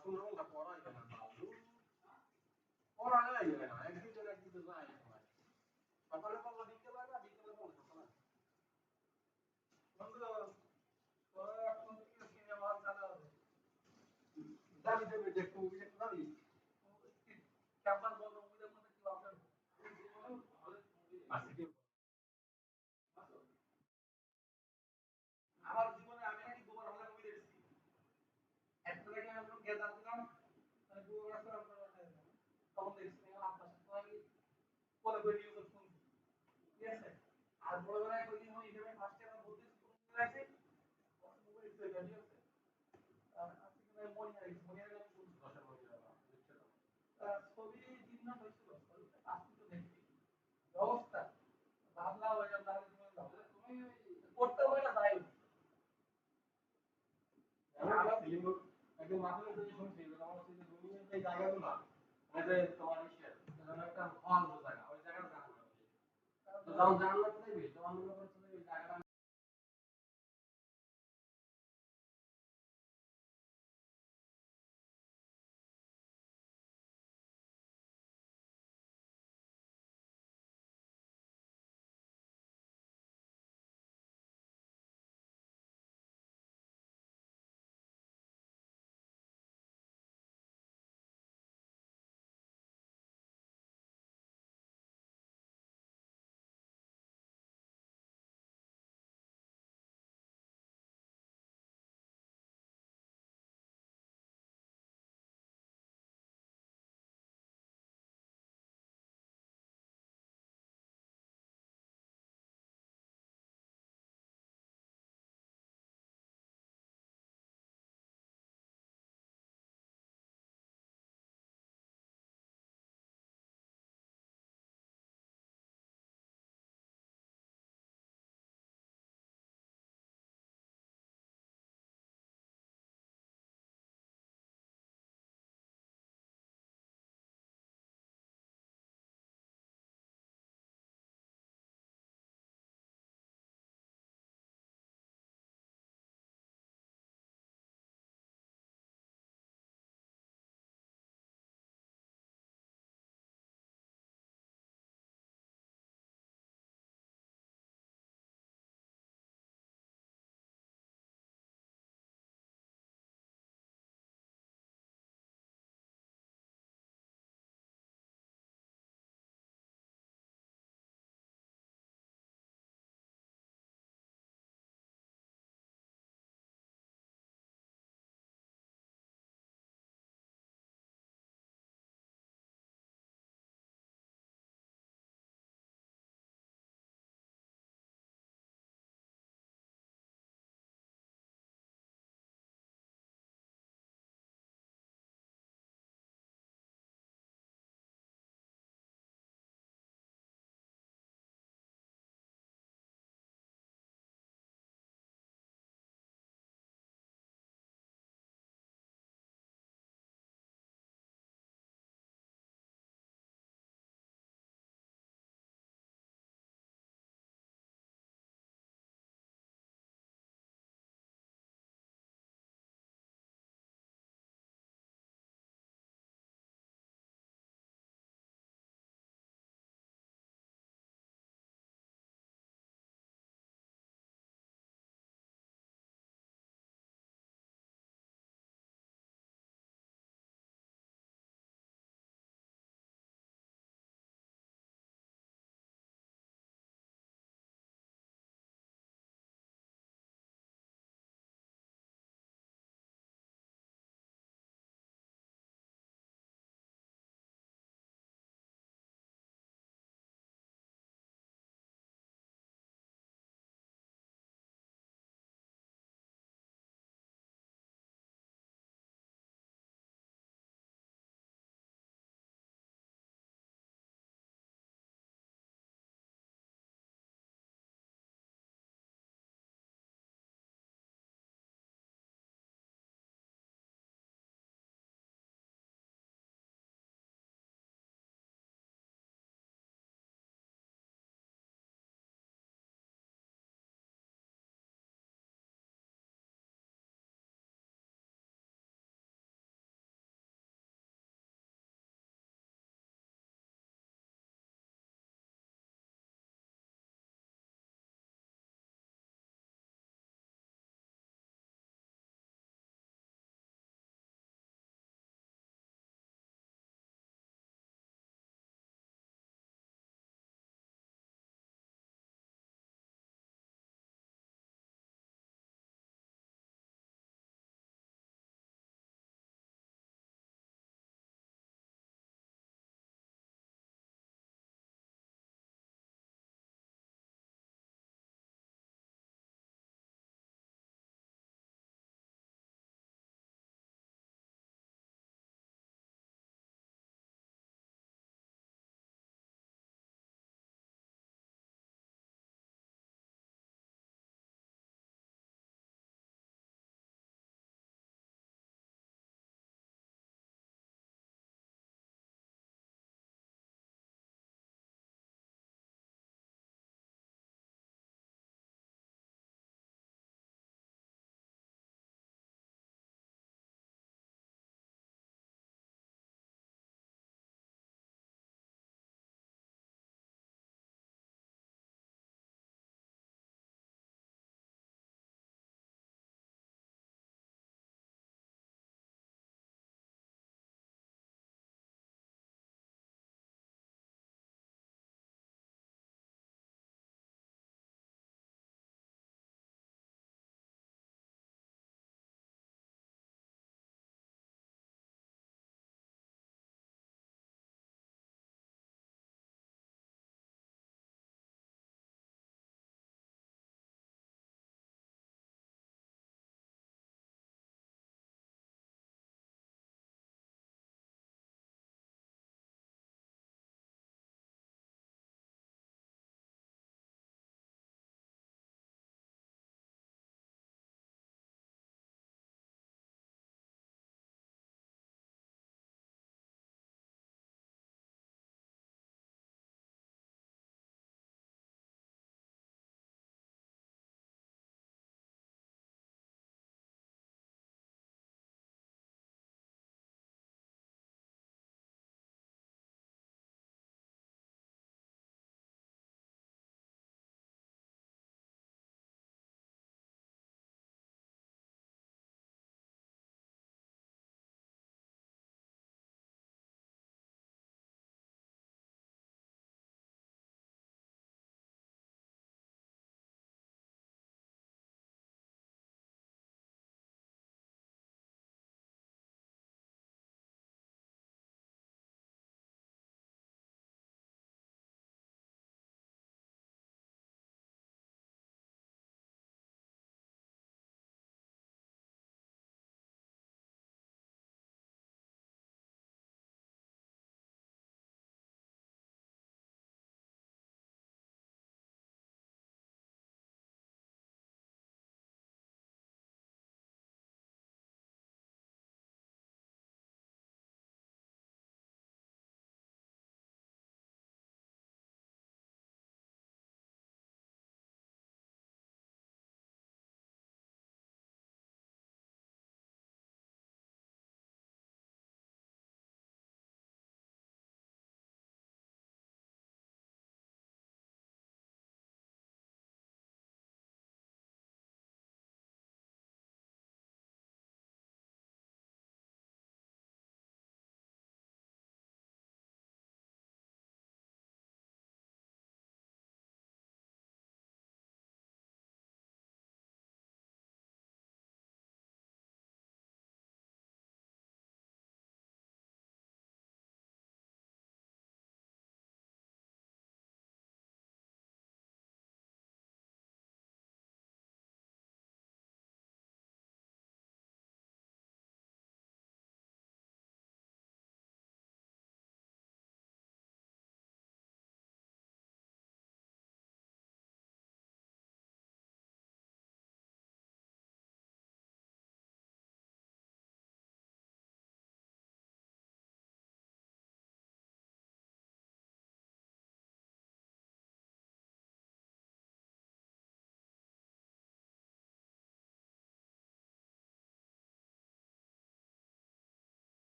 10-15 ঘন্টা পড়াই না বাবু পড়াই না একদিন তো যাই সময় সকালে পড়লো বিকেলে না বিকেলে পড়লো সকালে বন্ধু তো এখন কি সিনেমা হল চালু হবে দাবি দেবে যে তুমি একটু দাবি ক্যাম্পাস বন্ধ মুভিদের মধ্যে কি আপনার আছে কি আমার জীবনে আমি নাকি দুবার হলে মুভি দেখছি একটা দেখে আমি গেদার দিলাম আমি দুবার রাস্তা তখন দেখছি আপনার সাথে আমি পরে করে নিউজ শুনছি ঠিক আছে আর বড়বেলায় কইদিন আমি ইলেভেন ফার্স্ট ইয়ার বলতে শুরু আছে মোবাইল তো গাড়ি আছে আজকে না মনে হয় মনে হয় আমি শুনছি ভাষা মনে হয় ছবি দিন না হয়েছিল আপনি তো দেখি অবস্থা ভাবলাম ওই জন্য তুমি করতে হবে না তাই একদম মাথায় যদি শুনছি আমার হচ্ছে যে দুনিয়ার যে জায়গাগুলো ওই যে তোমার ইসের একটা হল জায়গা ওই জায়গাটা জানা তো যখন জানলা দেবে তখন মনে করছে যে ওই জায়গাটা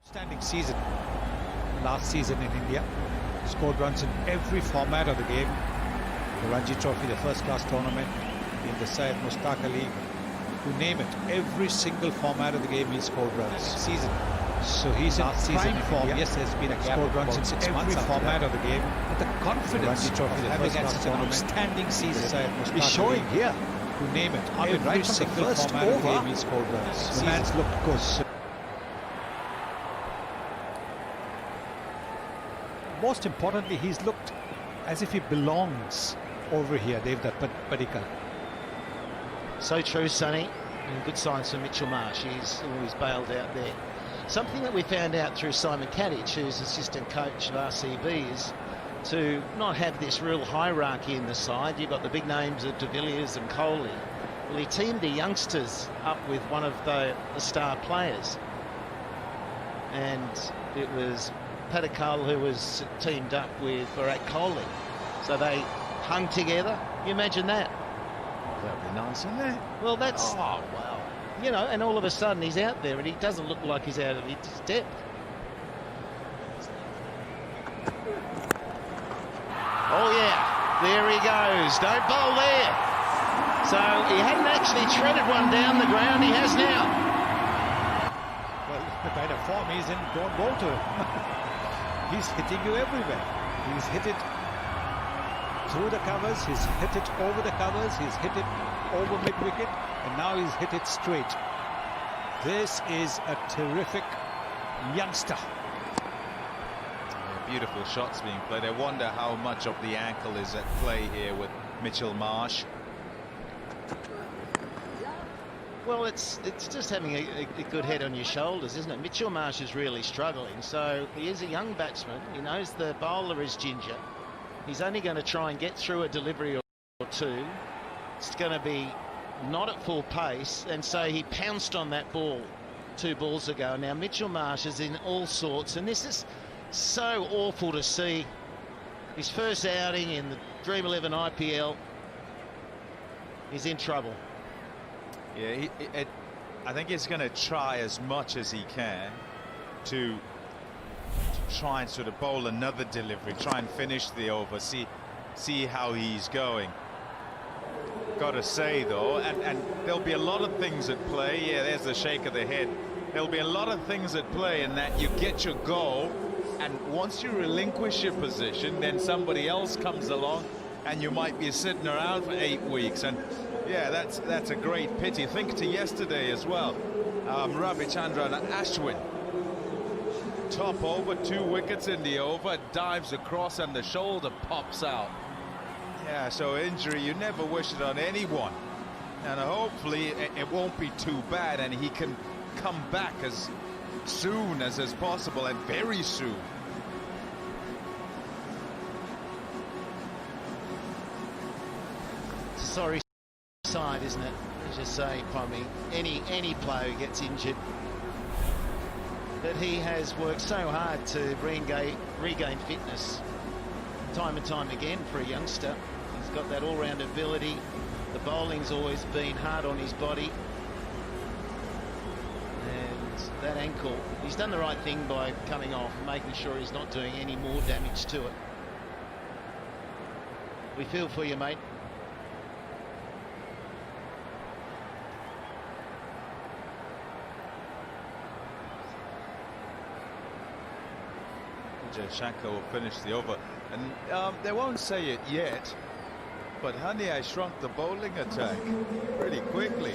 Outstanding season last season in India. Scored runs in every format of the game. The Ranji Trophy, the first class tournament, in the Syed Mushtaq Ali, you name it, every single format of the game he scored runs. Season. So he's in prime form. Yes, there's been a gap. Scored runs in 6 months. Every format of the game. But the confidence of having had such an outstanding season is showing here. You name it, every single format of the game he scored runs. The man's looked good. Most importantly, he's looked as if he belongs over here, Devdutt Padikkal. So true, Sonny. And good signs for Mitchell Marsh. He's always bailed out there. Something that we found out through Simon Kadich, who's assistant coach of RCB, is to not have this real hierarchy in the side. You've got the big names of De Villiers and Coley. Well, he teamed the youngsters up with one of the star players. And it was Padikkal who was teamed up with Virat Kohli. So they hung together. You imagine that? That would be nice, wouldn't it? Well, that's... Oh, wow. You know, and all of a sudden he's out there and he doesn't look like he's out of his depth. Oh, yeah. There he goes. Don't bowl there. So he hadn't actually treaded one down the ground. He has now. Well, the kind of form he's in, don't bowl to him. He's hitting you everywhere. He's hit it through the covers, he's hit it over the covers, he's hit it over mid-wicket, and now he's hit it straight. This is a terrific youngster. Yeah, beautiful shots being played. I wonder how much of the ankle is at play here with Mitchell Marsh. Well, it's just having a good head on your shoulders, isn't it? Mitchell Marsh is really struggling, so he is a young batsman. He knows the bowler is ginger. He's only going to try and get through a delivery or two. It's going to be not at full pace, and so he pounced on that ball 2 balls ago. Now Mitchell Marsh is in all sorts, and this is so awful to see. His first outing in the dream11 IPL. He's in trouble. Yeah, I think he's going to try as much as he can to try and sort of bowl another delivery, try and finish the over, see how he's going. Got to say though, and there'll be a lot of things at play. Yeah, there's the shake of the head. There'll be a lot of things at play in that you get your goal, and once you relinquish your position, then somebody else comes along and you might be sitting around for 8 weeks. And yeah, that's a great pity. Think to yesterday as well. Ravichandran Ashwin, top over, 2 wickets in the over, dives across and the shoulder pops out. Yeah, so injury, you never wish it on anyone, and hopefully it won't be too bad and he can come back as soon as possible, and very soon. Sorry side, isn't it? As you say, Pommy, any player who gets injured. But he has worked so hard to regain fitness time and time again for a youngster. He's got that all-round ability. The bowling's always been hard on his body. And that ankle, he's done the right thing by coming off and making sure he's not doing any more damage to it. We feel for you, mate. Shankar will finish the over, and they won't say it yet, but honey, I shrunk the bowling attack pretty quickly.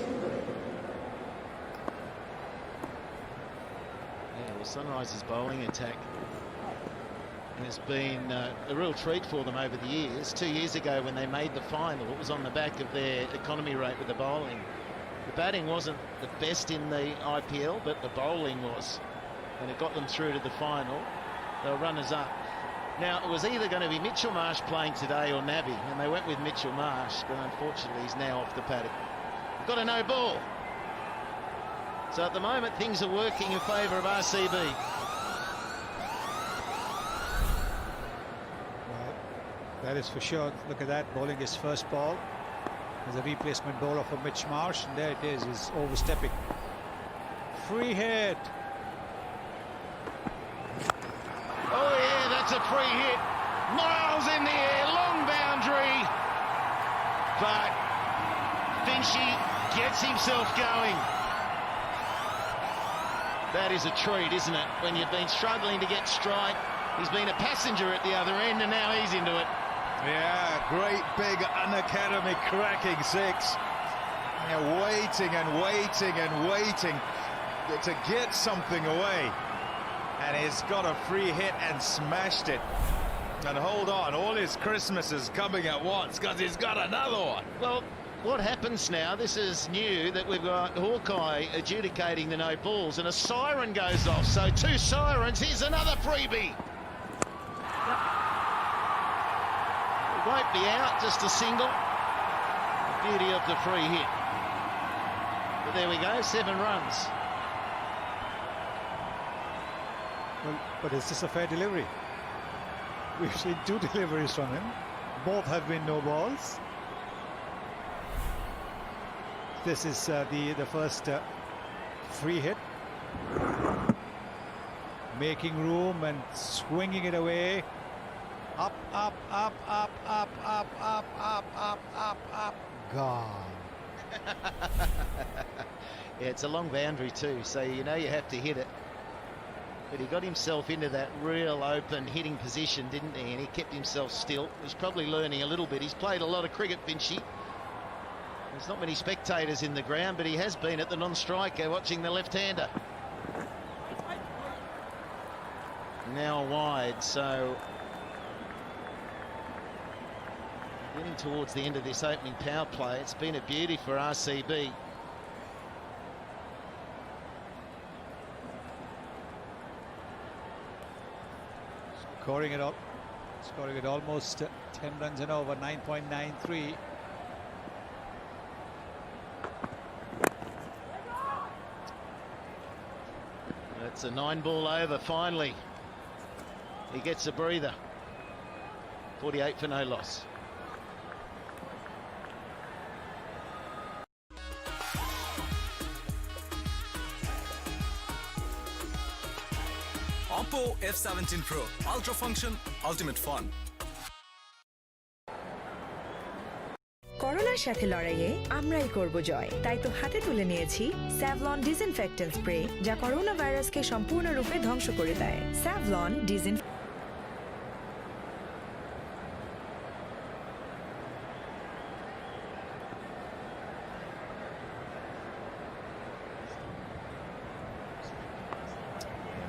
Yeah, well, Sunrise's bowling attack has been a real treat for them over the years. 2 years ago when they made the final, it was on the back of their economy rate with the bowling. The batting wasn't the best in the IPL, but the bowling was, and it got them through to the final. They were runners-up. Now, it was either going to be Mitchell Marsh playing today or Nabi, and they went with Mitchell Marsh, but unfortunately he's now off the paddock. Got a no ball. So at the moment, things are working in favour of RCB. Well, that is for sure. Look at that, bowling his first ball. There's a replacement bowler for Mitch Marsh, and there it is, he's overstepping. Free hit. It's a free hit. Miles in the air, long boundary. But Finchy gets himself going. That is a treat, isn't it? When you've been struggling to get strike, he's been a passenger at the other end, and now he's into it. Yeah, great big unacademy cracking six. Yeah, waiting and waiting and waiting to get something away. And he's got a free hit and smashed it. And hold on, all his Christmas is coming at once because he's got another one. Well, what happens now, this is new, that we've got Hawkeye adjudicating the no balls and a siren goes off. So 2 sirens, here's another freebie. It won't be out, just a single. The beauty of the free hit. But there we go, 7 runs. Well, but is this a fair delivery? We've seen 2 deliveries from him. Both have been no balls. This is the first free hit. Making room and swinging it away. Up, up, up, up, up, up, up, up, up, up, up. Gone. Yeah, it's a long boundary too, so you know you have to hit it. But he got himself into that real open hitting position, didn't he? And he kept himself still. He's probably learning a little bit. He's played a lot of cricket, Finchy. There's not many spectators in the ground, but he has been at the non-striker watching the left-hander. Now wide, so getting towards the end of this opening power play. It's been a beauty for RCB. Scoring it almost 10 runs and over, 9.93. It's a 9-ball over finally. He gets a breather. 48 for no loss. Oppo F17 Pro, ultra function, ultimate fun. করোনার সাথে লড়াইয়ে আমরাই করব জয়, তাই তো হাতে তুলে নিয়েছি স্যাভলন ডিসইনফেক্টেন্ট স্প্রে, যা করোনা ভাইরাসকে সম্পূর্ণরূপে ধ্বংস করে দেয়। Savlon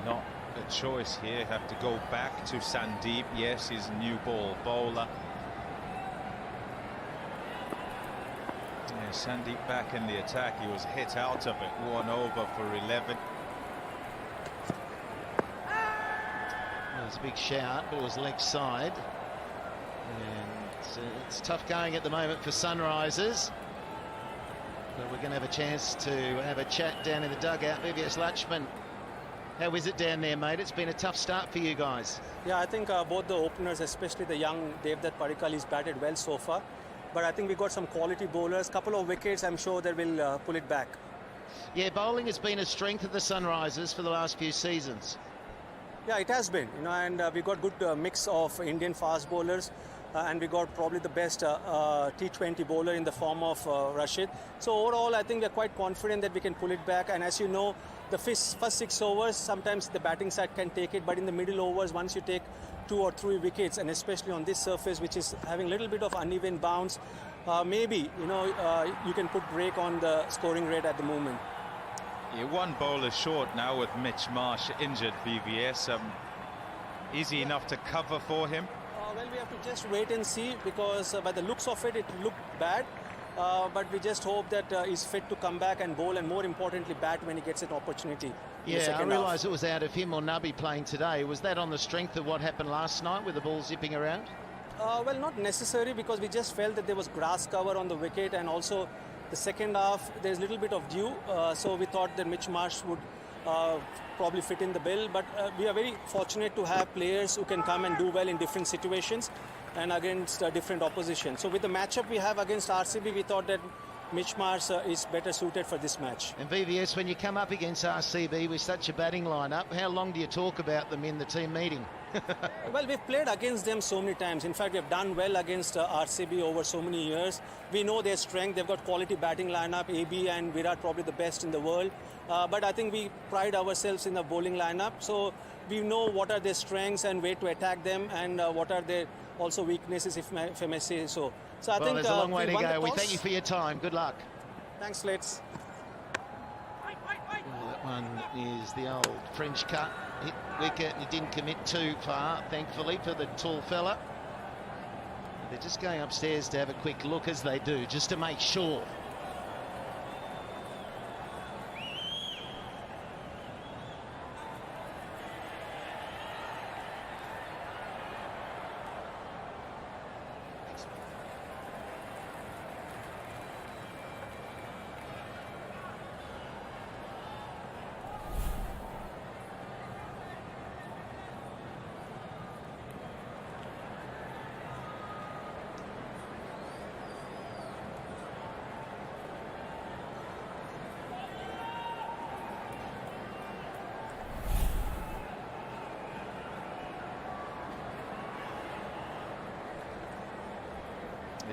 Not a choice here, have to go back to Sandeep. Yes, he's a new ball bowler. Yeah, Sandeep back in the attack. He was hit out of it. 1 over for 11. It was a big shout, but it was leg side. And it's tough going at the moment for Sunrisers. But we're going to have a chance to have a chat down in the dugout. VVS Lachman, how is it down there, mate? It's been a tough start for you guys. Yeah, I think both the openers, especially the young Devdutt Padikkal, he's batted well so far. But I think we got some quality bowlers. Couple of wickets, I'm sure they will pull it back. Yeah, bowling has been a strength of the Sunrisers for the last few seasons. Yeah, it has been, you know, and we got good mix of Indian fast bowlers, and we got probably the best T20 bowler in the form of Rashid. So overall, I think we're quite confident that we can pull it back. And as you know, the first 6 overs, sometimes the batting side can take it, but in the middle overs, once you take 2 or 3 wickets, and especially on this surface, which is having a little bit of uneven bounce, maybe, you know, you can put brake on the scoring rate at the moment. Yeah, 1 bowler short now with Mitch Marsh injured. VVS, easy enough to cover for him. Well, we have to just wait and see, because by the looks of it, it looked bad. But we just hope that he's fit to come back and bowl, and more importantly bat when he gets an opportunity. Yeah, I realise it was out of him or Nabi playing today. Was that on the strength of what happened last night with the ball zipping around? Well, not necessary, because we just felt that there was grass cover on the wicket, and also the second half there's a little bit of dew, so we thought that Mitch Marsh would probably fit in the bill. But we are very fortunate to have players who can come and do well in different situations and against different opposition. So with the matchup we have against RCB, we thought that Mitch Marsh is better suited for this match. And VVS, when you come up against RCB with such a batting lineup, how long do you talk about them in the team meeting? Well, we've played against them so many times. In fact, we've done well against RCB over so many years. We know their strength. They've got quality batting lineup. AB and Virat probably the best in the world. But I think we pride ourselves in the bowling lineup. So we know what are their strengths and where to attack them, and what are their also weaknesses, if I may say so. So I think there's a long way to go. We thank you for your time. Good luck. Thanks, Let's. Well, that one is the old French cut. Hit wicket, and he didn't commit too far, thankfully, for the tall fella. They're just going upstairs to have a quick look, as they do, just to make sure.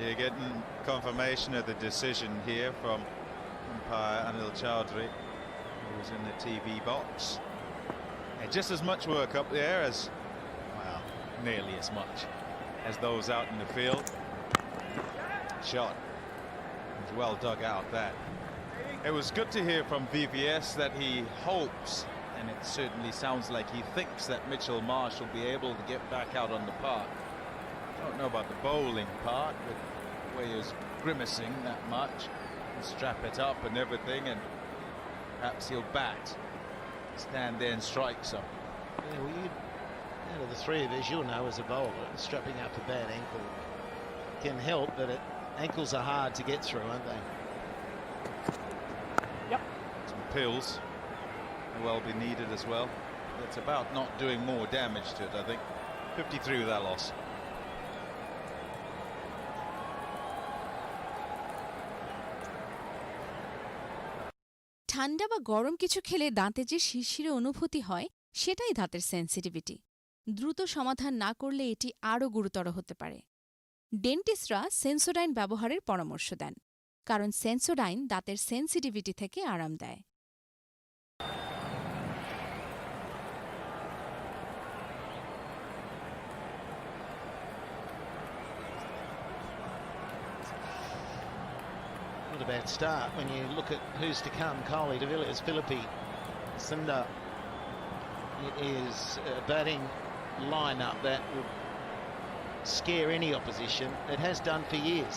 You're getting confirmation of the decision here from umpire Anil Chaudhary, who's in the TV box. And just as much work up there as, well, nearly as much as those out in the field. Shot. It was well dug out, that. It was good to hear from VVS that he hopes, and it certainly sounds like he thinks, that Mitchell Marsh will be able to get back out on the park. I don't know about the bowling part, but the way he was grimacing that much, and strap it up and everything, and perhaps he'll bat, stand there and strike some. Yeah, well, out of the three of us, you'll know as a bowler, strapping up a bad ankle can help, but ankles are hard to get through, aren't they? Yep. Some pills will well be needed as well. It's about not doing more damage to it, I think. 53 with that loss. ঠান্ডা বা গরম কিছু খেলে দাঁতে যে শিরশিরে অনুভূতি হয়, সেটাই দাঁতের সেন্সিটিভিটি। দ্রুত সমাধান না করলে এটি আরও গুরুতর হতে পারে। ডেন্টিস্টরা সেন্সোডাইন ব্যবহারের পরামর্শ দেন, কারণ সেন্সোডাইন দাঁতের সেন্সিটিভিটি থেকে আরাম দেয়। Not a bad start when you look at who's to come. Kohli, de Villiers, Philippi, Sundar. It is a batting lineup that would scare any opposition. It has done for years.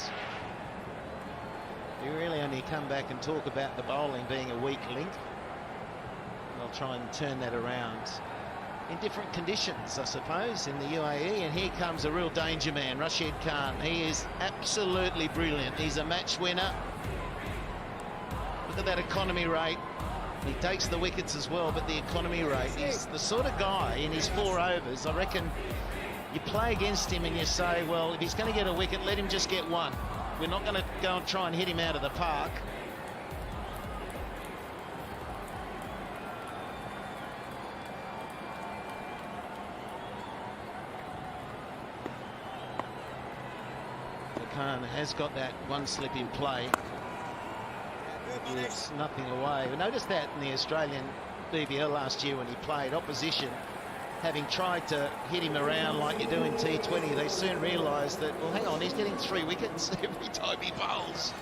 You really only come back and talk about the bowling being a weak link. They'll try and turn that around in different conditions, I suppose, in the UAE. And here comes a real danger man, Rashid Khan. He is absolutely brilliant. He's a match winner. Look at that economy rate. He takes the wickets as well, but the economy rate, he's the sort of guy in his 4 overs, I reckon you play against him and you say, well, if he's going to get a wicket, let him just get one. We're not going to go and try and hit him out of the park. Khan has got that one slip in play. It's nothing away. We noticed that in the Australian BBL last year when he played opposition, having tried to hit him around like you do in T20, they soon realised that, well, hang on, he's getting 3 wickets every time he bowls.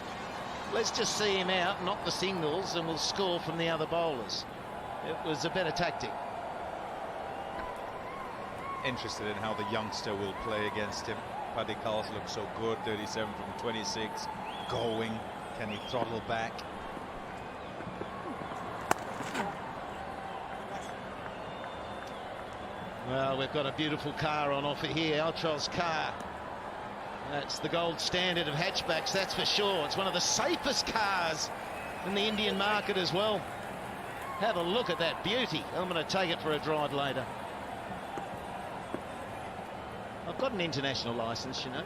Let's just see him out, knock the singles, and we'll score from the other bowlers. It was a better tactic. Interested in how the youngster will play against him. Paddy Carls looks so good, 37 from 26, going. Can he throttle back? Well, we've got a beautiful car on offer here, Altrol's car. That's the gold standard of hatchbacks, that's for sure. It's one of the safest cars in the Indian market as well. Have a look at that beauty. I'm going to take it for a drive later. I've got an international licence, you know.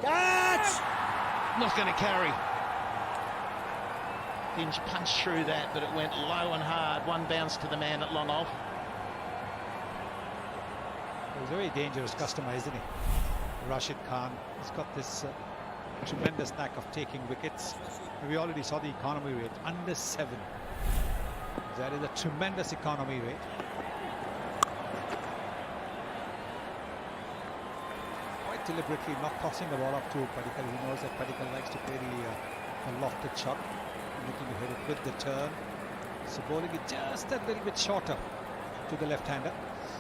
Catch! Not going to carry. Finch punched through that, but it went low and hard. One bounce to the man at long off. He's a very dangerous customer, isn't he? Rashid Khan. He's got this tremendous knack of taking wickets. We already saw the economy rate, under 7. That is a tremendous economy rate. Quite deliberately not tossing the ball up to Padikkal. He knows that Padikkal likes to play the lofted shot, looking to hit it with the turn. So bowling it just a little bit shorter to the left-hander.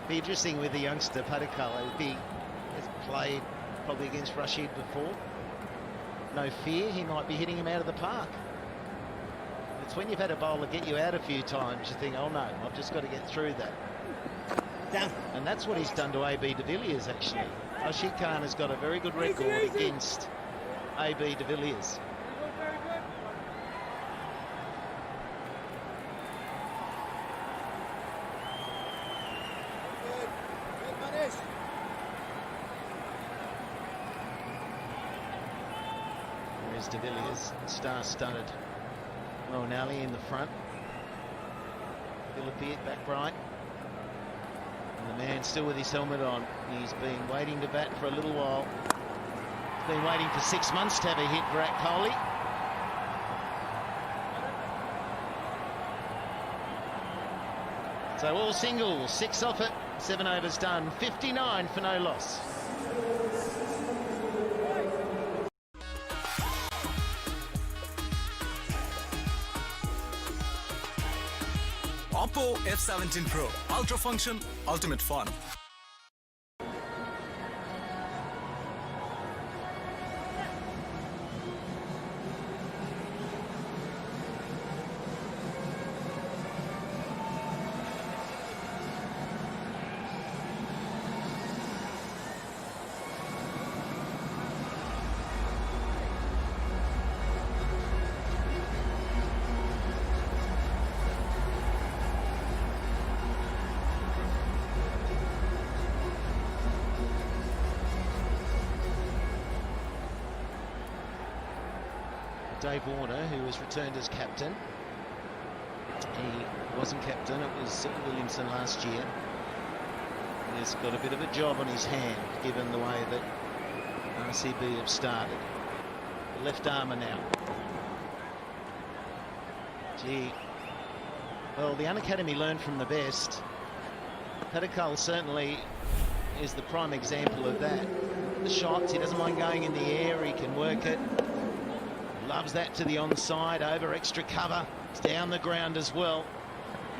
Be interesting with the youngster Padikkal. He has played probably against Rashid before. No fear, he might be hitting him out of the park. It's when you've had a bowler get you out a few times, you think, oh no, I've just got to get through that. Down. And that's what he's done to AB de Villiers, actually. Rashid Khan has got a very good record against AB de Villiers. There's de Villiers, star-studded. Moeen in the front. Philippe back right. And the man still with his helmet on. He's been waiting to bat for a little while. He's been waiting for 6 months to have a hit, Virat Kohli. So all singles, 6 off it, 7 overs done, 59 for no loss. Oppo F17 Pro. Ultra function, ultimate fun. Dave Warner, who was returned as captain. He wasn't captain, it was Williamson last year. He's got a bit of a job on his hand, given the way that RCB have started. The left armour now. Gee, well, the unacademy learned from the best. Padikkal certainly is the prime example of that. The shots, he doesn't mind going in the air, he can work it. Loves that to the onside, over extra cover. It's down the ground as well.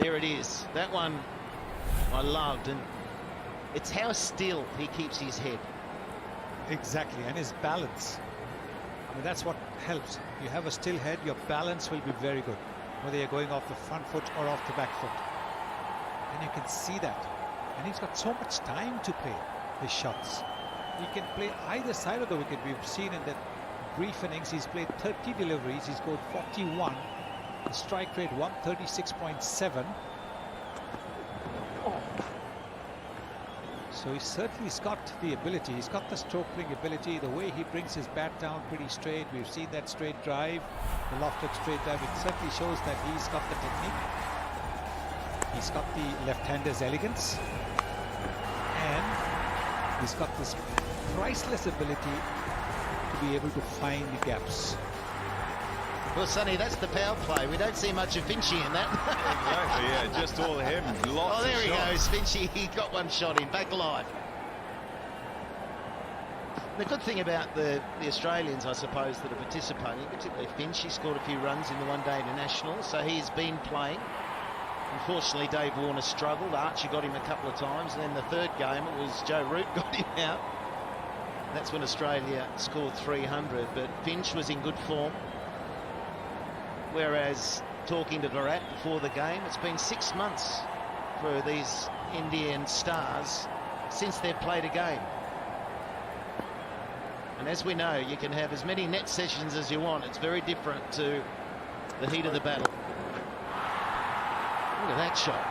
There it is. That one I loved, and it's how still he keeps his head. Exactly, and his balance. I mean, that's what helps. You have a still head, your balance will be very good, whether you're going off the front foot or off the back foot. And you can see that. And he's got so much time to play his shots. He can play either side of the wicket. We've seen in that brief innings, he's played 30 deliveries, he's scored 41, the strike rate 136.7. So he's certainly got the ability, he's got the stroke playing ability, the way he brings his bat down pretty straight. We've seen that straight drive, the lofted straight drive. It certainly shows that he's got the technique, he's got the left-hander's elegance, and he's got this priceless ability to be able to find the gaps. Well, Sonny, that's the power play. We don't see much of Finchy in that. Exactly, yeah, just all him. Lots oh, there of he shots. goes, Finchy. He got one shot in, back alive. The good thing about the Australians, I suppose, that are participating, particularly Finch, he scored a few runs in the one-day international, so he's been playing. Unfortunately, Dave Warner struggled. Archie got him a couple of times, and then the third game, it was Joe Root got him out. That's when Australia scored 300, but Finch was in good form. Whereas, talking to Virat before the game, it's been 6 months for these Indian stars since they've played a game. And as we know, you can have as many net sessions as you want. It's very different to the heat of the battle. Look at that shot.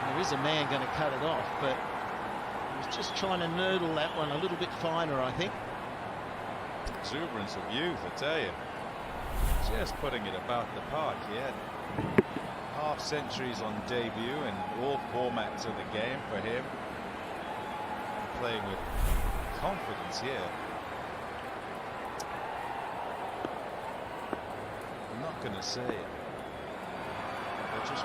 There is a man going to cut it off, but he was just trying to noodle that one a little bit finer, I think. Exuberance of youth, I tell you. just putting it about the park. He had half centuries on debut in all formats of the game for him. Playing with confidence here. I'm not going to say it. I just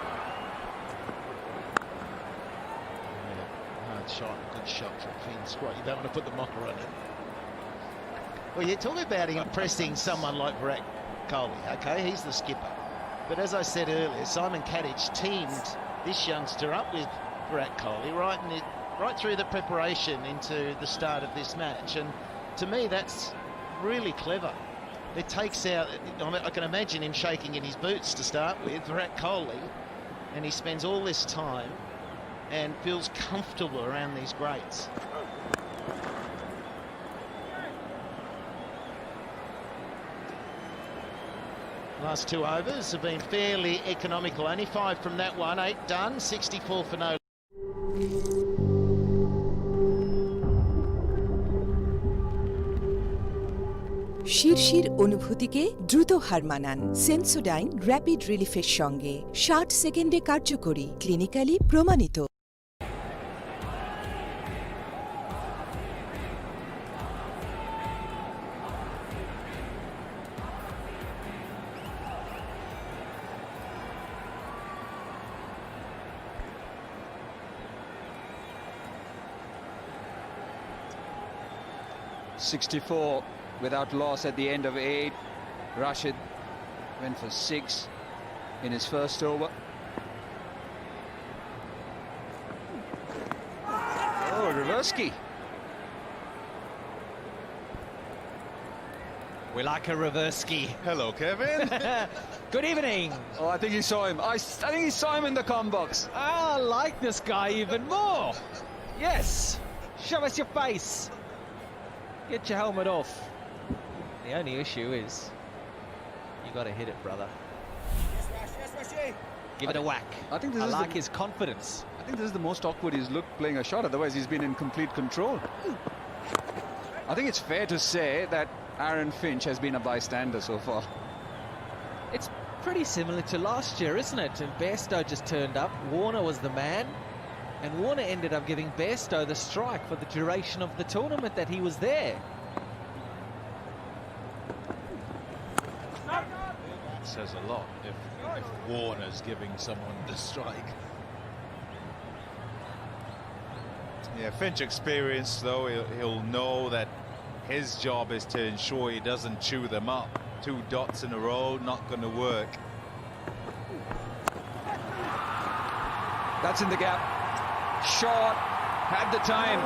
hard shot, good shot from Finn. Right, you don't want to put the mocker on it. Well, you're talking about impressing someone like Virat Kohli. Okay, he's the skipper. But as I said earlier, Simon Kadich teamed this youngster up with Virat Kohli right through the preparation into the start of this match. And to me, that's really clever. It takes out, I can imagine him shaking in his boots to start with, Virat Kohli, and he spends all this time and feels comfortable around these greats. Last 2 overs have been fairly economical. Only 5 from that one, 8 done, 64 for no. শিরশির অনুভূতিকে দ্রুত হার মানান Sensodyne rapid রিলিফের সঙ্গে 60 সেকেন্ডে কার্যকরী, clinically প্রমাণিত। .64 without loss at the end of 8. Rashid went for 6 in his first over. Oh, reverse-key. We like a reverse-key. Hello, Kevin. Good evening. Oh, I think he saw him. I think he saw him in the comm box. I like this guy even more. Yes. Show us your face. Get your helmet off. The only issue is you got to hit it, brother. Give it a whack. I think I like his confidence. I think this is the most awkward he's looked playing a shot. Otherwise, he's been in complete control. I think it's fair to say that Aaron Finch has been a bystander so far. It's pretty similar to last year, isn't it? And Bairstow just turned up. Warner was the man. And Warner ended up giving Bairstow the strike for the duration of the tournament that he was there. That says a lot if Warner's giving someone the strike. Yeah, Finch experienced though, he'll know that his job is to ensure he doesn't chew them up. 2 dots in a row, not going to work. That's in the gap. Short, had the time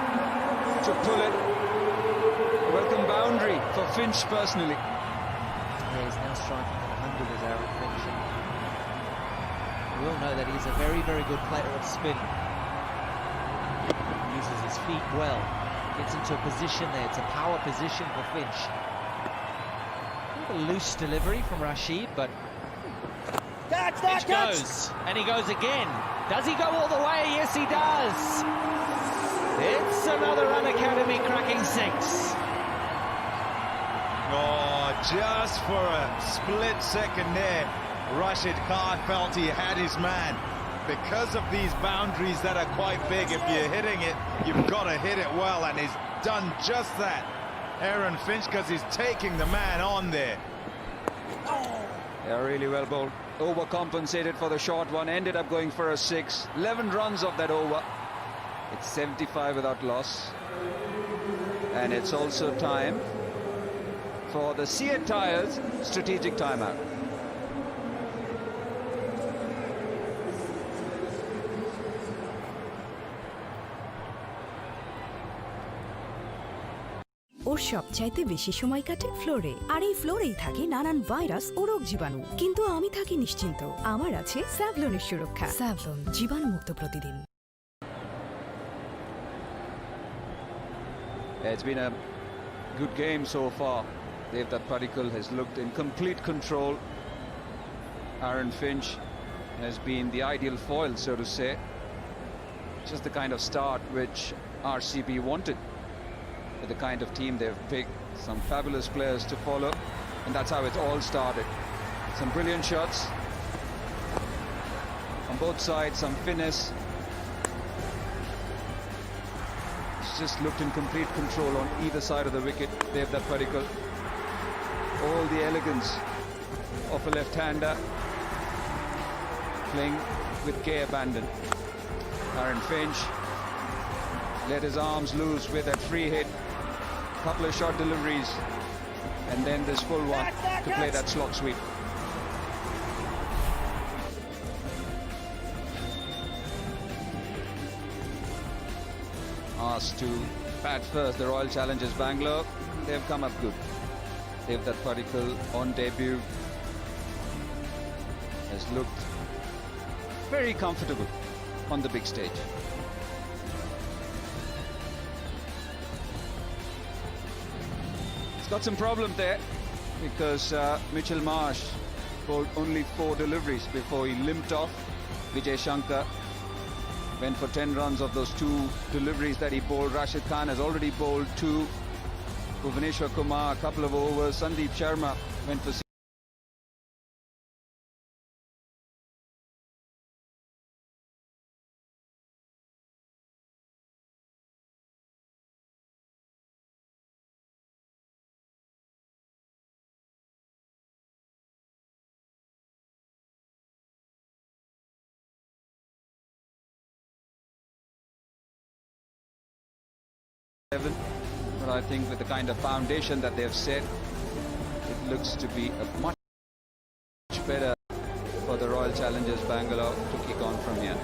to pull it. Welcome boundary for Finch personally. Yeah, he's now striking at 100 as Aaron Finch. We all know that he's a very, very good player of spin. He uses his feet well. Gets into a position there. It's a power position for Finch. A loose delivery from Rashid, but Finch goes, and he goes again. Does he go all the way? Yes, he does. It's another unacademy cracking 6. Oh, just for a split second there, Rashid Khan felt he had his man. Because of these boundaries that are quite big, if you're hitting it, you've got to hit it well, and he's done just that. Aaron Finch, because he's taking the man on there. Yeah, really well bowled. Overcompensated for the short one, ended up going for a 6. 11 runs of that over. It's 75 without loss. And it's also time for the Seat Tyres strategic timeout. ওর সবচাইতে বেশি সময় কাটে ফ্লোরে, আর এই ফ্লোরেই থাকে নানান virus ও রোগ জীবাণু। কিন্তু আমি থাকি নিশ্চিন্ত, আমার আছে স্যাভলনের সুরক্ষা। স্যাভলন, জীবাণুমুক্ত প্রতিদিন। It's been a good game so far. Devdutt Padikkal has looked in complete control. Aaron Finch has been the ideal foil, so to say. Just the kind of start which RCB wanted. With the kind of team they've picked, some fabulous players to follow, and that's how it all started. Some brilliant shots on both sides, some finesse. He's just looked in complete control on either side of the wicket. They have that particle. All the elegance of a left-hander, playing with gay abandon. Aaron Finch let his arms loose with that free hit, couple of short deliveries, and then this full one to play that slot sweep. Asked to bat first, the Royal Challengers Bangalore. They've come up good. They've that particle on debut has looked very comfortable on the big stage. He's got some problem there because Mitchell Marsh bowled only 4 deliveries before he limped off. Vijay Shankar went for 10 runs of those 2 deliveries that he bowled. Rashid Khan has already bowled 2. Bhuvaneshwar Kumar, a couple of overs. Sandeep Sharma went for 6. But I think with the kind of foundation that they've set, it looks to be a much better for the Royal Challengers Bangalore to kick on from here.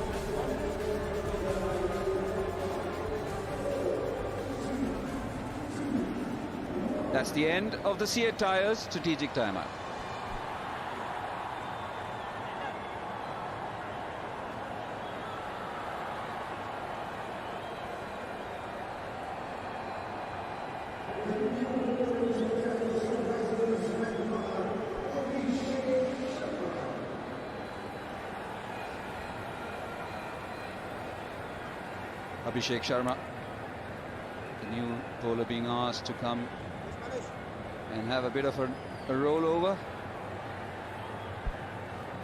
That's the end of the Seat Tyres strategic timeout. Abhishek Sharma, the new bowler, being asked to come and have a bit of a rollover.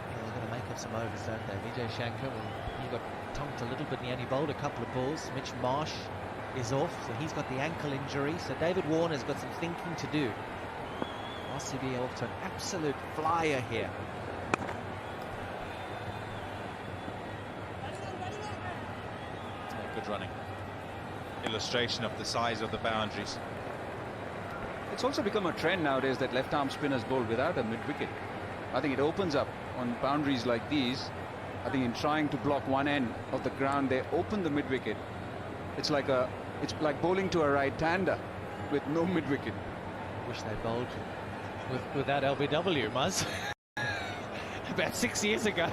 They're going to make up some overs, don't they? Vijay Shankar, well, he got tonked a little bit and he only bowled a couple of balls. Mitch Marsh is off, so he's got the ankle injury. So David Warner's got some thinking to do. RCB off to an absolute flyer here. Good running. Illustration of the size of the boundaries. It's also become a trend nowadays that left-arm spinners bowl without a mid-wicket. I think it opens up on boundaries like these. I think in trying to block one end of the ground, they open the mid-wicket. It's like bowling to a right-hander with no mid-wicket. Wish they bowled without LBW, Muzz. About 6 years ago.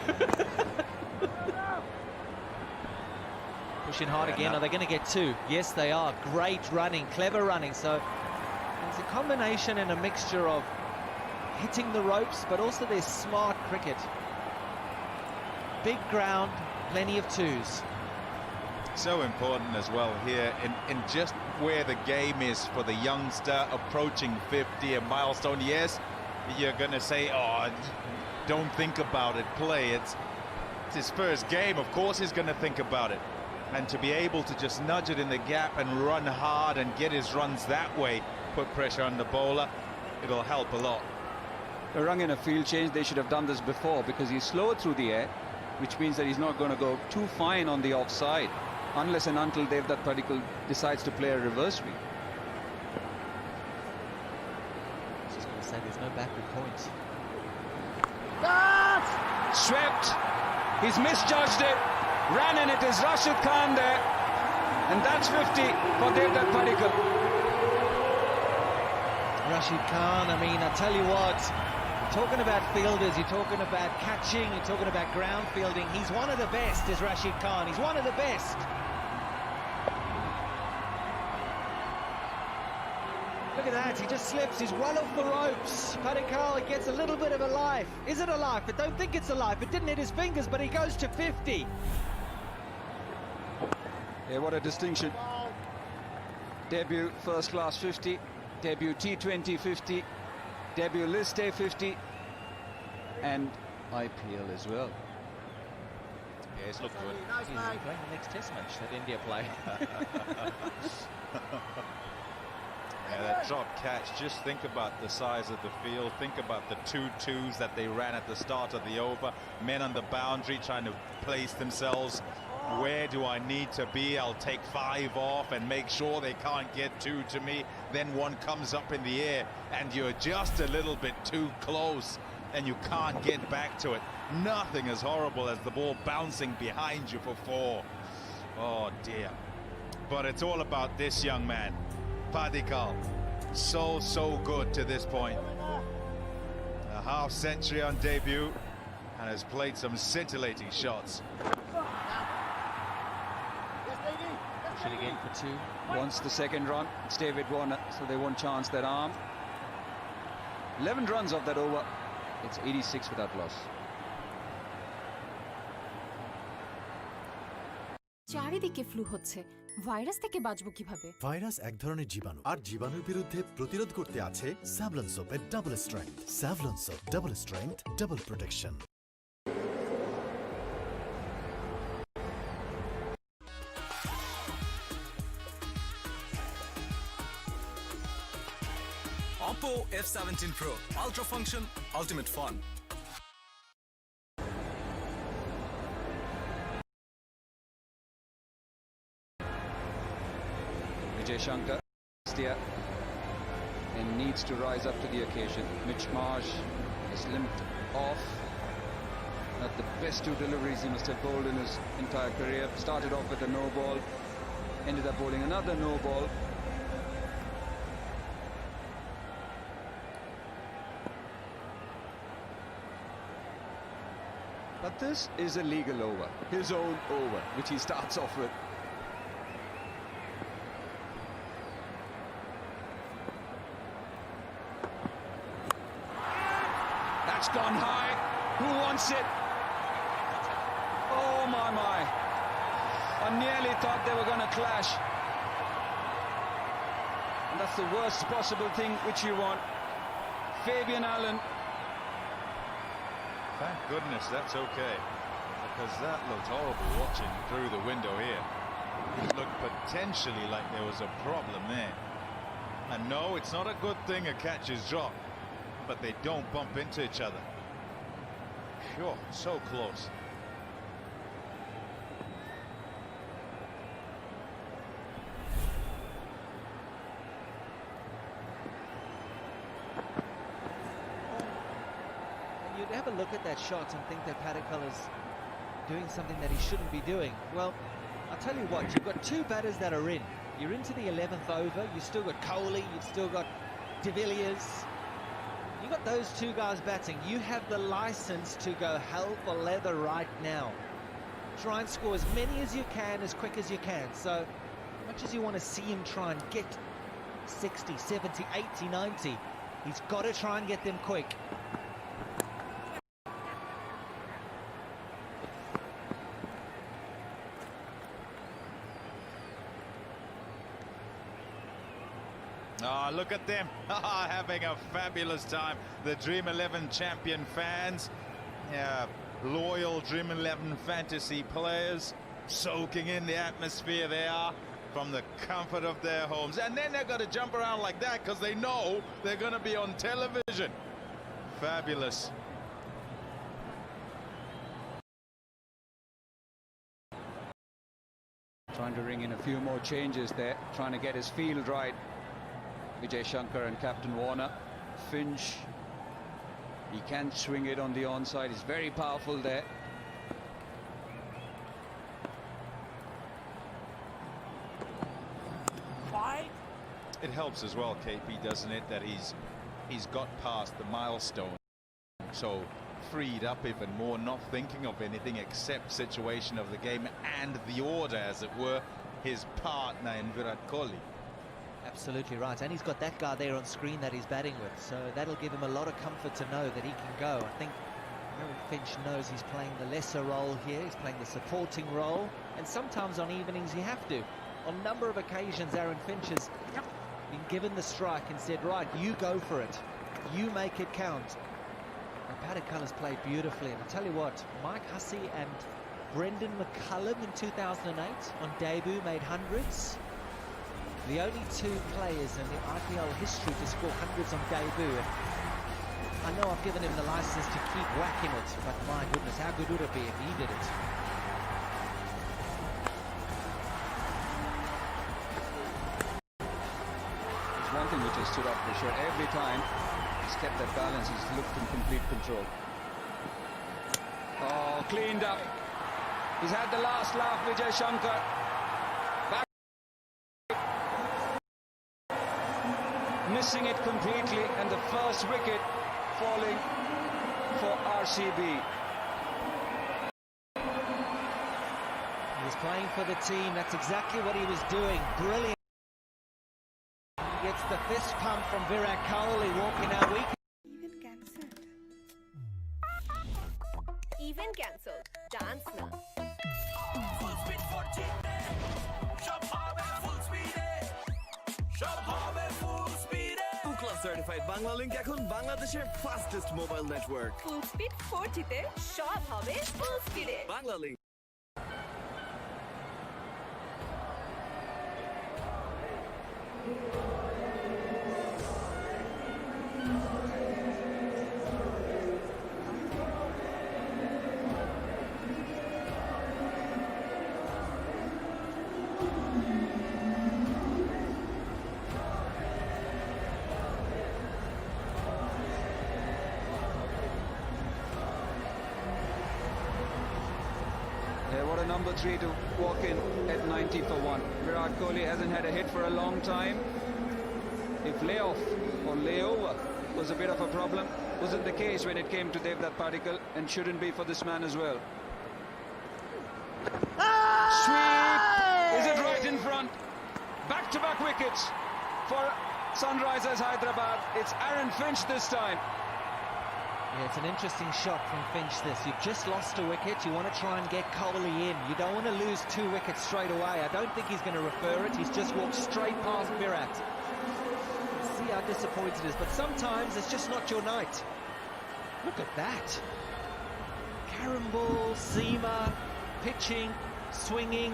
Pushing hard again. Are they going to get 2? Yes, they are. Great running, clever running. So it's a combination and a mixture of hitting the ropes, but also their smart cricket. Big ground, plenty of 2s. So important as well here in just where the game is for the youngster approaching 50, a milestone. Yes, you're going to say, oh, don't think about it, play. It's his first game. Of course he's going to think about it. And to be able to just nudge it in the gap and run hard and get his runs that way, put pressure on the bowler, it'll help a lot. They rung in a field change. They should have done this before because he's slower through the air, which means that he's not going to go too fine on the offside unless and until Devdutt Padikkal decides to play a reverse sweep. I was just going to say there's no backward points. Swept. He's misjudged it. Ran in, it is Rashid Khan there, and that's 50 for Devdutt Padikkal. Rashid Khan, I mean, I tell you what, you're talking about fielders, you're talking about catching, you're talking about ground fielding. He's one of the best, is Rashid Khan. He's one of the best. Look at that, he just slips, he's well off the ropes. Padikkal gets a little bit of a life. Is it a life? I don't think it's a life. It didn't hit his fingers, but he goes to 50. Yeah, what a distinction. Debut first class 50, debut T20 50, debut list A 50. and IPL as well. Yeah, it's looked good. He's playing the next test match that India play. Yeah, that drop catch, just think about the size of the field, think about the 2-2s that they ran at the start of the over, men on the boundary trying to place themselves. Where do I need to be? I'll take 5 off and make sure they can't get 2 to me. Then one comes up in the air and you're just a little bit too close and you can't get back to it. Nothing as horrible as the ball bouncing behind you for 4. Oh dear. But it's all about this young man, Padikkal. So good to this point. A half century on debut and has played some scintillating shots. Push it again for 2. Once the second run, it's David Warner, so they won't chance that arm. 11 runs off that over. It's 86 without loss. চারিদিকে flu হচ্ছে, virus থেকে বাঁচবো কিভাবে? Virus এক ধরনের জীবাণু, আর জীবাণুর বিরুদ্ধে প্রতিরোধ করতে আছে স্যাভলন সোপের double strength. Savlon soap, double strength, double protection. Oppo F17 Pro, ultra function, ultimate fun. Vijay Shankar and needs to rise up to the occasion. Mitch Marsh has limped off. Not the best 2 deliveries he must have bowled in his entire career. Started off with a no ball, ended up bowling another no ball. But this is a legal over, his own over, which he starts off with. That's gone high. Who wants it? Oh my. I nearly thought they were going to clash. And that's the worst possible thing which you want. Fabian Allen. Thank goodness that's okay, because that looked horrible watching through the window here. It looked potentially like there was a problem there. And no, it's not a good thing a catch is dropped, but they don't bump into each other. Sure, so close. You'd have a look at that shot and think that Padikkal is doing something that he shouldn't be doing. Well, I'll tell you what, you've got 2 batters that are in. You're into the 11th over, you've still got Kohli, you've still got De Villiers. You've got those 2 guys batting. You have the license to go hell for leather right now. Try and score as many as you can, as quick as you can. So, as much as you want to see him try and get 60, 70, 80, 90, he's got to try and get them quick. Oh, look at them having a fabulous time. The dream11 champion fans, loyal dream11 fantasy players, soaking in the atmosphere they are from the comfort of their homes. And then they're going to jump around like that because they know they're going to be on television. Fabulous. Trying to ring in a few more changes there, trying to get his field right. Vijay Shankar and Captain Warner. Finch, he can swing it on the onside, he's very powerful there. It helps as well, KP, doesn't it, that he's got past the milestone, so freed up even more, not thinking of anything except situation of the game and the order, as it were, his partner in Virat Kohli. Absolutely right, and he's got that guy there on screen that he's batting with, so that'll give him a lot of comfort to know that he can go. I think Aaron Finch knows he's playing the lesser role here, he's playing the supporting role, and sometimes on evenings you have to. On a number of occasions Aaron Finch has been given the strike and said, right, you go for it, you make it count. Paddy Culler's played beautifully, and I tell you what, Mike Hussey and Brendan McCullum in 2008 on debut made hundreds. The only two players in the IPL history to score hundreds on debut. And I know I've given him the license to keep whacking it, but my goodness, how good would it be if he did it? There's one thing which has stood up for sure. Every time he's kept that balance, he's looked in complete control. Oh, cleaned up. He's had the last laugh, Vijay Shankar. Back. Missing it completely, and the first wicket falling for RCB. He was playing for the team. That's exactly what he was doing. Brilliant. He gets the fist pump from Virat Kohli walking out week. Even cancelled. Dance now. Certified Bangla Link এখন বাংলাদেশের fastest mobile network full speed 4G তে সব হবে ফুল স্পিডে Bangla link What a number 3 to walk in at 90 for 1. Virat Kohli hasn't had a hit for a long time. If layoff or layover was a bit of a problem, wasn't the case when it came to Devdutt Padikkal, and shouldn't be for this man as well. Sweep! Is it right in front? Back-to-back wickets for Sunrisers Hyderabad. It's Aaron Finch this time. Yeah, it's an interesting shot from Finch this. You've just lost a wicket. You want to try and get Kohli in. You don't want to lose 2 wickets straight away. I don't think he's going to refer it. He's just walked straight past Virat. See how disappointed it is. But sometimes it's just not your night. Look at that. Carom ball, seamer, pitching, swinging.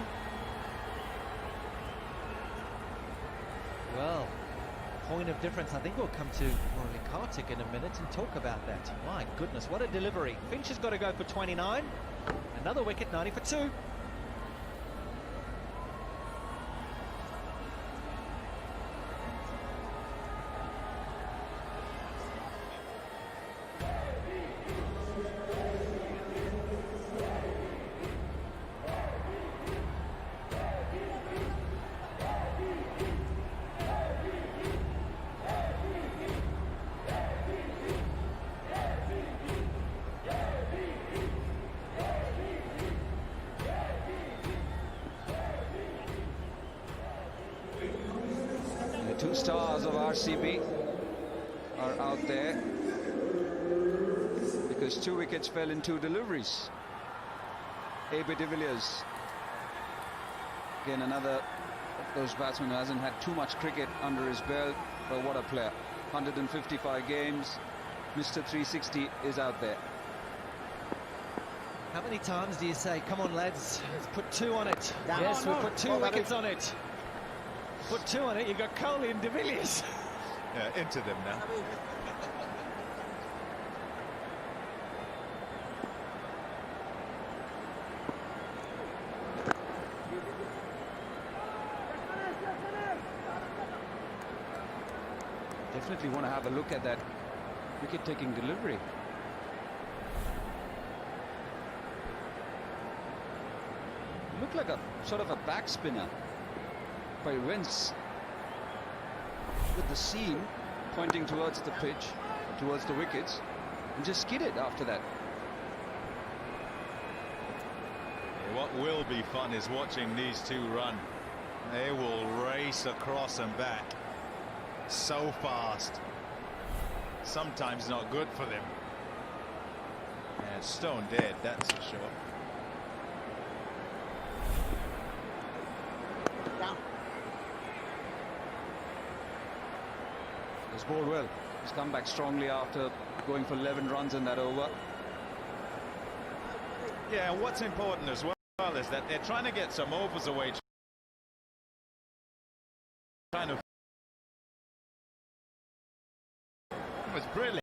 Well, point of difference, I think we'll come to Murali Kartik in a minute and talk about that. My goodness, what a delivery. Finch has got to go for 29. Another wicket, 90 for 2. Two stars of RCB are out there because 2 wickets fell in 2 deliveries. A.B. de Villiers, again another of those batsmen who hasn't had too much cricket under his belt, but what a player. 155 games, Mr. 360 is out there. How many times do you say, come on lads, let's put 2 on it? Yes, we'll put 2 wickets on it. Put 2 on it, you've got Kohli and de Villiers. Yeah, into them now. Definitely want to have a look at that wicket-taking delivery. Looked like a sort of a back spinner. But he went with the seam pointing towards the pitch, towards the wickets, and just skidded after that. What will be fun is watching these 2 run. They will race across and back so fast. Sometimes not good for them. Yeah, stone dead, that's for sure. He's bowled well. He's come back strongly after going for 11 runs in that over. Yeah, and what's important as well is that they're trying to get some overs away. Trying to. It was brilliant.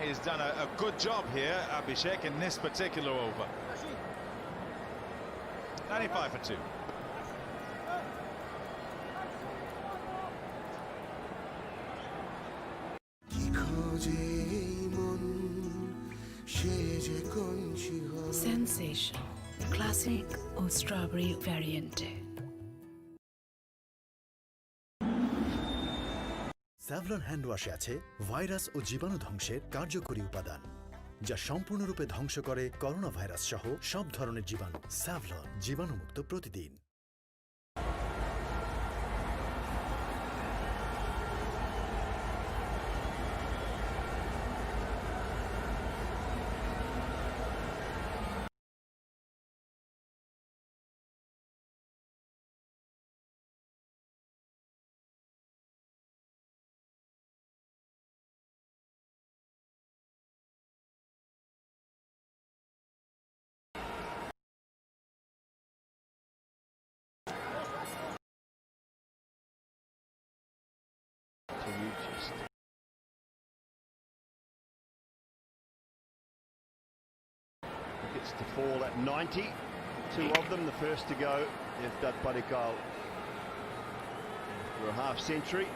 He's done a good job here, Abhishek, in this particular over. 95 for 2. Sensation, classic or strawberry variant. Savlon hand ওয়াশে আছে virus ও জীবাণু ধ্বংসের কার্যকরী উপাদান, যা সম্পূর্ণরূপে ধ্বংস করে করোনা ভাইরাস সহ সব ধরনের জীবাণু। স্যাভলন, জীবাণুমুক্ত প্রতিদিন। Wickets to fall at 90. 2 of them, the first to go, Devdutt Padikkal for a half century.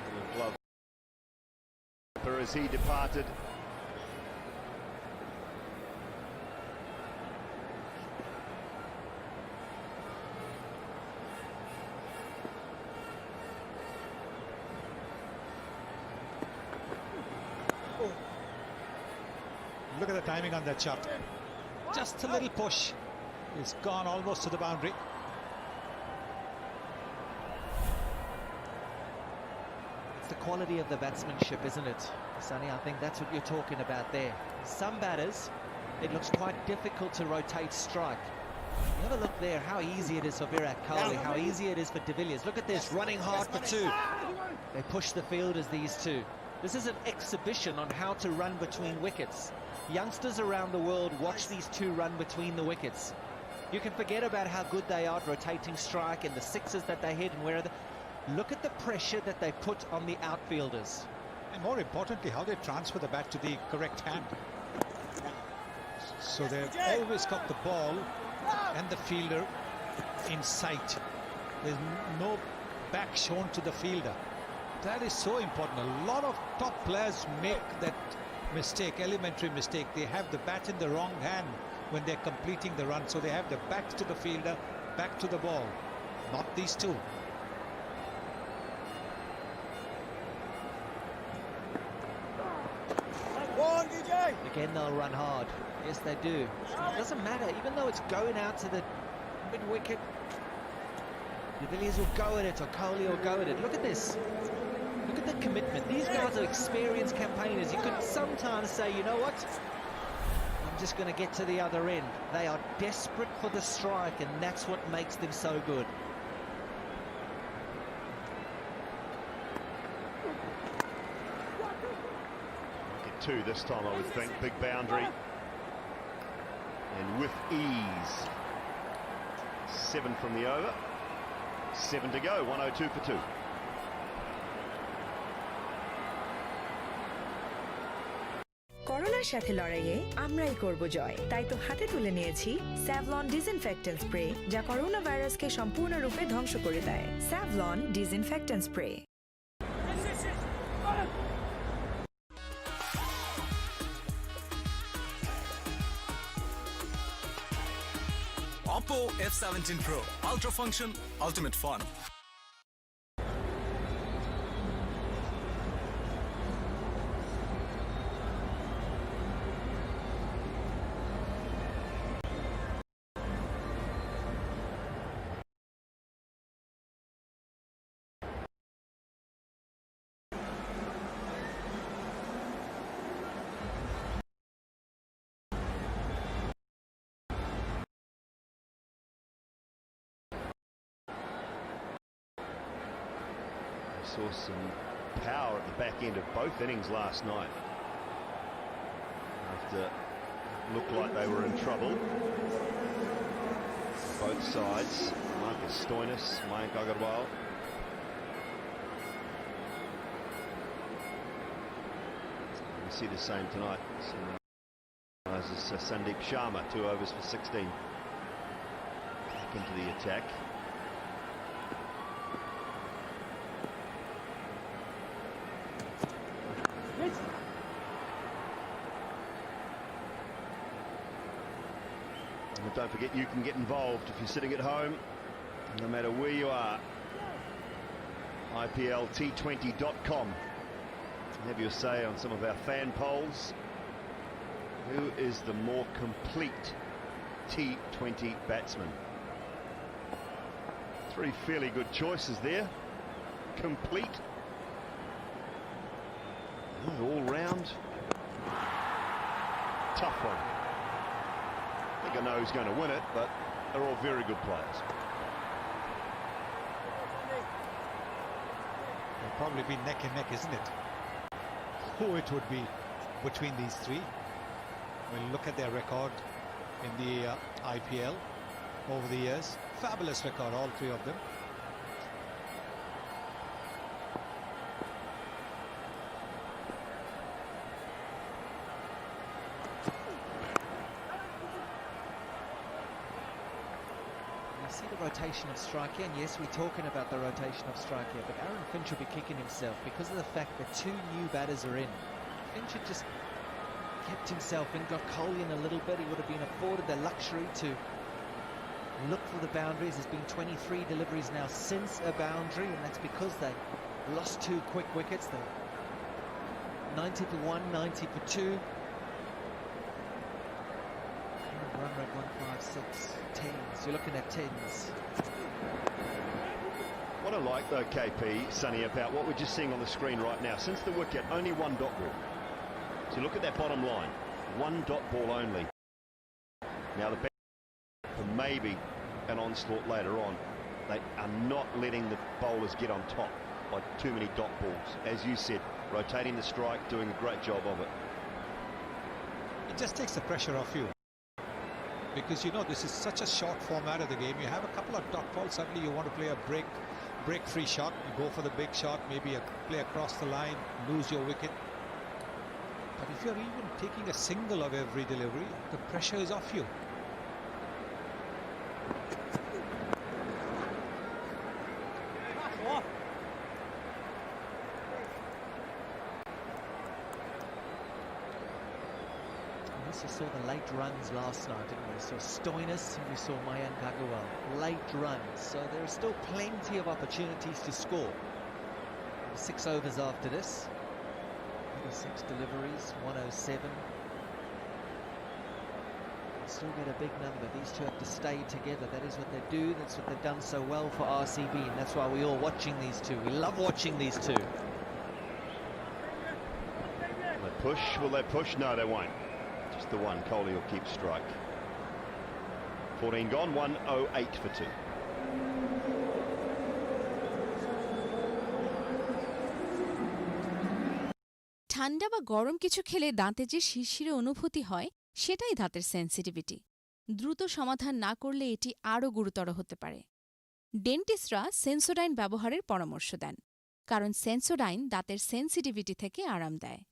And a glove as he departed. Look at the timing on that shot. Just a little push. It's gone almost to the boundary. It's the quality of the batsmanship, isn't it, Sonny? I think that's what you're talking about there. Some batters, it looks quite difficult to rotate strike. You have a look there, how easy it is for Virat Kohli, how easy it is for De Villiers. Look at this, running hard for 2. They push the fielders, these two. This is an exhibition on how to run between wickets. Youngsters around the world watch these two run between the wickets. You can forget about how good they are at rotating strike and the sixes that they hit and where the... Look at the pressure that they put on the outfielders. And more importantly, how they transfer the bat to the correct hand. So they've always got the ball and the fielder in sight. There's no back shown to the fielder. That is so important. A lot of top players make that mistake, elementary mistake. They have the bat in the wrong hand when they're completing the run. So they have the back to the fielder, back to the ball. Not these two. Again, they'll run hard. Yes, they do. It doesn't matter, even though it's going out to the mid-wicket. De Villiers will go at it, or Kohli will go at it. Look at this. Look at the commitment. These guys are experienced campaigners. You could sometimes say, you know what? I'm just going to get to the other end. They are desperate for the strike, and that's what makes them so good. Get 2 this time, I would think. Big boundary. And with ease. 7 from the over. 7 to go. 102 for 2. করোনার সাথে লড়াইয়ে আমরাই করব জয়, তাই তো হাতে তুলে নিয়েছি স্যাভলন ডিসইনফেক্ট্যান্ট স্প্রে, যা করোনা ভাইরাসকে সম্পূর্ণরূপে ধ্বংস করে দেয়। Savlon disinfectant spray. Oppo F17 Pro, ultra function, ultimate fun. Saw some power at the back end of both innings last night. After it looked like they were in trouble. Both sides, Marcus Stoinis, Mayank Agarwal. We see the same tonight. Sandeep Sharma, 2 overs for 16. Back into the attack. And don't forget, you can get involved if you're sitting at home, no matter where you are. IPLT20.com. Have your say on some of our fan polls. Who is the more complete T20 batsman? 3 fairly good choices there. Complete. All round. Tough one. I think I know who's going to win it, but they're all very good players. It'll probably be neck and neck, isn't it? Who it would be between these 3. We'll look at their record in the IPL over the years. Fabulous record, all 3 of them. See the rotation of strike here, and yes, we're talking about the rotation of strike here, but Aaron Finch will be kicking himself because of the fact that 2 new batters are in. Finch had just kept himself in, got Kohli in a little bit. He would have been afforded the luxury to look for the boundaries. There's been 23 deliveries now since a boundary, and that's because they lost 2 quick wickets. They're 90 for 1, 90 for 2. Run rate 1, 5, 6, 10s. You're looking at 10s. What I like though, KP, Sonny, about what we're just seeing on the screen right now, since the wicket, only 1 dot ball. So look at that bottom line, 1 dot ball only. Now the back for maybe an onslaught later on. They are not letting the bowlers get on top by too many dot balls. As you said, rotating the strike, doing a great job of it. It just takes the pressure off you. Because you know this is such a short format of the game. You have a couple of dot balls, suddenly you want to play a break-free shot. You go for the big shot, maybe a play across the line, lose your wicket. But if you're even taking a single of every delivery, the pressure is off you. We also saw the late runs last night, didn't we? We saw Stoinis and we saw Mayank Agarwal. Late runs, so there are still plenty of opportunities to score. 6 overs after this. 86 deliveries, 107. They'll still get a big number. These 2 have to stay together. That is what they do. That's what they've done so well for RCB, and that's why we're all watching these 2. We love watching these 2. Will they push? Will they push? No, they won't. Just the one. Kohli will keep strike. 14 gone, 108 for 2. ঠান্ডা বা গরম কিছু খেলে দাঁতে যে শিরশিরে অনুভূতি হয় সেটাই দাঁতের সেন্সিটিভিটি। দ্রুত সমাধান না করলে এটি আরও গুরুতর হতে পারে। ডেন্টিস্টরা সেন্সোডাইন ব্যবহারের পরামর্শ দেন, কারণ সেন্সোডাইন দাঁতের সেন্সিটিভিটি থেকে আরাম দেয়।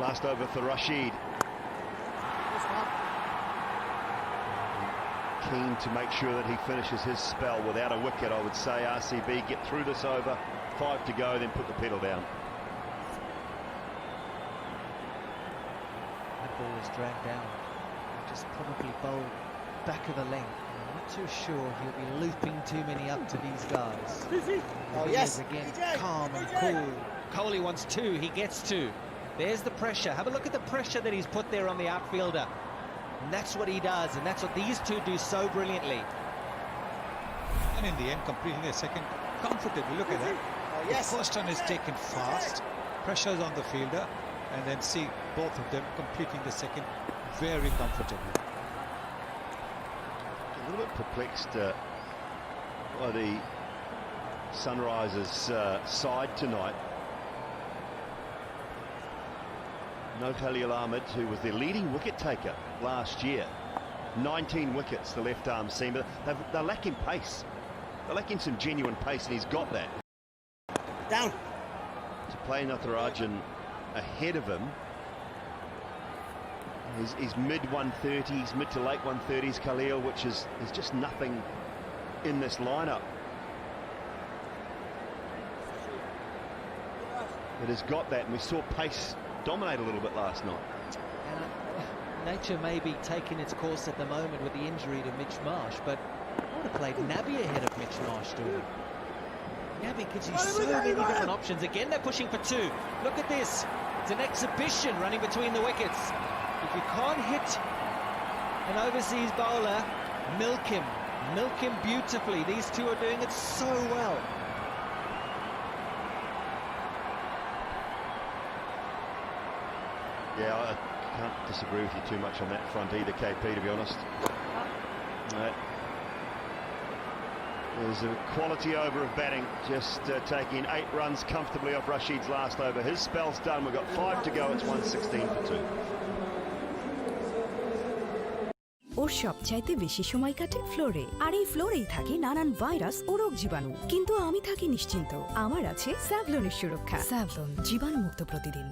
Last over for Rashid. Keen to make sure that he finishes his spell without a wicket, I would say. RCB get through this over, 5 to go, then put the pedal down. That ball was dragged down. Just probably bowled back of the length. Not too sure he'll be looping too many up to these guys. Oh, yes. Again, calm and cool. Kohli wants two, he gets two. There's the pressure. Have a look at the pressure that he's put there on the outfielder. And that's what he does, and that's what these two do so brilliantly. And in the end, completing their second comfortably. Look at that. Oh, yes. The first one is taken fast, pressures on the fielder, and then see both of them completing the second very comfortably. A little bit perplexed by the Sunrisers' side tonight. No Khalil Ahmed, who was their leading wicket taker last year. 19 wickets, the left-arm seamer. They're lacking pace. They're lacking some genuine pace, and he's got that. Down. To play Natarajan ahead of him. He's mid-130s, mid to late 130s, Khalil, which is just nothing in this lineup. But has got that, and we saw pace dominate a little bit last night. Nature may be taking its course at the moment with the injury to Mitch Marsh, but I would have played Nabi ahead of Mitch Marsh doing. Nabi gives you so many different options. Again, they're pushing for two. Look at this. It's an exhibition running between the wickets. If you can't hit an overseas bowler, milk him. Milk him beautifully. These two are doing it so well. Yeah, I can't disagree with you too much on that front either, KP, to be honest. There's a quality over of batting, just taking 8 runs comfortably off Rashid's last over. His spell's done. We've got 5 to go. It's 116 for 2. ওর সবচাইতে বেশি সময় কাটে ফ্লোরে, আর এই ফ্লোরেই থাকে নানান virus ও রোগ জীবাণু। কিন্তু আমি থাকি নিশ্চিন্ত, আমার আছে স্যাভলনের সুরক্ষা। স্যাভলন, জীবাণুমুক্ত প্রতিদিন।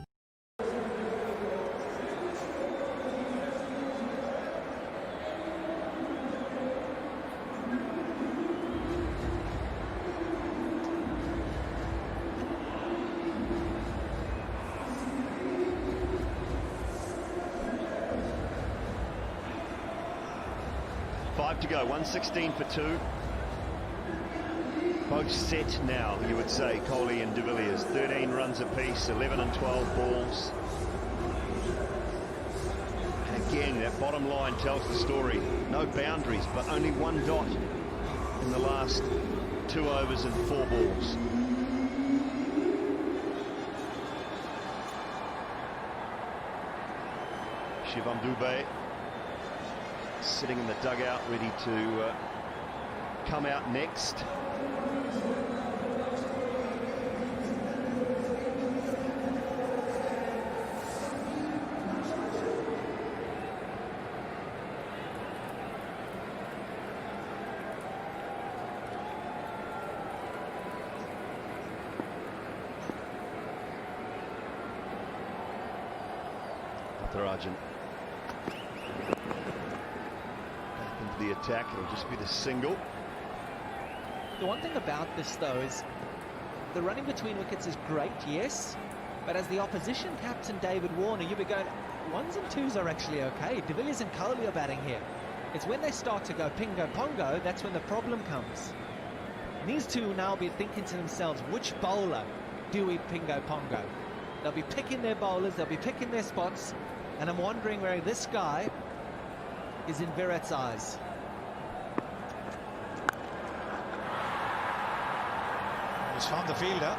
To go, 116 for 2. Both set now, you would say, Kohli and de Villiers. 13 runs apiece, 11 and 12 balls. And again, that bottom line tells the story. No boundaries, but only 1 dot in the last 2 overs and 4 balls. Shivam Dubey sitting in the dugout, ready to come out next. Natarajan. The attack, it'll just be the single. The one thing about this, though, is the running between wickets is great, yes, but as the opposition captain, David Warner, you'll be going, 1s and 2s are actually okay. De Villiers and Kohli are batting here. It's when they start to go pingo-pongo, that's when the problem comes. And these two will now be thinking to themselves, which bowler do we pingo-pongo? They'll be picking their bowlers, they'll be picking their spots, and I'm wondering where this guy is in Virat's eyes. He's found the fielder,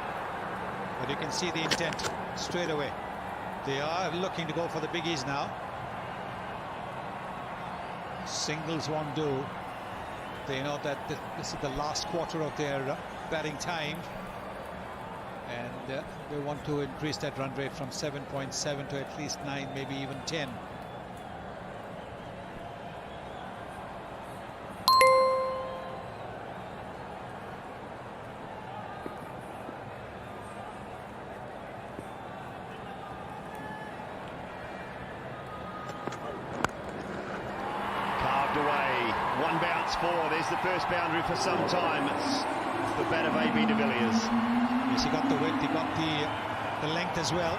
but you can see the intent straight away. They are looking to go for the biggies now. Singles won't do. They know that this is the last quarter of their batting time, and they want to increase that run rate from 7.7 to at least 9, maybe even 10. There's the first boundary for some time. It's the bat of AB de Villiers. Yes, he got the width, he got the length as well.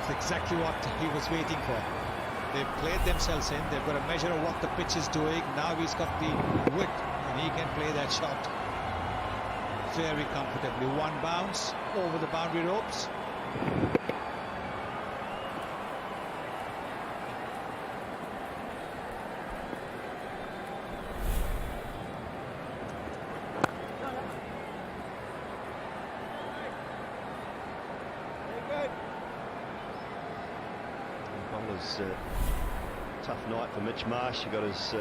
It's exactly what he was waiting for. they've played themselves in. They've got a measure of what the pitch is doing. Now he's got the width and he can play that shot very comfortably. One bounce over the boundary ropes. Tough night for Mitch Marsh. He got his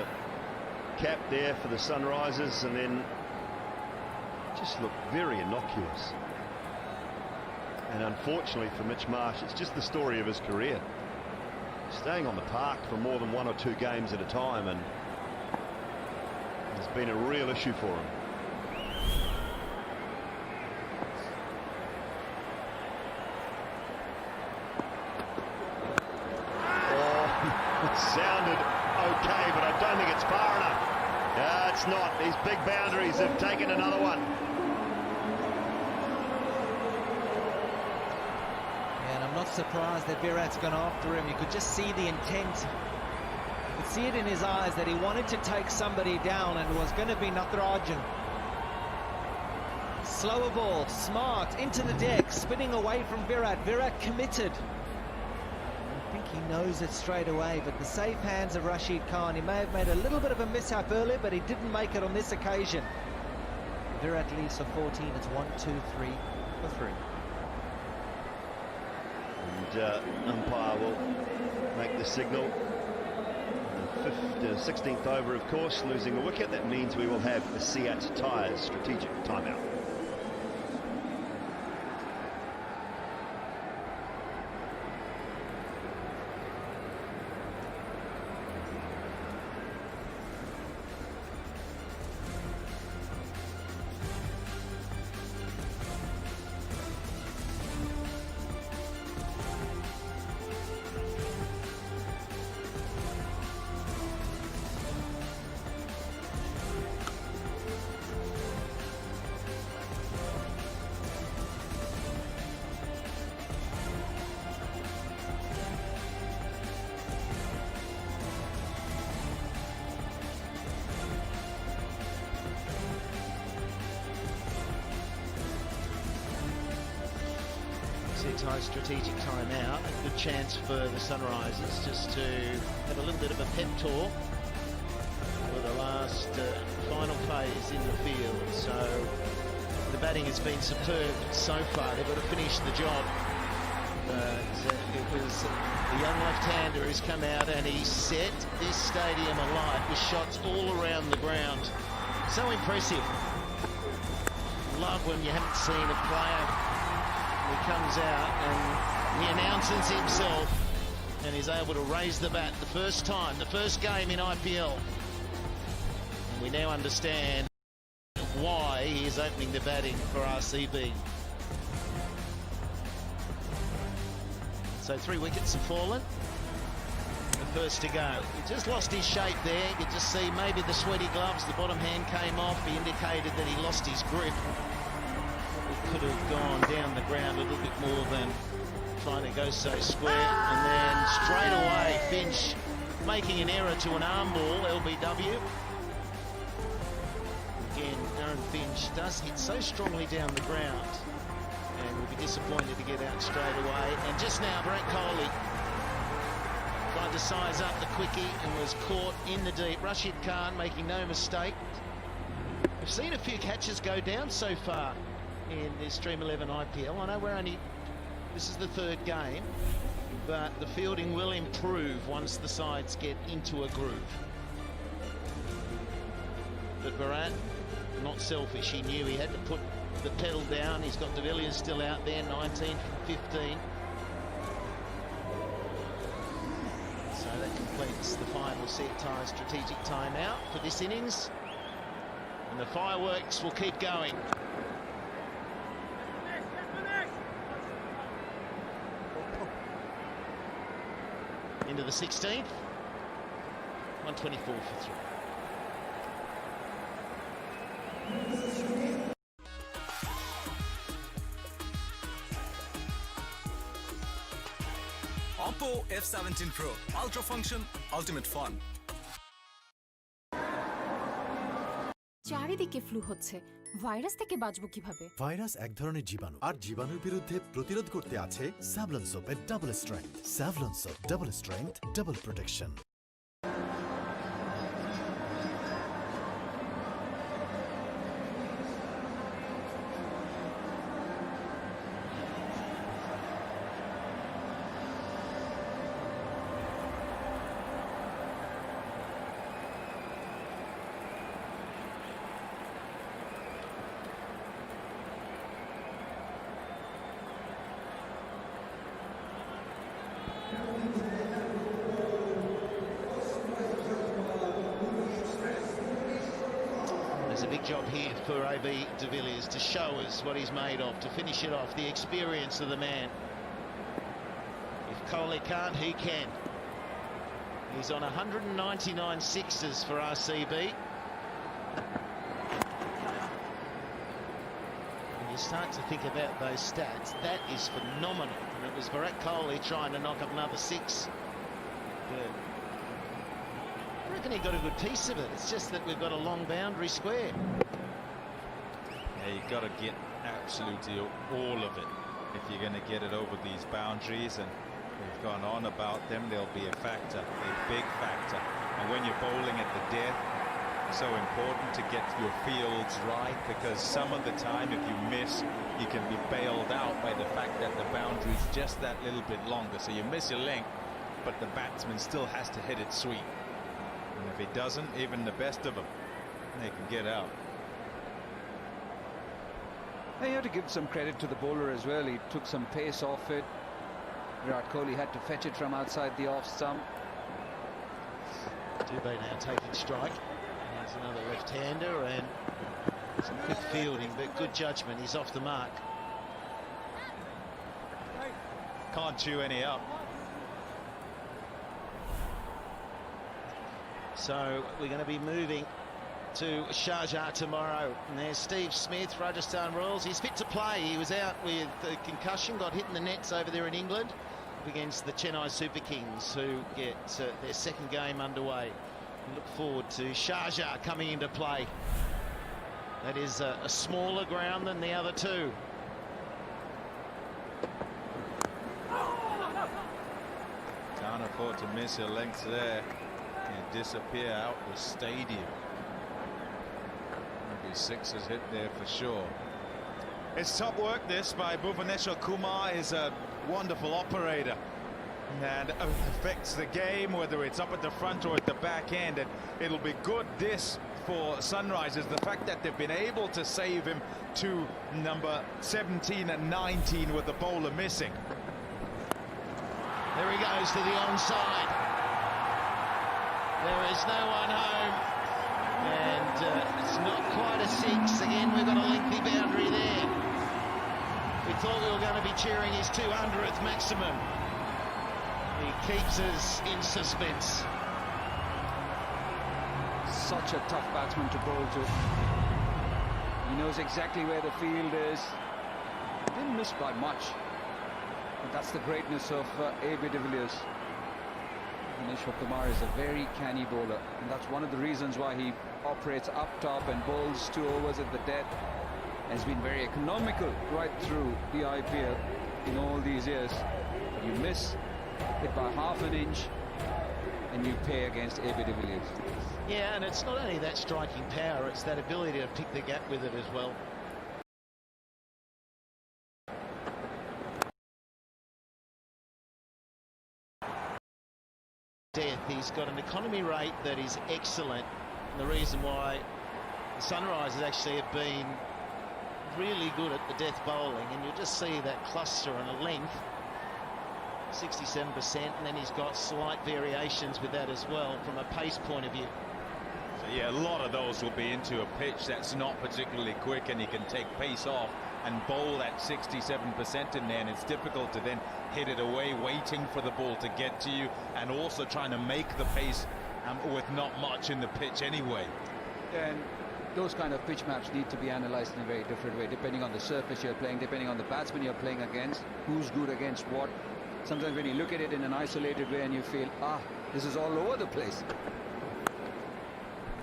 cap there for the Sunrisers and then just looked very innocuous. And unfortunately for Mitch Marsh, it's just the story of his career. Staying on the park for more than 1 or 2 games at a time, and it's been a real issue for him. Sounded okay, but I don't think it's far enough. It's not. These big boundaries have taken another one. Yeah, and I'm not surprised that Virat's gone after him. You could just see the intent. You could see it in his eyes that he wanted to take somebody down, and it was going to be Natarajan. Slower ball, smart, into the deck, spinning away from Virat. Virat committed. I think he knows it straight away, but the safe hands of Rashid Khan. He may have made a little bit of a mishap earlier, but he didn't make it on this occasion. Virat leads for 14. It's 1, 2, 3 for 3. And umpire will make the signal. The 16th over, of course, losing a wicket. That means we will have a SRH Tyres strategic timeout. Strategic timeout, a good chance for the Sunrisers just to have a little bit of a pep talk for the last final phase in the field. So the batting has been superb so far. They've got to finish the job. It was the young left-hander who's come out and he set this stadium alight with shots all around the ground. So impressive. Love when you haven't seen a player. He comes out and he announces himself and is able to raise the bat the first time, the first game in IPL. And we now understand why he is opening the batting for RCB. So 3 wickets have fallen. The first to go. He just lost his shape there. You could just see maybe the sweaty gloves, the bottom hand came off. He indicated that he lost his grip. Could have gone down the ground a little bit more than trying to go so square. And then straight away Finch making an error to an arm ball, LBW. Again, Aaron Finch does hit so strongly down the ground and will be disappointed to get out straight away. And just now Brent Kohli tried to size up the quickie and was caught in the deep. Rashid Khan making no mistake. We've seen a few catches go down so far in this Dream11 IPL. I know this is the 3rd game, but the fielding will improve once the sides get into a groove. But Virat, not selfish, he knew he had to put the pedal down. He's got De Villiers still out there, 19 from 15. So that completes the final SRH strategic timeout for this innings. And the fireworks will keep going. Into the 16th, 124 for 3. Oppo F17 Pro. Ultra function, ultimate fun. চারিদিকে flu হচ্ছে, virus থেকে বাঁচবো কিভাবে? Virus এক ধরনের জীবাণু, আর জীবাণুর বিরুদ্ধে প্রতিরোধ করতে আছে স্যাভলন সোপের double strength. Savlon soap, double strength, double protection. There's a big job here for AB de Villiers to show us what he's made of, to finish it off, the experience of the man. If Kohli can't, he can. He's on 199 sixes for RCB. When you start to think about those stats, that is phenomenal. And it was Virat Kohli trying to knock up another six. But I reckon he got a good piece of it. It's just that we've got a long boundary square. Yeah, you've got to get absolutely all of it if you're going to get it over these boundaries. And we've gone on about them. They'll be a factor, a big factor. And when you're bowling at the death, it's so important to get your fields right, because some of the time if you miss, you can be bailed out by the fact that the boundary is just that little bit longer. So you miss your length, but the batsman still has to hit it sweet. And if he doesn't, even the best of them, they can get out. And you have to give some credit to the bowler as well. He took some pace off it. Virat Kohli had to fetch it from outside the off stump. Dubé now taking strike. Here's another left-hander, and some quick fielding, but good judgment. He's off the mark. Can't chew any up. So we're going to be moving to Sharjah tomorrow. And there's Steve Smith, Rajasthan Royals. He's fit to play. He was out with a concussion, got hit in the nets over there in England against the Chennai Super Kings, who get their second game underway. We look forward to Sharjah coming into play. That is a smaller ground than the other two. Can't afford to miss a length there and disappear out the stadium. Maybe sixes hit there for sure. It's top work this by Bhuvaneshwar Kumar. Is a wonderful operator and affects the game, whether it's up at the front or at the back end. And it'll be good this for Sunrisers, the fact that they've been able to save him to number 17 and 19 with the bowler missing. There he goes to the onside. There is no one home, and it's not quite a six. Again, we've got a lengthy boundary there. We thought we were going to be cheering his 200th maximum. He keeps us in suspense. Such a tough batsman to bowl to. He knows exactly where the field is. Didn't miss by much. But that's the greatness of AB de Villiers. Bhuvaneshwar Kumar is a very canny bowler, and that's one of the reasons why he operates up top and bowls 2 overs at the death. Has been very economical right through the IPL in all these years. You miss it by half an inch and you pay against AB de Villiers. Yeah, and it's not only that striking power, it's that ability to pick the gap with it as well. Death, he's got an economy rate that is excellent, and the reason why the Sunrisers actually have been really good at the death bowling, and you'll just see that cluster and a length, 67%, and then he's got slight variations with that as well from a pace point of view. So yeah, a lot of those will be into a pitch that's not particularly quick, and he can take pace off and bowl that 67% in there, and it's difficult to then hit it away, waiting for the ball to get to you, and also trying to make the pace with not much in the pitch anyway. And those kind of pitch maps need to be analysed in a very different way, depending on the surface you're playing, depending on the batsman you're playing against, who's good against what. Sometimes when you look at it in an isolated way and you feel, this is all over the place.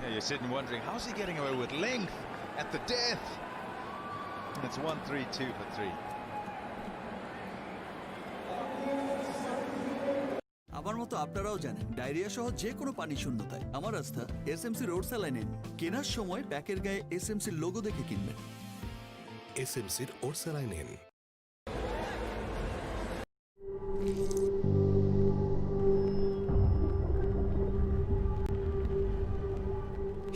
Yeah, you're sitting wondering, how's he getting away with length at the death? It's 1-3-2 for 3. আমার মতো আপনারাও জানেন diarrhoea সহ যে কোনো পানি শূন্যতায় আমার আস্থা এসএমসি রোড স্যালাইন। কেনার সময় প্যাকের গায়ে এসএমসির লোগো দেখে কিনবেন। এসএমসির ওরসালাইন।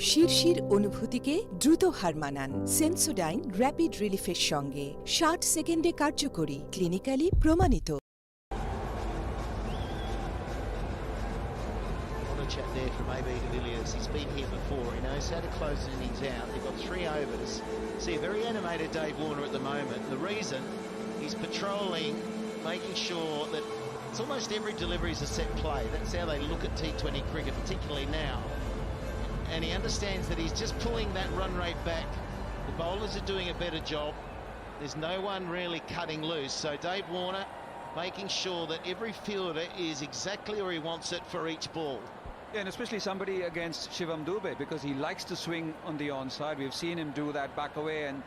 শিরশির অনুভূতিকে দ্রুত হার মানান সেন্সোডাইন র্যাপিড রিলিফের সঙ্গে 60 সেকেন্ডে কার্যকরী, ক্লিনিক্যালি প্রমাণিত। Chat there from AB de Villiers. He's been here before. He knows how to close innings out. They've got 3 overs. See a very animated Dave Warner at the moment. The reason he's patrolling, making sure that it's almost every delivery is a set play. That's how they look at T20 cricket, particularly now. And he understands that he's just pulling that run rate back. The bowlers are doing a better job. There's no one really cutting loose. So Dave Warner making sure that every fielder is exactly where he wants it for each ball. Yeah, and especially somebody against Shivam Dube, because he likes to swing on the onside. We've seen him do that back away, and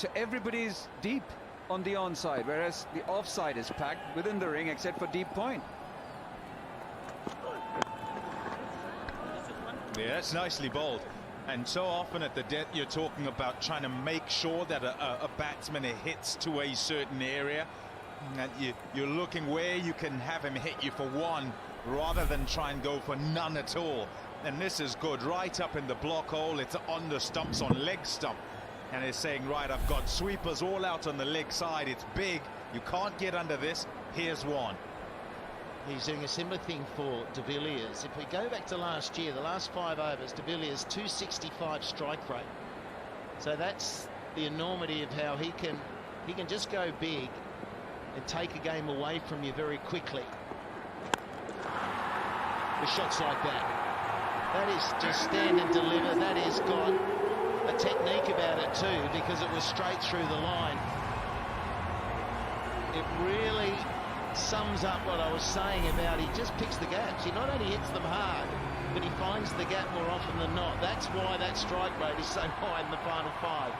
so everybody's deep on the onside, whereas the offside is packed within the ring except for deep point. Yeah, it's nicely bowled. And so often at the death you're talking about trying to make sure that a batsman hits to a certain area, and you're looking where you can have him hit you for one rather than try and go for none at all. And this is good, right up in the block hole. It's on the stumps, on leg stump, and it's saying, right, I've got sweepers all out on the leg side. It's big, you can't get under this. Here's one. He's doing a similar thing for de Villiers. If we go back to last year, the last 5 overs, de Villiers 265 strike rate. So that's the enormity of how he can just go big and take a game away from you very quickly. With shots like that is just stand and deliver. That has got a technique about it too, because it was straight through the line. It really sums up what I was saying about he just picks the gaps. He not only hits them hard, but he finds the gap more often than not. That's why that strike rate is so high in the final 5.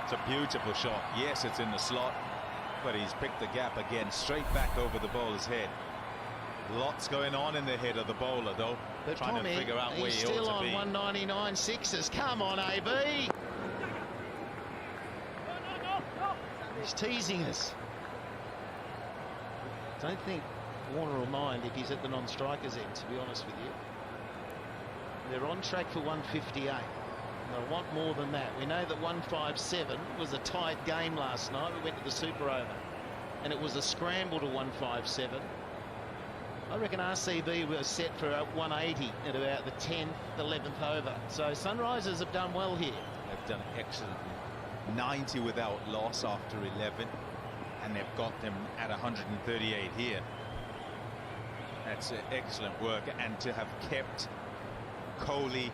It's a beautiful shot. Yes, it's in the slot, but he's picked the gap again, straight back over the bowler's head. Lots going on in the head of the bowler, though, but trying to figure out where he ought to be. He's still on 199 sixes. Come on, AB. He's teasing us. Don't think Warner will mind if he's at the non-strikers end, to be honest with you. They're on track for 158. They'll want more than that. We know that 157 was a tight game last night. We went to the super over, and it was a scramble to 157. I reckon RCB was set for 180 at about the 10th, 11th over. So Sunrisers have done well here. They've done excellent. 90 without loss after 11, and they've got them at 138 here. That's excellent work, and to have kept Kohli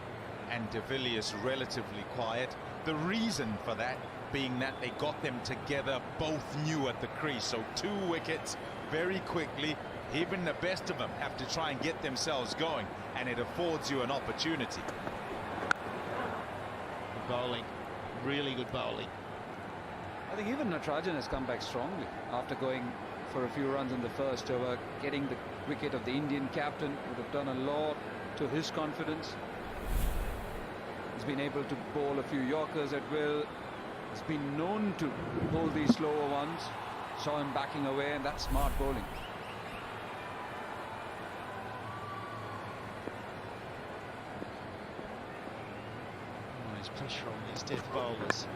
and de Villiers relatively quiet. The reason for that being that they got them together, both new at the crease. So 2 wickets very quickly. Even the best of them have to try and get themselves going, and it affords you an opportunity. Bowling, really good bowling. I think even Natarajan has come back strongly after going for a few runs in the first over. Getting the wicket of the Indian captain would have done a lot to his confidence. He's been able to bowl a few Yorkers at will. He's been known to bowl these slower ones. Saw him backing away, and that's smart bowling. Pressure on these death bowlers.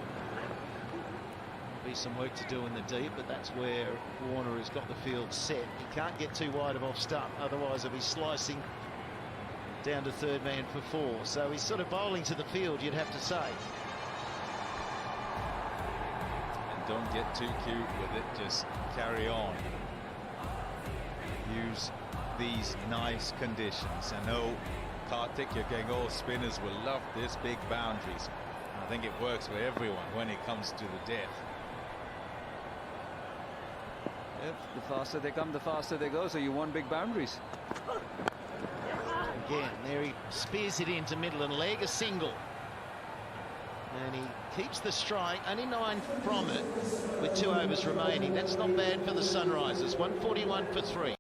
There'll be some work to do in the deep, but that's where Warner has got the field set. He can't get too wide of off stump, otherwise he'll be slicing down to 3rd man for 4. So he's sort of bowling to the field, you'd have to say. And don't get too cute with it, just carry on. Use these nice conditions. I know Karthik, you're going, oh, spinners will love this, big boundaries. I think it works for everyone when it comes to the death. The faster they come, the faster they go, so you want big boundaries. Again, there he spears it into middle and leg, a single. And he keeps the strike, only 9 from it, with 2 overs remaining. That's not bad for the Sunrisers, 141 for 3.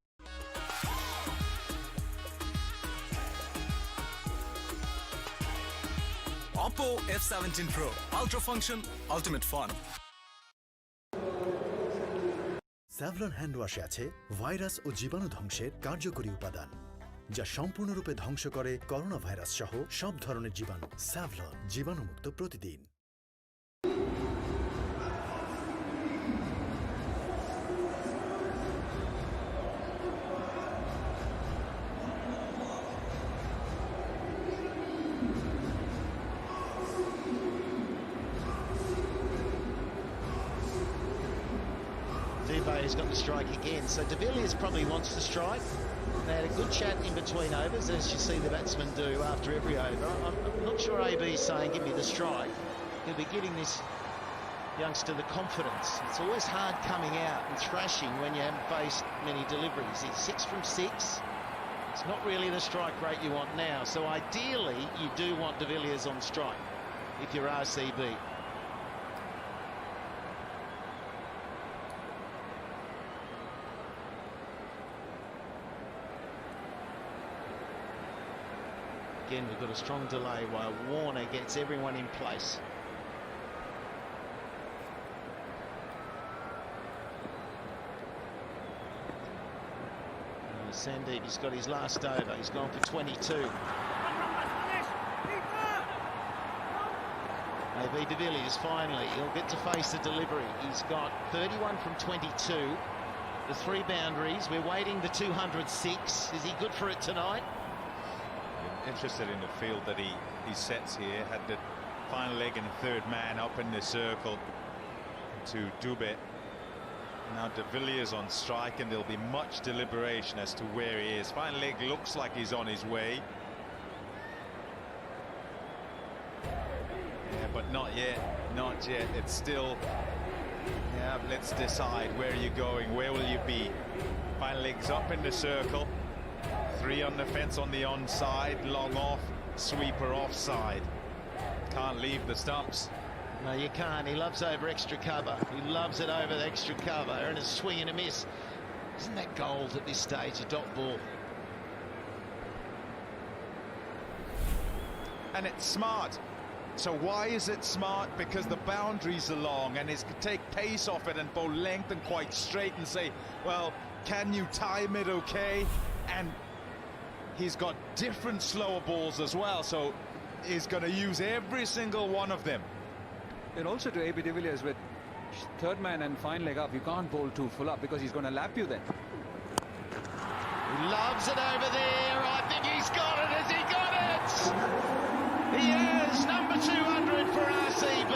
Oppo F17 Pro, ultra function, ultimate fun. Savlon hand ওয়াশে আছে virus ও জীবাণু ধ্বংসের কার্যকরী উপাদান যা সম্পূর্ণরূপে ধ্বংস করে করোনা ভাইরাস সহ সব ধরনের জীবাণু। স্যাভলন জীবাণুমুক্ত প্রতিদিন। Dubé's got the strike again, so de Villiers probably wants the strike. They had a good chat in between overs, as you see the batsmen do after every over. I'm not sure AB's saying, give me the strike. He'll be giving this youngster the confidence. It's always hard coming out and thrashing when you haven't faced many deliveries. He's 6 from 6. It's not really the strike rate you want now, so ideally you do want de Villiers on strike if you're RCB. Again, we've got a strong delay while Warner gets everyone in place. Sandeep, he's got his last over. He's gone for 22. Maybe de Villiers finally. He'll get to face the delivery. He's got 31 from 22. The 3 boundaries. We're waiting the 206. Is he good for it tonight? Interested in the field that he sets here. Had the final leg and 3rd man up in the circle to Dubé. Now de Villiers on strike, and there'll be much deliberation as to where he is. Final leg looks like he's on his way. Yeah, but not yet. Not yet. It's still... Yeah, let's decide. Where are you going? Where will you be? Final leg's up in the circle. 3 on the fence on the onside, long off, sweeper offside. Can't leave the stumps. No, you can't. He loves over extra cover. He loves it over the extra cover, and a swing and a miss. Isn't that gold at this stage, a dot ball? And it's smart. So why is it smart? Because the boundaries are long, and it's to take pace off it and bowl length and quite straight and say, well, can you time it okay? And he's got different slower balls as well, so he's going to use every single one of them. And also to AB de Villiers, with 3rd man and fine leg up, you can't bowl too full up because he's going to lap you then. He loves it over there. I think he's got it. Has he got it? He has. Number 200 for RCB.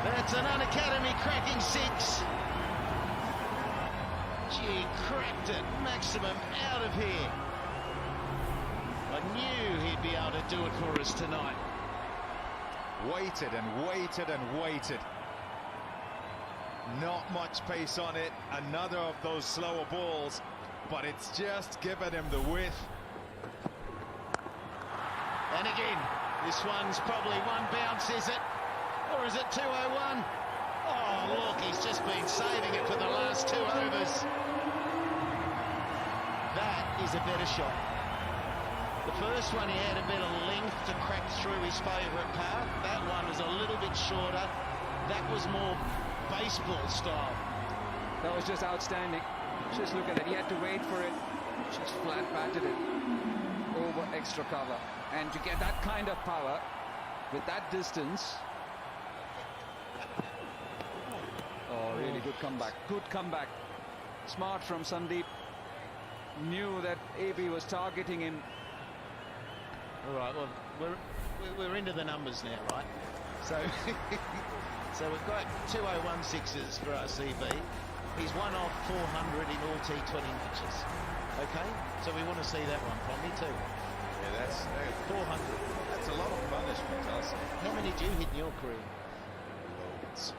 That's an un-academy cracking 6. Gee, cracked it. Maximum out of here. I knew he'd be able to do it for us tonight. Waited and waited and waited. Not much pace on it. Another of those slower balls, but it's just given him the width. And again, this one's probably 1 bounce, is it? Or is it 201? Oh, look, he's just been saving it for the last 2 overs. That is a better shot. The first one, he had a bit of length to crack through his favourite path. That one was a little bit shorter. That was more baseball style. That was just outstanding. Just look at it. He had to wait for it. Just flat batted it over extra cover. And to get that kind of power with that distance. Oh, really good comeback. Good comeback. Smart from Sandeep. Knew that AB was targeting him. All right, well, we're into the numbers now, right? So, so we've got 2016s for RCB. He's 1 off 400 in all T20 matches. Okay, so we want to see that one from me too. Yeah, that's 400. That's a lot of punishment, also. How many did you hit in your career? Loads.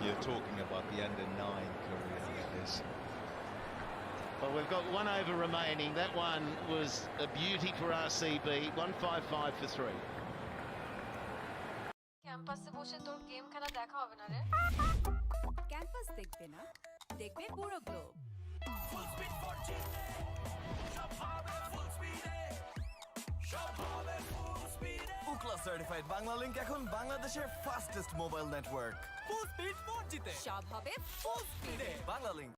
You're talking about the under-9 career here, this. Well, we've got 1 over remaining. That one was a beauty for RCB. 155 for 3. ক্যাম্পাসে বসে তোর game খেলা দেখা হবে না রে। Campus দেখবে না, দেখবে পুরো গ্লোব। Ookla certified Banglalink এখন বাংলাদেশের fastest mobile network. Full speed 4G তে সব হবে ফুল স্পিডে। Banglalink.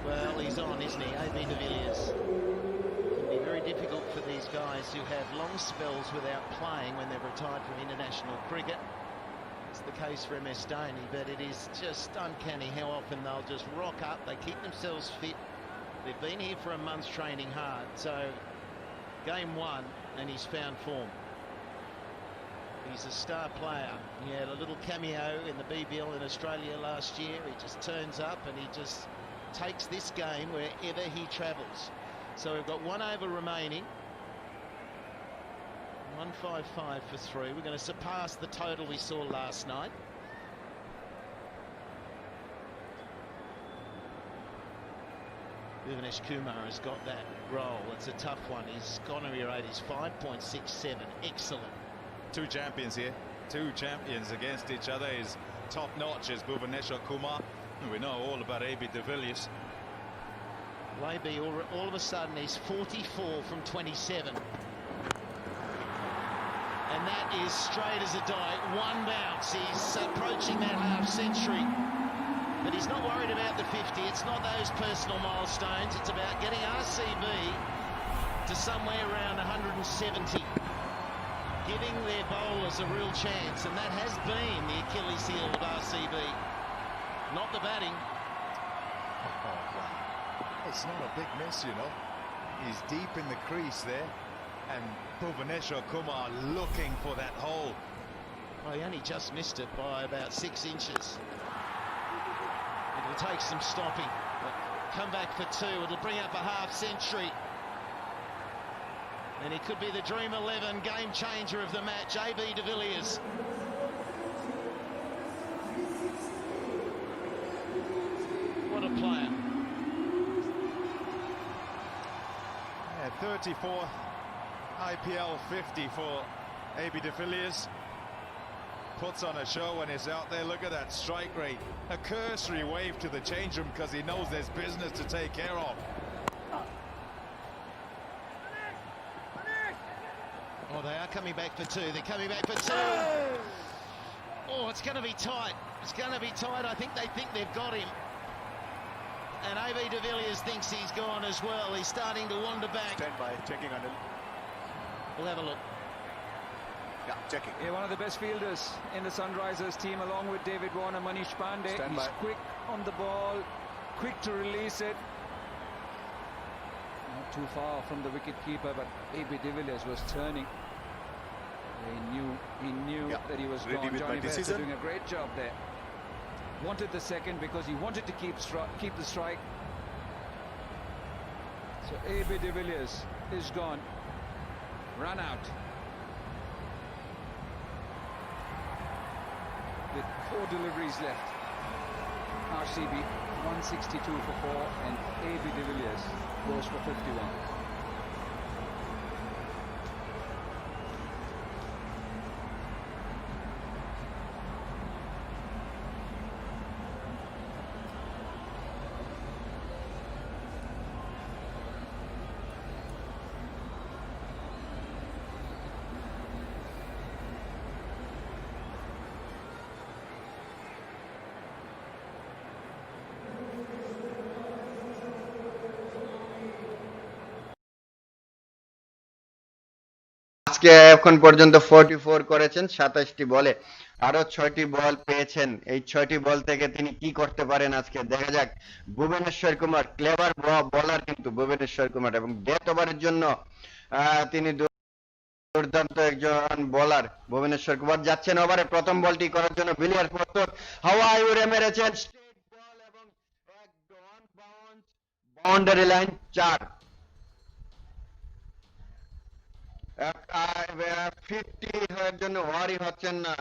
Well, he's on, isn't he? AB de Villiers. Can be very difficult for these guys who have long spells without playing when they've retired from international cricket. It's the case for MS Dhoni, but it is just uncanny how often they'll just rock up, they keep themselves fit. They've been here for a month's training hard, so game 1 and he's found form. He's a star player. He had a little cameo in the BBL in Australia last year. He just turns up and he just takes this game wherever he travels. So we've got 1 over remaining. 155 for 3. We're going to surpass the total we saw last night. Bhuvanesh Kumar has got that role. It's a tough one. His economy rate is 5.67. Excellent. 2 champions here. 2 champions against each other is top notch as Bhuvanesh Kumar. We know all about AB de Villiers. Maybe all of a sudden he's 44 from 27. And that is straight as a die. 1 bounce. He's approaching that half century. But he's not worried about the 50. It's not those personal milestones. It's about getting RCB to somewhere around 170. Giving their bowlers a real chance. And that has been the Achilles heel of RCB. Not the batting. Oh, wow. It's not a big miss, you know. He's deep in the crease there. And Bhuvanesh Kumar looking for that hole. Well, he only just missed it by about 6 inches. It'll take some stopping. But come back for 2. It'll bring up a half century. And he could be the dream11 game changer of the match, AB de Villiers. What a player. Yeah, 34, IPL 50 for AB de Villiers. Puts on a show when he's out there. Look at that strike rate. A cursory wave to the change room because he knows there's business to take care of. Oh, they are coming back for 2. They're coming back for 2. Oh, it's going to be tight. It's going to be tight. I think they think they've got him. And AB de Villiers thinks he's gone as well. He's starting to wander back. Stand by, checking on him. We'll have a look. Yeah, checking. Yeah, one of the best fielders in the Sunrisers team, along with David Warner, Manish Pandey. Stand He's by. quick on the ball, quick to release it. Not too far from the wicket keeper, but AB de Villiers was turning. He knew that he was Ready gone. with my Johnny Bairstow decision. doing a great job there. Wanted the second because he wanted to keep the strike. So AB de Villiers is gone. Run out. With 4 deliveries left. RCB 162 for 4 and AB de Villiers goes for 51. আজকে এখন পর্যন্ত 44 করেছেন 27টি বলে, আরো 6টি বল পেয়েছেন। এই 6টি বল থেকে তিনি কি করতে পারেন আজকে দেখা যাক। ভুবনেশ্বর কুমার ক্লেভার বলার কিন্তু ভুবনেশ্বর কুমার, এবং ডেথ ওভারের জন্য তিনি দুর্দান্ত একজন বোলার ভুবনেশ্বর কুমার যাচ্ছেন ওভারে প্রথম বলটি করার জন্য বিলিয়ার প্রস্তুত হাওয়ায় উড়ে মেরেছেন স্ট্রেট বল এবং একদম বাউন্স বাউন্ডারি লাইন 4 50 হওয়ার জন্য ওয়ারি হচ্ছেন না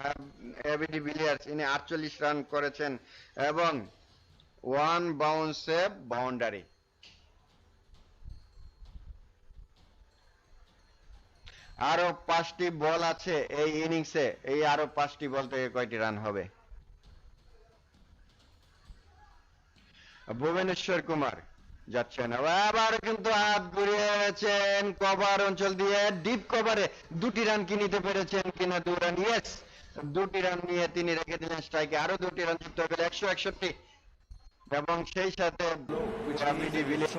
এবিডি বিলিয়ার্স ইনি 48 রান করেছেন এবং ওয়ান বাউন্সে বাউন্ডারি আরো 5টি বল আছে এই ইনিংসে এই আরো 5টি বল থেকে কয়টি রান হবে ভুবনেশ্বর কুমার যাচ্ছেন আবার কিন্তু হাত ঘুরিয়েছেন কভার অঞ্চল দিয়ে ডিপ কভারে 2টি রান কি নিতে পেরেছেন কিনা 2 রান ইয়েস 2টি রান নিয়ে তিনি রেখে দিলেন স্ট্রাইকে আরো 2টি রান যুক্ত হয়ে গেল 161 এবং সেই সাথে ABD Villiers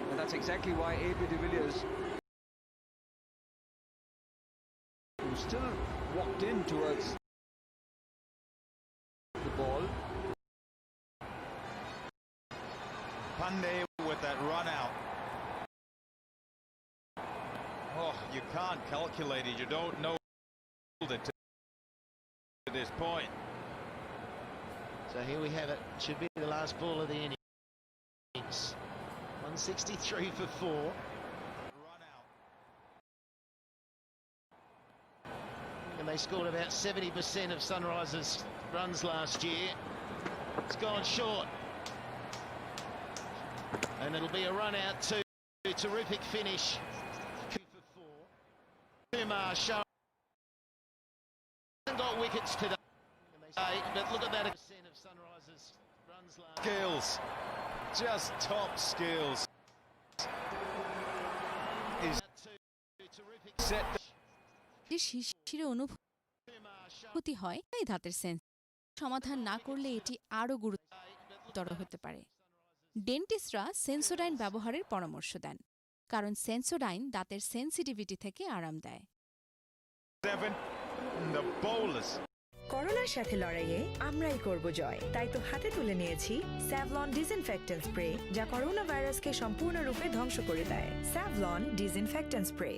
And that's exactly why AB de Villiers, who still walked in towards the ball. Pandey with that run out. Oh, you can't calculate it. You don't know it to this point. So here we have it. Should be the last ball of the innings. 163 for 4. And they scored about 70% of Sunrisers' runs last year. It's gone short. And it'll be a run out too. Terrific finish. 2 for 4. Kumar showing. Hasn't got wickets today. But look at that. Of Sunrisers' runs last year. Skills. Just top skills. Is set যে শিশিরে অনুভূতি হয় তাই দাঁতের sense সমাধান না করলে এটি আরও গুরুতর হতে পারে ডেন্টিস্টরা সেন্সোডাইন ব্যবহারের পরামর্শ দেন কারণ সেন্সোডাইন দাঁতের সেন্সিটিভিটি থেকে আরাম দেয় করোনার সাথে লড়াইয়ে আমরাই করব জয় তাই তো হাতে তুলে নিয়েছি স্যাভলন ডিসইনফেক্টেন্ট স্প্রে যা করোনা ভাইরাসকে সম্পূর্ণরূপে ধ্বংস করে দেয় Savlon disinfectant spray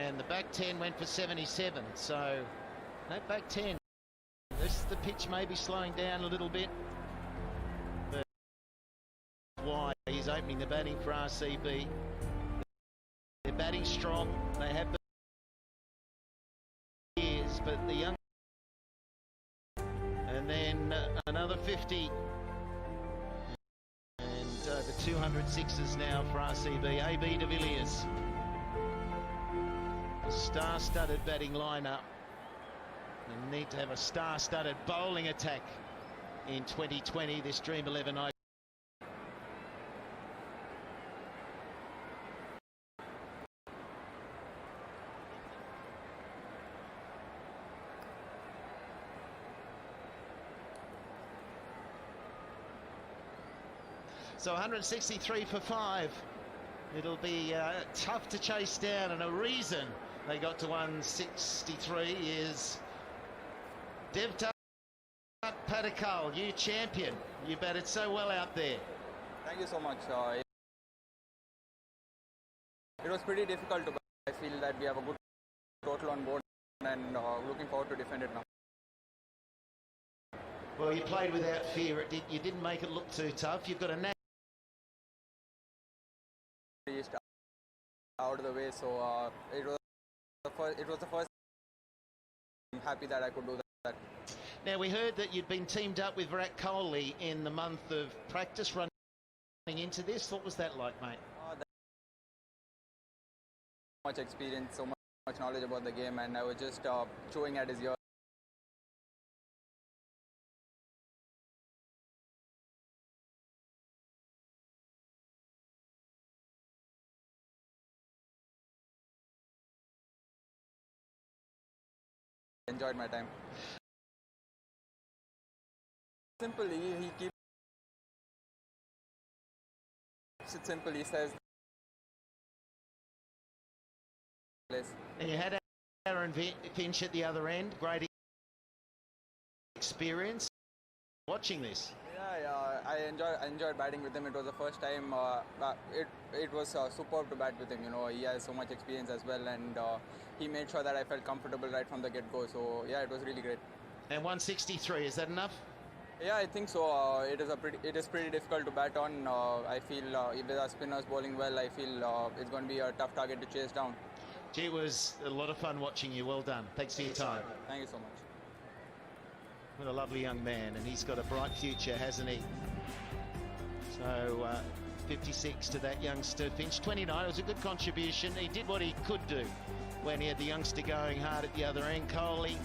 And the back 10 went for 77, so that back 10, the pitch may be slowing down a little bit, but why he's opening the batting for RCB. They're batting strong, they have been years, but the young, and then another 50, and the 206s now for RCB. AB de Villiers. Star-studded batting lineup. They need to have a star-studded bowling attack in 2020. This dream11 I. So 163 for 5. It'll be tough to chase down, and a reason they got to 163 is Devdutt Padikal, you champion. You batted so well out there. Thank you so much. It was pretty difficult to bat. I feel that we have a good total on board and looking forward to defend it now. Well, you played without fear. You didn't make it look too tough. You've got a out of the way, so it was the first. I'm happy that I could do that. Now we heard that you'd been teamed up with Virat Kohli in the month of practice running into this. What was that like, mate? So much experience, so much knowledge about the game, and I was just chewing at his ear. Enjoyed my time. Simple, he keeps it simple. He says, and you had Aaron Finch at the other end, great experience. Watching this. Yeah, I enjoyed batting with him. It was the first time. It was superb to bat with him. You know, he has so much experience as well, and he made sure that I felt comfortable right from the get-go. So yeah, it was really great. And 163, is that enough? Yeah, I think so. It is pretty difficult to bat on. I feel if there are spinners bowling well, I feel it's going to be a tough target to chase down. Gee, it was a lot of fun watching you. Well done. Thanks for your time. Thank you so much. What a lovely young man, and he's got a bright future, hasn't he? So 56 to that youngster. Finch 29, it was a good contribution. He did what he could do when he had the youngster going hard at the other end. Coley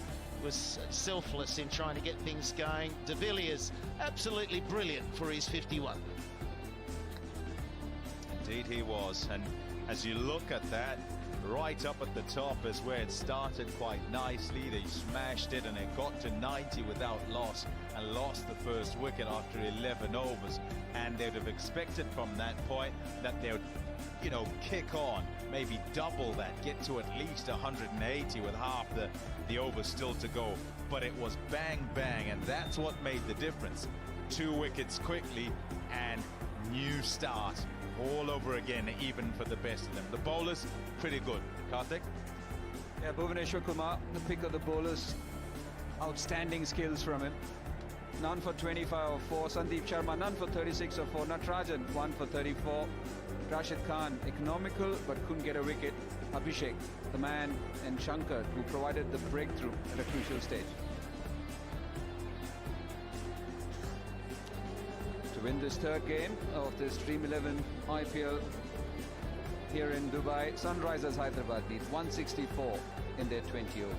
was selfless in trying to get things going. De Villiers absolutely brilliant for his 51. Indeed he was, and as you look at that, right up at the top is where it started quite nicely. They smashed it and it got to 90 without loss and lost the first wicket after 11 overs. And they'd have expected from that point that they would, you know, kick on, maybe double that, get to at least 180 with half the overs still to go. But it was bang, bang, and that's what made the difference. 2 wickets quickly and new start all over again, even for the best of them. The bowlers, pretty good. Karthik? Yeah, Bhuvaneshwar Kumar, the pick of the bowlers. Outstanding skills from him. None for 25 or 4. Sandeep Sharma, none for 36 or 4. Natarajan, 1 for 34. Rashid Khan, economical but couldn't get a wicket. Abhishek, the man, and Shankar, who provided the breakthrough at a crucial stage. To win this third game of this dream11 IPL here in Dubai, Sunrisers Hyderabad need 164 in their 20 overs.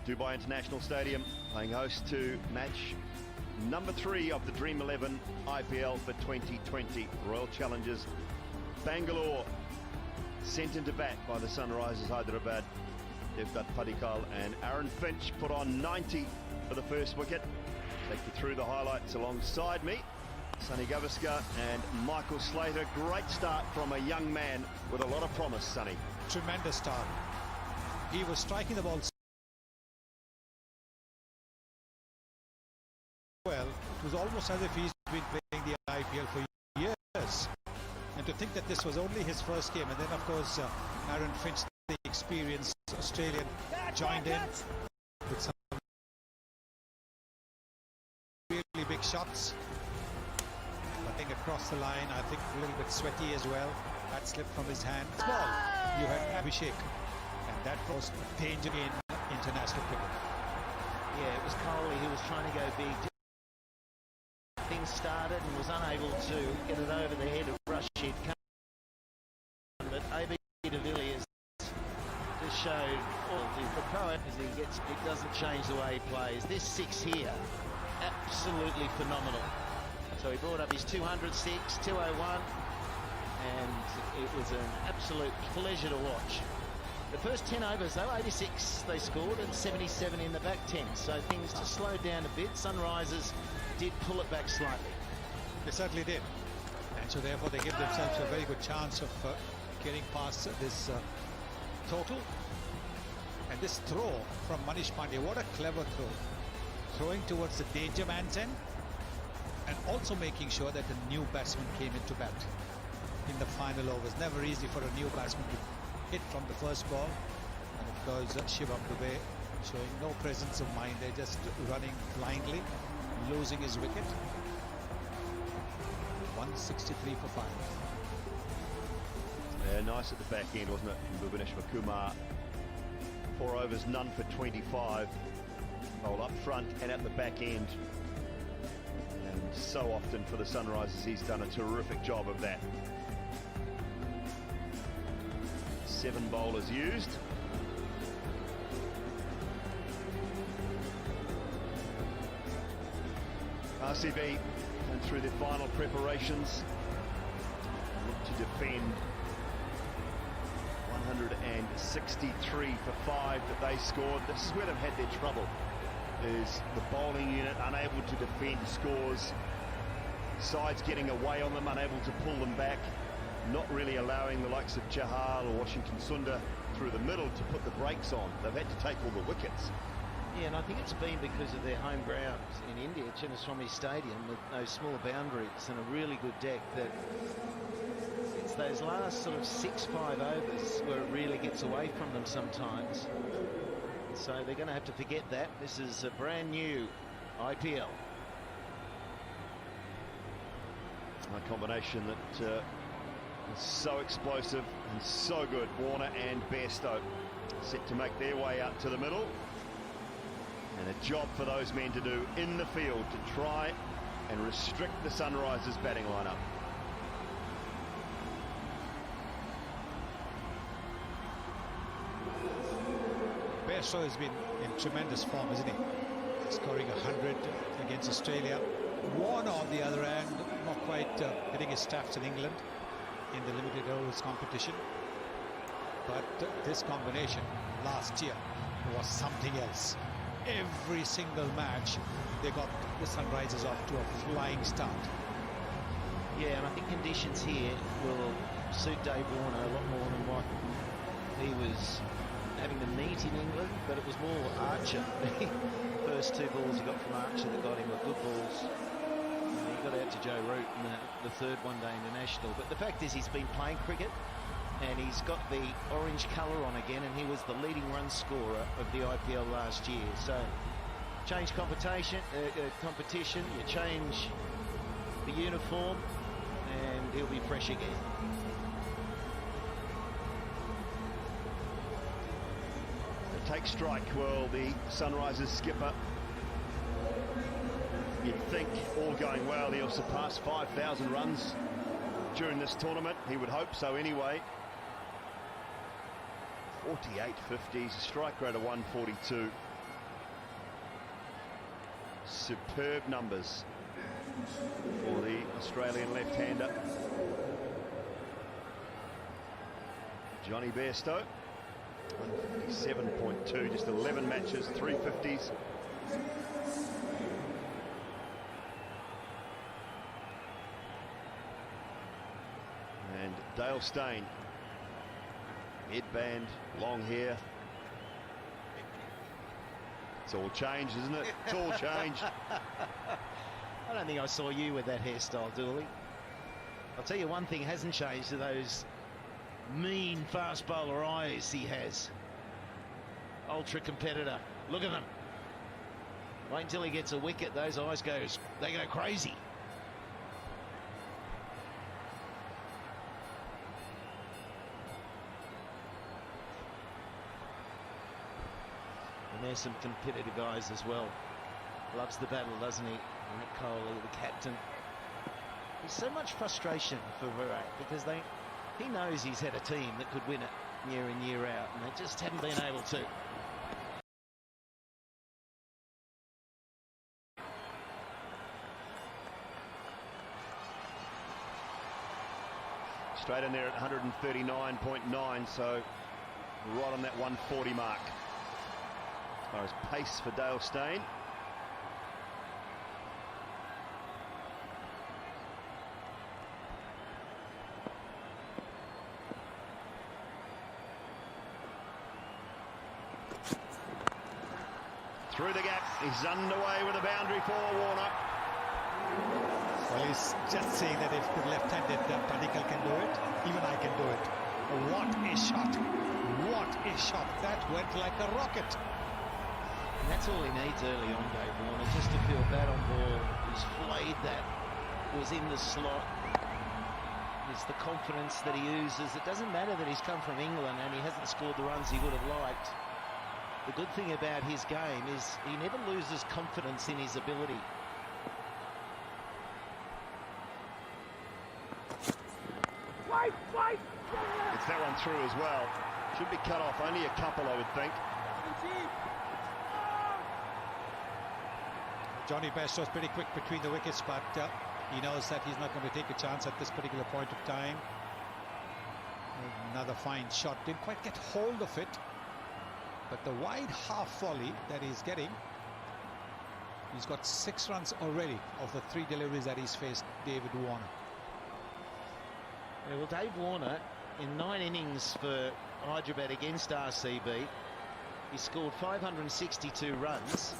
Dubai International Stadium, playing host to match number 3 of the dream11 IPL for 2020. Royal Challengers Bangalore sent into bat by the Sunrisers Hyderabad. They've got Padikkal and Aaron Finch put on 90 for the first wicket. Take you through the highlights alongside me. Sonny Gavaskar and Michael Slater. Great start from a young man with a lot of promise, Sonny. Tremendous start. He was striking the ball well. It was almost as if he's been playing the IPL for years. And to think that this was only his first game, and then of course Aaron Finch, the experienced Australian, joined in with some really big shots. Batting across the line, I think a little bit sweaty as well. That slipped from his hand. Small. You had Abhishek, and that was danger in international cricket. Yeah, it was Kohli who was trying to go big. Things started and was unable to get it over the head of Rashid Khan. But AB de Villiers just showed the poet as he gets. It doesn't change the way he plays. This 6 here, absolutely phenomenal. So he brought up his 206, 201, and it was an absolute pleasure to watch. The first 10 overs, though, 86 they scored and 77 in the back 10. So things just slowed down a bit. Sunrisers did pull it back slightly. They certainly did. And so therefore they give themselves a very good chance of getting past this total. And this throw from Manish Pandey, what a clever throw. Throwing towards the danger man's end, and also making sure that a new batsman came into bat in the final overs. Never easy for a new batsman to hit from the first ball. And of course Shivam Dubey showing no presence of mind. They're just running blindly, losing his wicket. 163 for 5. Yeah, nice at the back end, wasn't it, from Bhuvaneshwar Kumar. 4 overs, none for 25. Bowled up front and at the back end. And so often for the Sunrisers, he's done a terrific job of that. 7 bowlers used. RCB going through their final preparations. Look to defend 163 for 5 that they scored. This is where they've had their trouble, is the bowling unit unable to defend scores. Sides getting away on them, unable to pull them back. Not really allowing the likes of Chahal or Washington Sundar through the middle to put the brakes on. They've had to take all the wickets. Yeah, and I think it's been because of their home ground in India, Chinnaswamy Stadium, with those small boundaries and a really good deck, that it's those last sort of 6-5 overs where it really gets away from them sometimes. So they're going to have to forget that. This is a brand new IPL. A combination that is so explosive and so good. Warner and Bairstow set to make their way out to the middle. And a job for those men to do in the field to try and restrict the Sunrisers batting lineup. Bairstow has been in tremendous form, isn't he? Scoring 100 against Australia. Warner on the other hand, not quite hitting his straps in England in the limited overs competition. But this combination last year was something else. Every single match they got the Sunrisers off to a flying start. Yeah, and I think conditions here will suit Dave Warner a lot more than what he was having to meet in England, but it was more Archer. First 2 balls he got from Archer that got him were good balls. He got out to Joe Root in the 3rd one-day international. But the fact is he's been playing cricket, and he's got the orange colour on again, and he was the leading run scorer of the IPL last year. So change competition, you change the uniform, and he'll be fresh again. The take strike, well, the Sunrisers skipper, you'd think all going well he'll surpass 5,000 runs during this tournament. He would hope so anyway. 48 50s, a strike rate of 142. superb numbers for the Australian left-hander. Johnny Bairstow, 157.2, just 11 matches, 350s. And Dale Steyn, headband, long hair. It's all changed, isn't it? It's all changed. I don't think I saw you with that hairstyle, Dooley. I'll tell you one thing hasn't changed, are those mean fast bowler eyes he has. Ultra competitor. Look at them. Wait until he gets a wicket, those eyes they go crazy. And there's some competitive guys as well. Loves the battle, doesn't he? Matt Kohli, the captain. There's so much frustration for Virat because he knows he's had a team that could win it year in, year out, and they just haven't been able to. Straight in there at 139.9, so right on that 140 mark. As far as pace for Dale Steyn. Through the gap, he's underway with a boundary for Warner. Well, he's just saying that if the left-handed Padikkal can do it, even I can do it. What a shot! What a shot! That went like a rocket. And that's all he needs early on, Dave Warner, just to feel bad on ball. He's flayed that, was in the slot. It's the confidence that he uses. It doesn't matter that he's come from England and he hasn't scored the runs he would have liked. The good thing about his game is he never loses confidence in his ability. It's that one through as well. Should be cut off, only a couple, I would think. Johnny Bairstow's pretty quick between the wickets, but he knows that he's not going to take a chance at this particular point of time. Another fine shot, didn't quite get hold of it, but the wide half volley that he's getting, he's got 6 runs already of the 3 deliveries that he's faced David Warner. Yeah, well, Dave Warner, in 9 innings for Hyderabad against RCB, he scored 562 runs.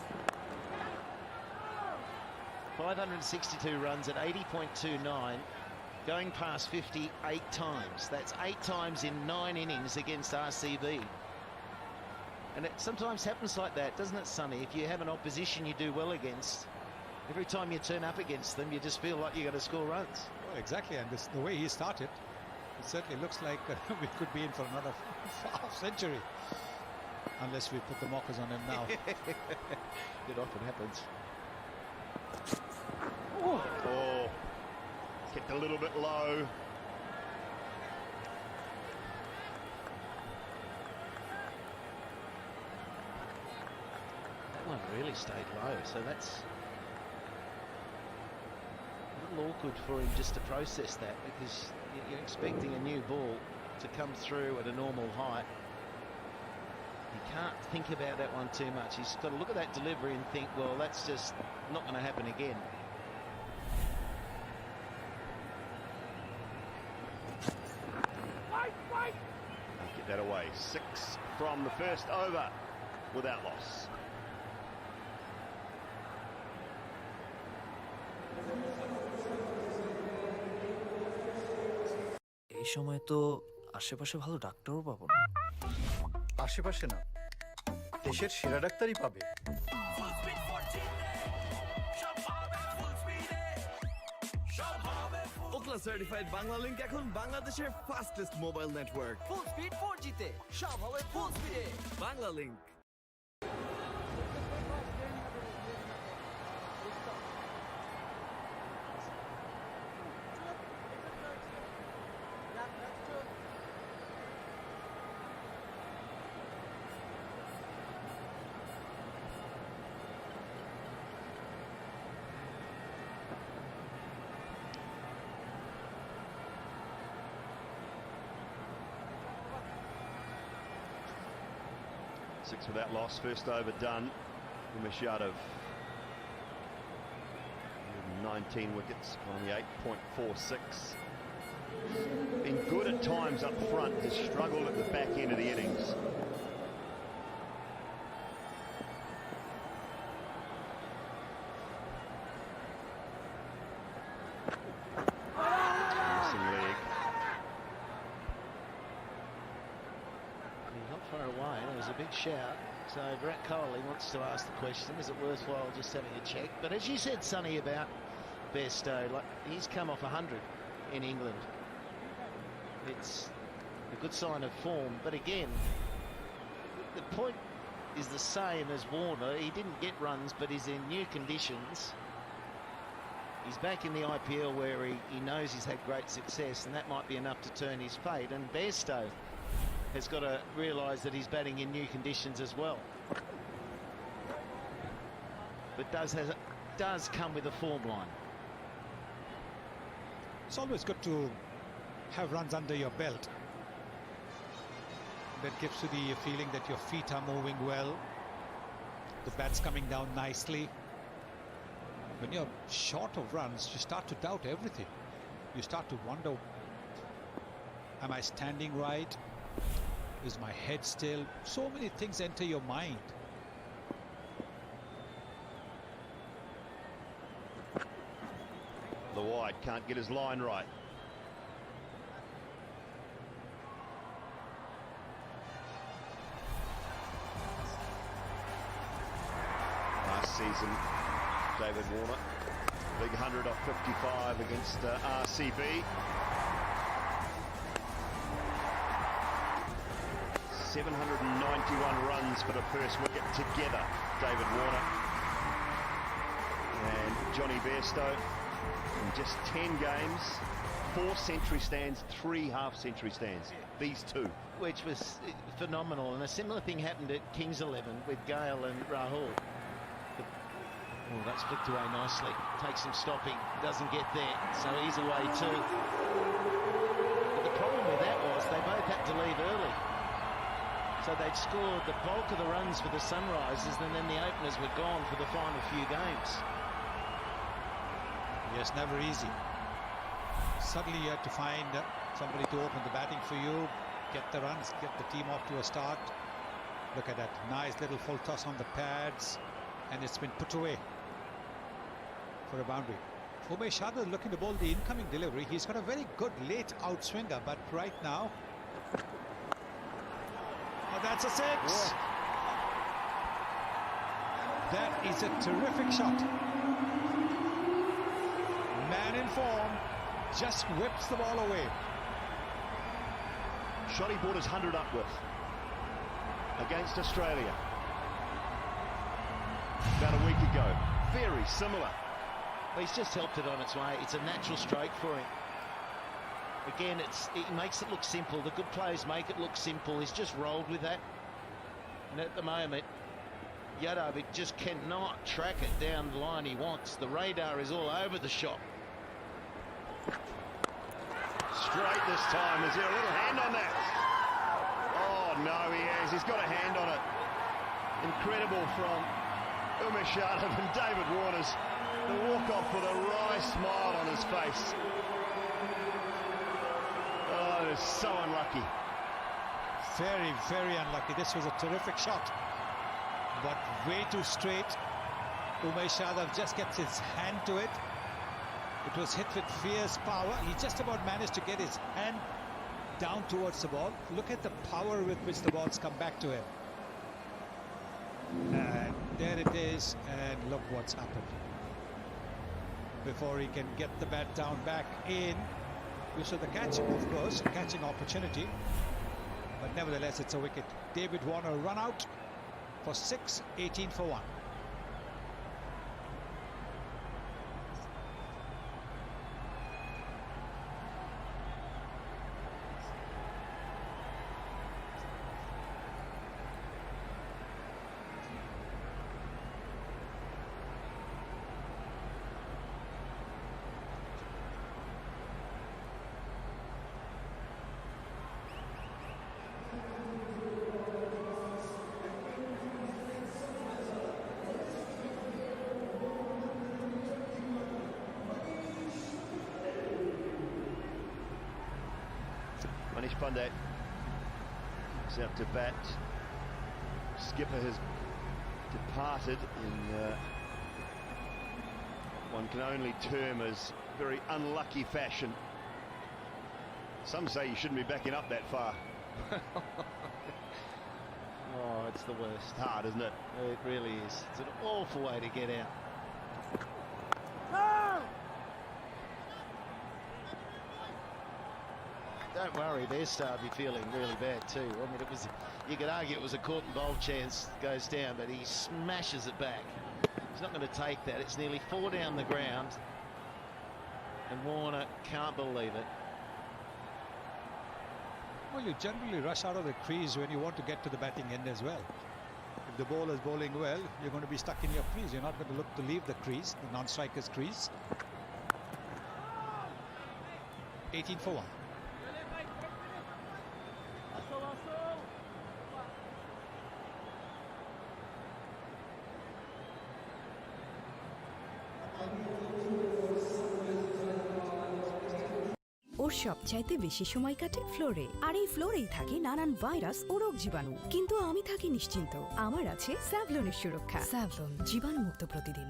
562 runs at 80.29, going past 50 8 times. That's 8 times in 9 innings against RCB. And it sometimes happens like that, doesn't it, Sonny? If you have an opposition you do well against, every time you turn up against them, you just feel like you're going to score runs. Well, exactly, and the way he started, it certainly looks like we could be in for another half century. Unless we put the mockers on him now. It often happens. Oh, kicked a little bit low. That one really stayed low, so that's a little awkward for him just to process that, because you're expecting a new ball to come through at a normal height. He can't think about that one too much. He's got to look at that delivery and think, well, that's just not going to happen again. Get that away. 6 from the first over without loss. এই সময় তো আশেপাশে ভালো ডাক্তারও পাবো না। আশেপাশে না, দেশের সেরা ডাক্তারই পাবে। ওকলা সার্টিফাইড বাংলা লিংক এখন বাংলাদেশের fastest mobile network. Full speed 4G তে সব হবে ফুল স্পিডে। Bangla link. 6 without loss, first over done. Umeshadov, 19 wickets, economy 8.46. Been good at times up front, has struggled at the back end of the innings. Missing leg. He's not far away. There was a big shout. So Virat Kohli wants to ask the question, is it worthwhile just having a check? But as you said, Sonny, about Bairstow, like, he's come off 100 in England. It's a good sign of form. But again, the point is the same as Warner. He didn't get runs, but he's in new conditions. He's back in the IPL where he knows he's had great success, and that might be enough to turn his fate. And Bairstow has got to realise that he's batting in new conditions as well. But does come with a form line. It's always good to have runs under your belt. That gives you the feeling that your feet are moving well. The bat's coming down nicely. When you're short of runs, you start to doubt everything. You start to wonder, am I standing right? Is my head still? So many things enter your mind. The wide can't get his line right. Last season, David Warner, big 100 off 55 against RCB. 791 runs for the first wicket together, David Warner and Johnny Bairstow. In just 10 games, 4 century stands, 3 half-century stands. These two. Which was phenomenal. And a similar thing happened at Kings 11 with Gale and Rahul. Oh, that's flicked away nicely. Takes some stopping, doesn't get there, so he's away too. But the problem with that was they both had to leave early. So they'd scored the bulk of the runs for the Sunrisers, and then the openers were gone for the final few games. Yes, never easy. Suddenly you have to find somebody to open the batting for you, get the runs, get the team off to a start. Look at that nice little full toss on the pads, and it's been put away for a boundary. Umeshadov looking to bowl the incoming delivery. He's got a very good late outswinger, but right now, oh, that's a 6. Yeah. That is a terrific shot. Man in form, just whips the ball away. Shot he brought his 100 up with against Australia about a week ago. Very similar. Well, he's just helped it on its way. It's a natural stroke for him. Again, it makes it look simple. The good players make it look simple. He's just rolled with that. And at the moment, Yadav just cannot track it down the line he wants. The radar is all over the shot. Straight this time. Is there a little hand on that? Oh, no, he has. He's got a hand on it. Incredible from Umeshadov, and David Warner's the walk-off with a wry smile on his face. Oh, it is so unlucky. Very, very unlucky. This was a terrific shot, but way too straight. Umeshadov just gets his hand to it. It was hit with fierce power. He just about managed to get his hand down towards the ball. Look at the power with which the ball's come back to him. And there it is, and look what's happened. Before he can get the bat down back in, you saw the catch, of course, catching opportunity, but nevertheless it's a wicket. David Warner run out for 6, 18 for 1. Manish Pandey is out to bat. Skipper has departed in one can only term as very unlucky fashion. Some say you shouldn't be backing up that far. Oh, it's the worst. Hard, isn't it? It really is. It's an awful way to get out. Don't worry, their star be feeling really bad too. I mean, it was, you could argue it was a caught and bowled chance, goes down, but he smashes it back. He's not going to take that. It's nearly 4 down the ground, and Warner can't believe it. Well, you generally rush out of the crease when you want to get to the batting end as well. If the ball is bowling well, you're going to be stuck in your crease. You're not going to look to leave the crease, the non-striker's crease. 18 for 1. ওর সবচাইতে বেশি সময় কাটে ফ্লোরে, আর এই ফ্লোরেই থাকে নানান virus ও রোগ জীবাণু। কিন্তু আমি থাকি নিশ্চিন্ত, আমার আছে স্যাভলনের সুরক্ষা। স্যাভলন, জীবাণুমুক্ত প্রতিদিন।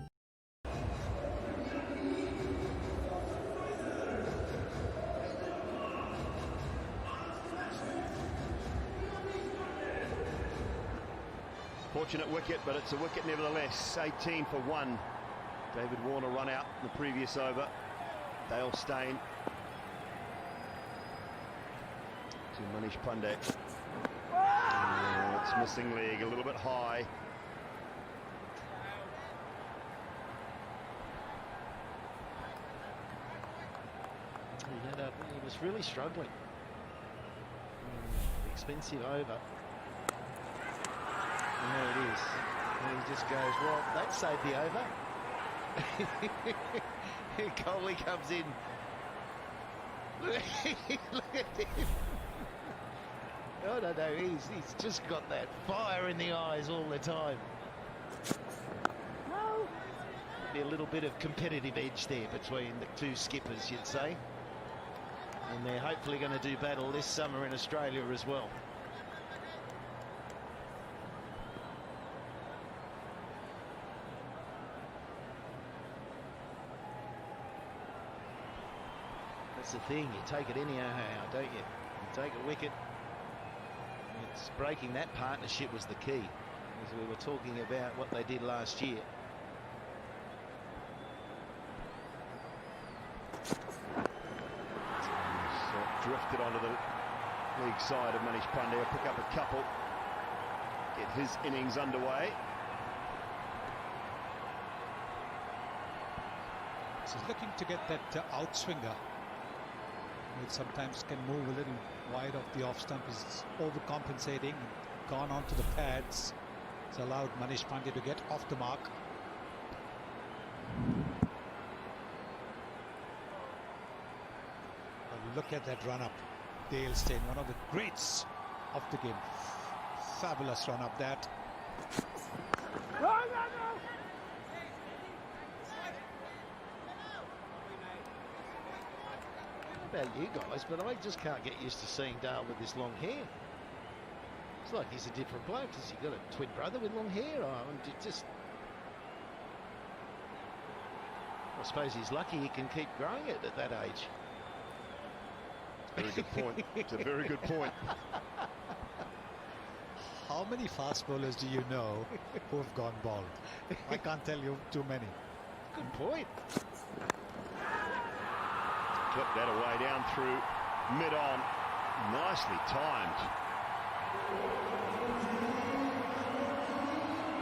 Fortunate wicket, but it's a wicket nevertheless. 18 for 1. David Warner run out in the previous over. Dale Steyn to Manish Pandey. It's missing leg, a little bit high. He was really struggling. Expensive over. And there it is. And he just goes, well, that saved the over. Kohli comes in. Look at him. I don't know, he's just got that fire in the eyes all the time. Be a little bit of competitive edge there between the two skippers, you'd say. And they're hopefully going to do battle this summer in Australia as well. That's the thing, you take it anyhow, don't you? You take a wicket. It's breaking that partnership was the key, as we were talking about what they did last year. Drifted onto the league side of Manish Pandey. Will pick up a couple, get his innings underway. So he's looking to get that outswinger. It sometimes can move a little wide of the off stump. Is overcompensating, gone onto the pads. It's allowed Manish Pandey to get off the mark. Look at that run up. Dale Steyn, one of the greats of the game. Fabulous run up that. About you guys, but I just can't get used to seeing Dale with this long hair. It's like he's a different bloke. Has he got a twin brother with long hair? I suppose he's lucky he can keep growing it at that age. Very good point. It's a very good point. How many fast bowlers do you know who have gone bald? I can't tell you too many. Good point. Clip that away down through mid-on. Nicely timed.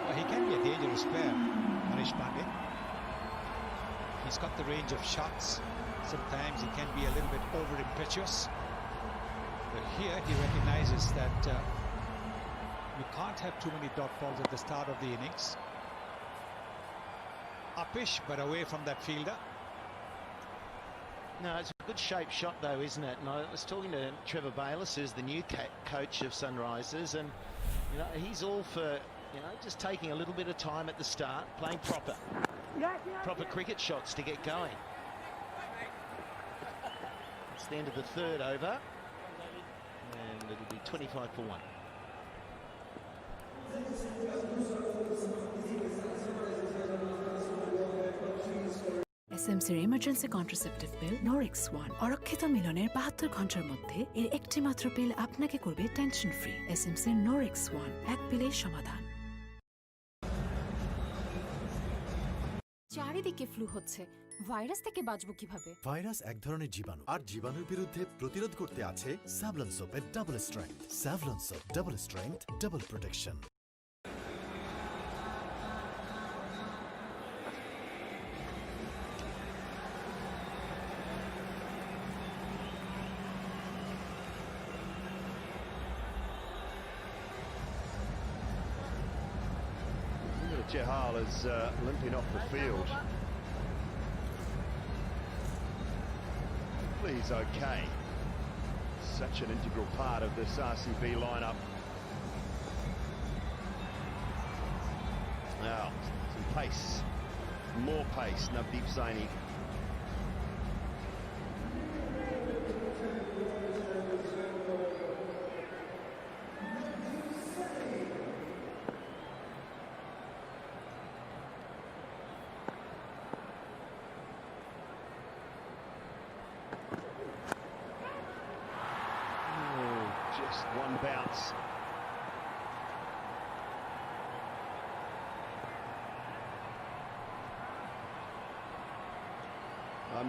Well, he can be a dangerous player, Manish Pandey. He's got the range of shots. Sometimes he can be a little bit over-impetuous. But here he recognizes that you can't have too many dot balls at the start of the innings. Uppish, but away from that fielder. No, it's a good shaped shot though, isn't it? And I was talking to Trevor Bayliss, who's the new coach of Sunrisers, and you know, he's all for, you know, just taking a little bit of time at the start, playing proper cricket shots to get going. It's the end of the third over. and it'll be 25 for 1. এসএমসির emergency contraceptive pill Norix 1 অরক্ষিত মিলনের 72 ঘন্টার মধ্যে এর একটি মাত্র পিল আপনাকে করবে টেনশন ফ্রি। এসএমসির নরিক্স 1 এক পিলের সমাধান। চারিদিকে ফ্লু হচ্ছে, ভাইরাস থেকে বাঁচবো কিভাবে? ভাইরাস এক ধরনের জীবাণু, আর জীবাণুর বিরুদ্ধে প্রতিরোধ করতে আছে স্যাভলন সোপের double strength. Savlon soap, double strength, double protection. Chahal is limping off the field. He's okay. Such an integral part of this RCB lineup. Now, some pace, more pace, Navdeep Saini. Just one bounce.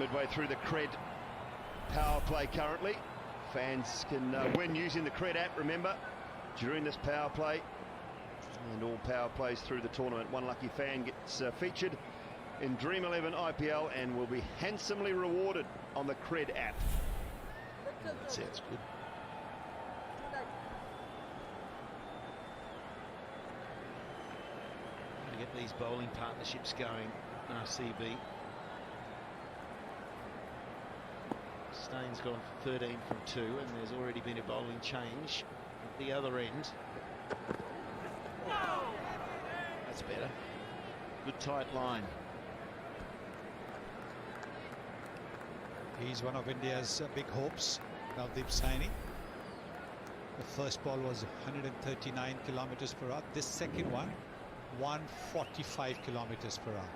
Midway through the Cred power play currently. Fans can win using the Cred app, remember, during this power play. And all power plays through the tournament. One lucky fan gets featured in Dream11 IPL and will be handsomely rewarded on the Cred app. That sounds good. Get these bowling partnerships going, RCB. Staines gone 13 from 2, and there's already been a bowling change at the other end. That's better. Good tight line. He's one of India's big hopes, Navdeep Saini. The first ball was 139 kilometers per hour. This second one, 145 kilometers per hour.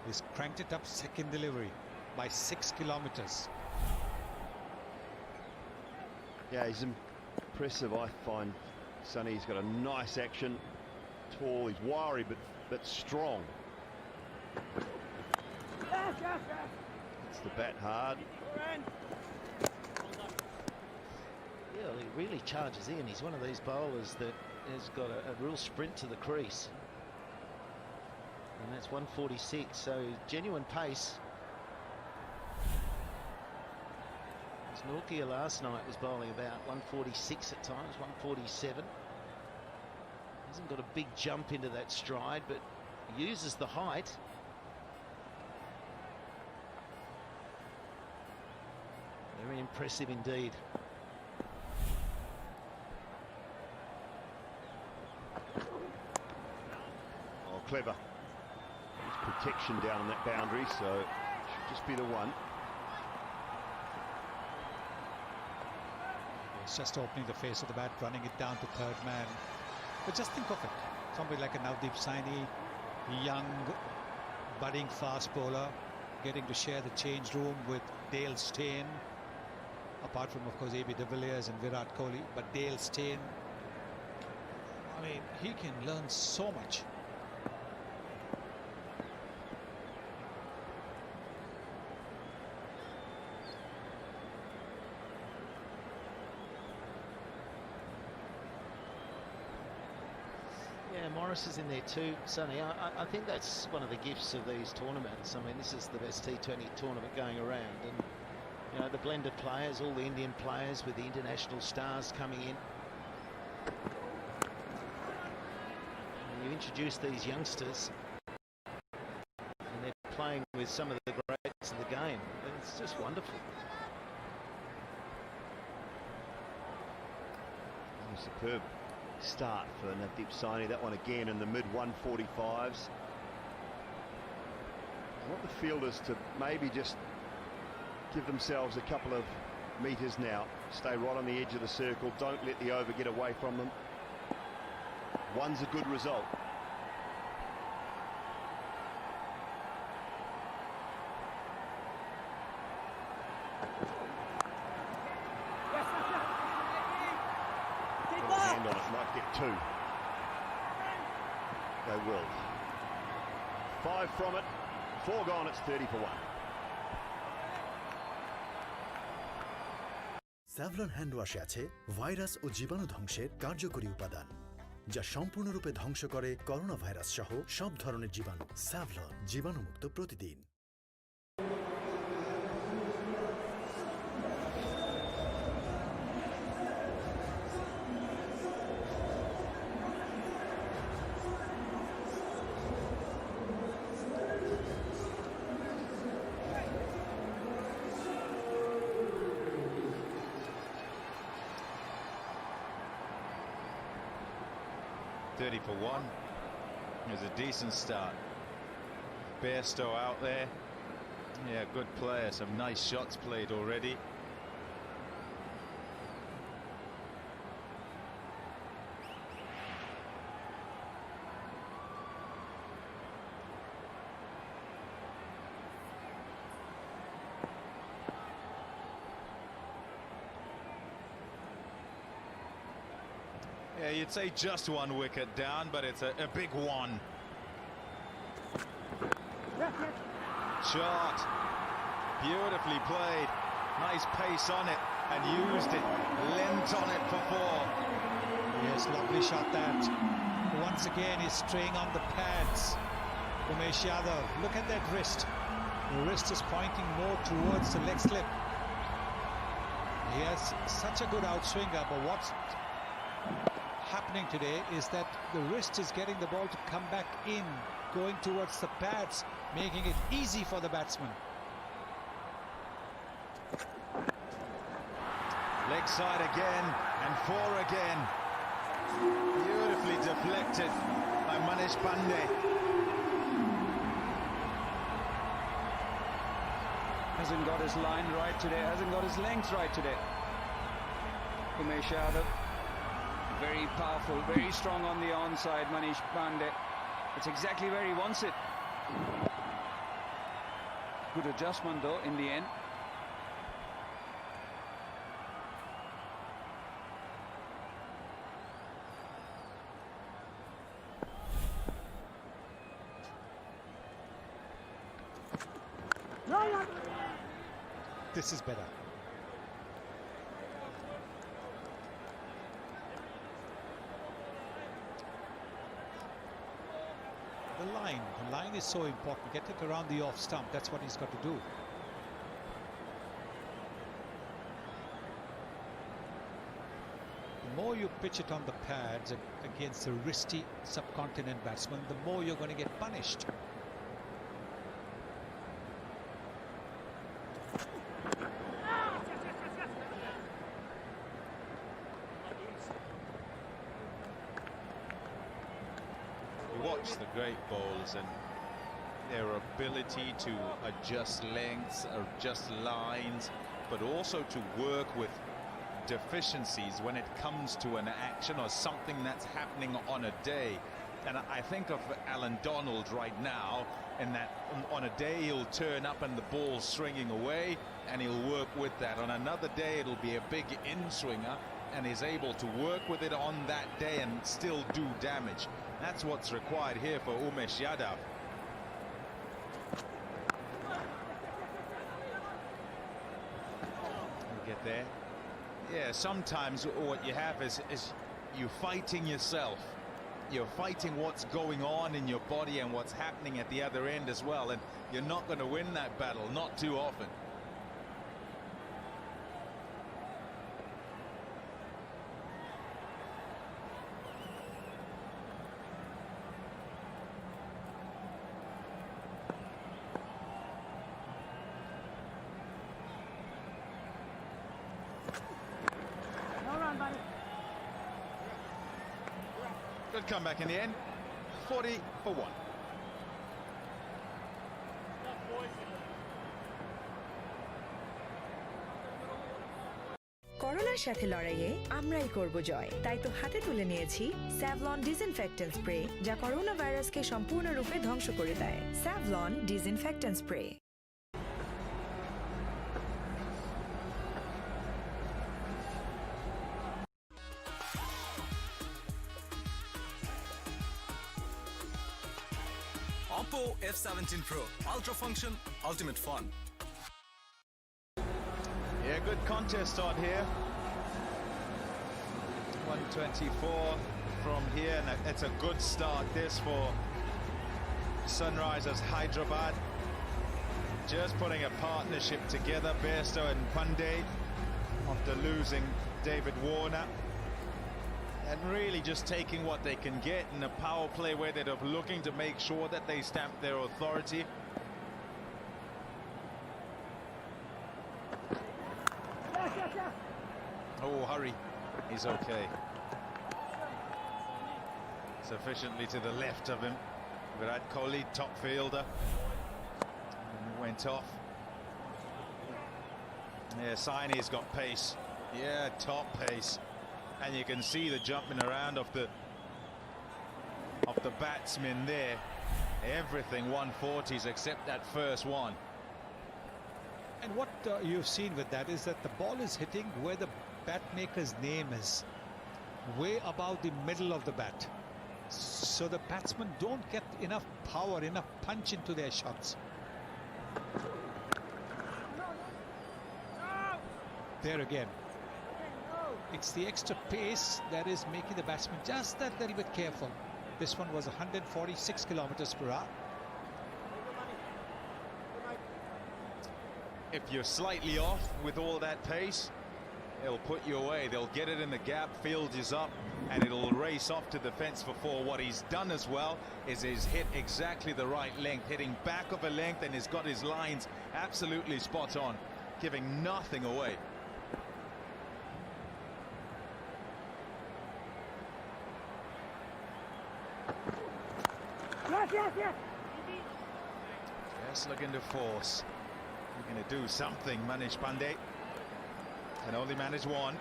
He's cranked it up second delivery by 6 kilometers. Yeah, he's impressive, I find. Sonny's got a nice action, tall, he's wiry but strong. It's the bat hard. Yeah, he really charges in. He's one of these bowlers that has got a real sprint to the crease. And that's 146, so genuine pace. Norkia last night was bowling about 146 at times, 147. Hasn't got a big jump into that stride, but uses the height. Very impressive indeed. Oh, clever. There's protection down on that boundary, so it should just be the one. It's just opening the face of the bat, running it down to third man. But just think of it. Somebody like a Navdeep Saini, young, budding fast bowler, getting to share the change room with Dale Steyn. Apart from, of course, A.B. de Villiers and Virat Kohli. But Dale Steyn, I mean, he can learn so much. Yeah, Morris is in there too, Sonny. I think that's one of the gifts of these tournaments. I mean, this is the best T20 tournament going around, and you know, the blend of players, all the Indian players with the international stars coming in. And you introduce these youngsters, and they're playing with some of the greats of the game. It's just wonderful. Superb start for Navdeep Saini. That one again in the mid 145s. I want the fielders to maybe just give themselves a couple of metres now. Stay right on the edge of the circle. Don't let the over get away from them. One's a good result. Got a hand on it, might get two. They will. 5 from it, 4 gone, it's 30 for 1. Savlon hand ওয়াশে আছে virus ও জীবাণু ধ্বংসের কার্যকরী উপাদান যা সম্পূর্ণরূপে ধ্বংস করে করোনা ভাইরাস সহ সব ধরনের জীবাণু। স্যাভলন জীবাণুমুক্ত প্রতিদিন। For 1. It was a decent start. Bairstow out there. Yeah, good player. Some nice shots played already. Yeah, you'd say just 1 wicket down, but it's a big one. Shot. Beautifully played. Nice pace on it and used it. Lent on it for 4. Yes, lovely shot that. Once again, he's straying on the pads. Umesh Yadav, look at that wrist. The wrist is pointing more towards the leg slip. He has such a good outswinger, but what's happening today is that the wrist is getting the ball to come back in, going towards the pads, making it easy for the batsman. Leg side again and 4 again. Beautifully deflected by Manish Pandey. Hasn't got his line right today, hasn't got his length right today. Umesh Yadav, very powerful, very strong on the onside, Manish Pandey. It's exactly where he wants it. Good adjustment though in the end. This is better. The line is so important. Get it around the off stump. That's what he's got to do. The more you pitch it on the pads against the wristy subcontinent batsman, the more you're going to get punished. Watch the great bowlers and their ability to adjust lengths, adjust lines, but also to work with deficiencies when it comes to an action or something that's happening on a day. And I think of Alan Donald right now, in that on a day he'll turn up and the ball's swinging away and he'll work with that. On another day it'll be a big in-swinger and he's able to work with it on that day and still do damage. That's what's required here for Umesh Yadav. Get there. Yeah, sometimes what you have is you fighting yourself. You're fighting what's going on in your body and what's happening at the other end as well, and you're not going to win that battle, not too often. Good comeback in the end. 40 for 1. Corona করোনার সাথে লড়াইয়ে আমরাই করব জয়, তাই তো হাতে তুলে নিয়েছি স্যাভলন ডিসইনফেক্টেন্ট স্প্রে, যা করোনা ভাইরাসকে সম্পূর্ণরূপে ধ্বংস করে দেয়। Savlon disinfectant spray. Oppo F17 Pro, ultra function, ultimate fun. Yeah, good contest on here. 124 from here, and it's a good start this for Sunrisers Hyderabad. Just putting a partnership together, Bairstow and Pandey, after losing David Warner. And really just taking what they can get in a power play where they're looking to make sure that they stamp their authority. Oh, hurry. He's okay. Sufficiently to the left of him. Virat Kohli, top fielder. And went off. Yeah, Saini's got pace. Yeah, top pace. And you can see the jumping around of the batsmen there. Everything 140s except that first one. And what you've seen with that is that the ball is hitting where the bat maker's name is, way above the middle of the bat. So the batsmen don't get enough power, enough punch into their shots. There again. It's the extra pace that is making the batsman just that little bit careful. This one was 146 kilometers per hour. If you're slightly off with all that pace, it'll put you away. They'll get it in the gap, field is up, and it'll race off to the fence for four. What he's done as well is he's hit exactly the right length, hitting back of a length, and he's got his lines absolutely spot on, giving nothing away. Just looking to force. Looking to do something, Manish Pandey. Can only manage one.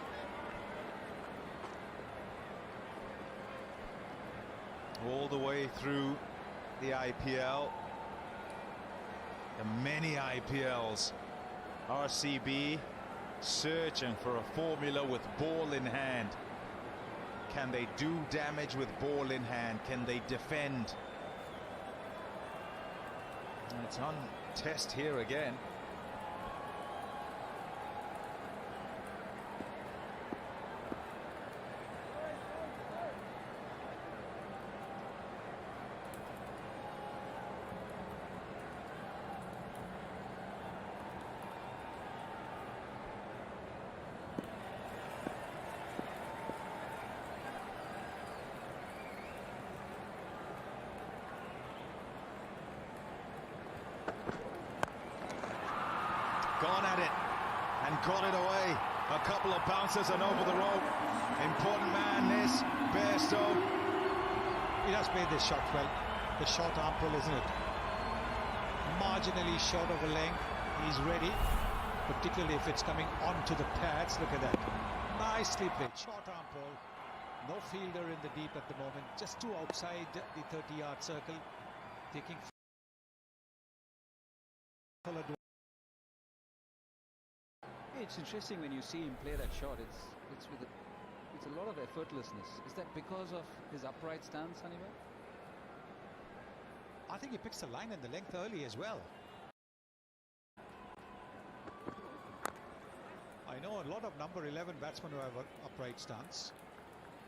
All the way through the IPL. The many IPLs. RCB searching for a formula with ball in hand. Can they do damage with ball in hand? Can they defend? It's on test here again. Gone at it and got it away. A couple of bounces and over the rope. Important man this, Bairstow. He has made this shot well. The short arm pull, isn't it? Marginally short of a length. He's ready, particularly if it's coming onto the pads. Look at that. Nicely played. Short arm pull. No fielder in the deep at the moment. Just two outside the 30-yard circle. Taking full advantage. It's interesting when you see him play that shot. It's a lot of effortlessness. Is that because of his upright stance, Hannibal? I think he picks the line and the length early as well. I know a lot of number 11 batsmen who have an upright stance.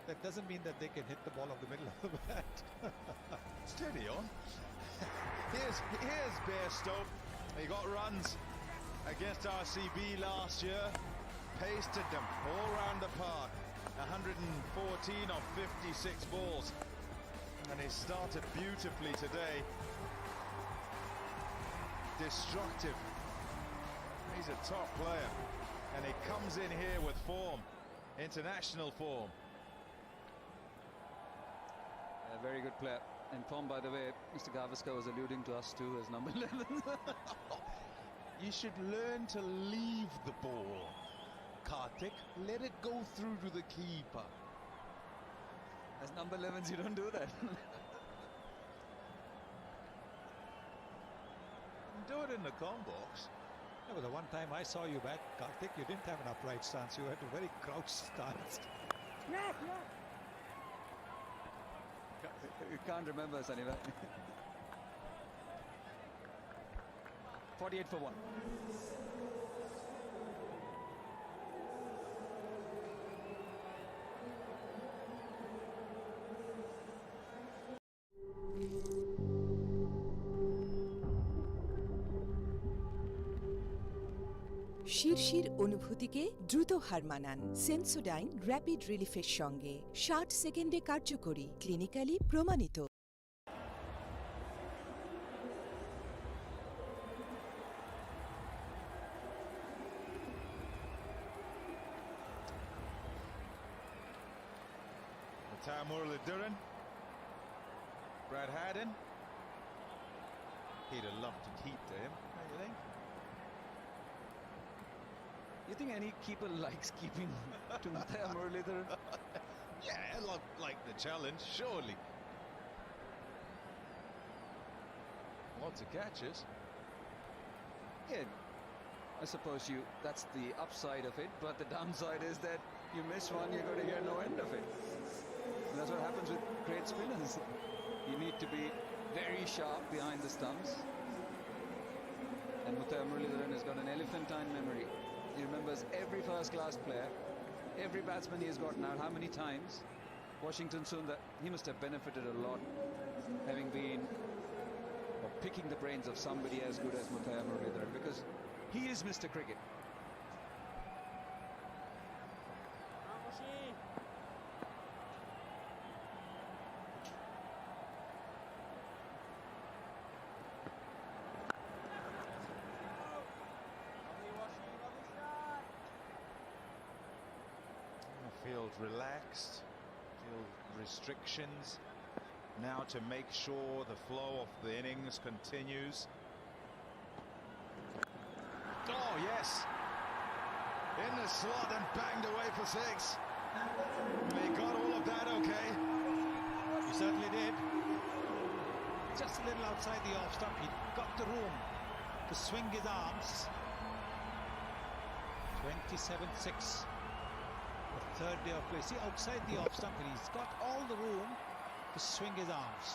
That doesn't mean that they can hit the ball off the middle of the bat. Steady on. Here's Bairstow. He got runs against RCB last year, pasted them all round the park. 114 of 56 balls, and he started beautifully today. Destructive. He's a top player, and he comes in here with form, international form. A very good player. And form, by the way, Mr. Gavaskar was alluding to us too as number 11. You should learn to leave the ball. Karthik. Let it go through to the keeper. As number 11s, you don't do that. Do it in the com box. Yeah, but the one time I saw you back, Karthik, you didn't have an upright stance. You had a very crouched stance. You can't remember, Saniva. 48 for 1. শিরশির অনুভূতিকে দ্রুত হার মানান Sensodyne rapid রিলিফের সঙ্গে 60 সেকেন্ডে কার্যকরী, clinically প্রমাণিত। Muruladharan, Brad Haddon. He'd have loved to keep to him, don't you think? You think any keeper likes keeping to Muruladharan? Yeah, like the challenge, surely. Lots of catches. Yeah, I suppose that's the upside of it, but the downside is that you miss one, you're going to get no end of it. And that's what happens with great spinners. You need to be very sharp behind the stumps. And Muruladharan has got an elephantine memory. He remembers every first-class player, every batsman he has gotten out, how many times. Washington Sundar, he must have benefited a lot having been or picking the brains of somebody as good as Muruladharan, because he is Mr. Cricket. Field relaxed, field restrictions. Now to make sure the flow of the innings continues. Oh, yes. In the slot and banged away for 6. They got all of that okay. He certainly did. Just a little outside the off stump. He got the room to swing his arms. 27-6. The third day of play. See, outside the off stump, and he's got all the room to swing his arms.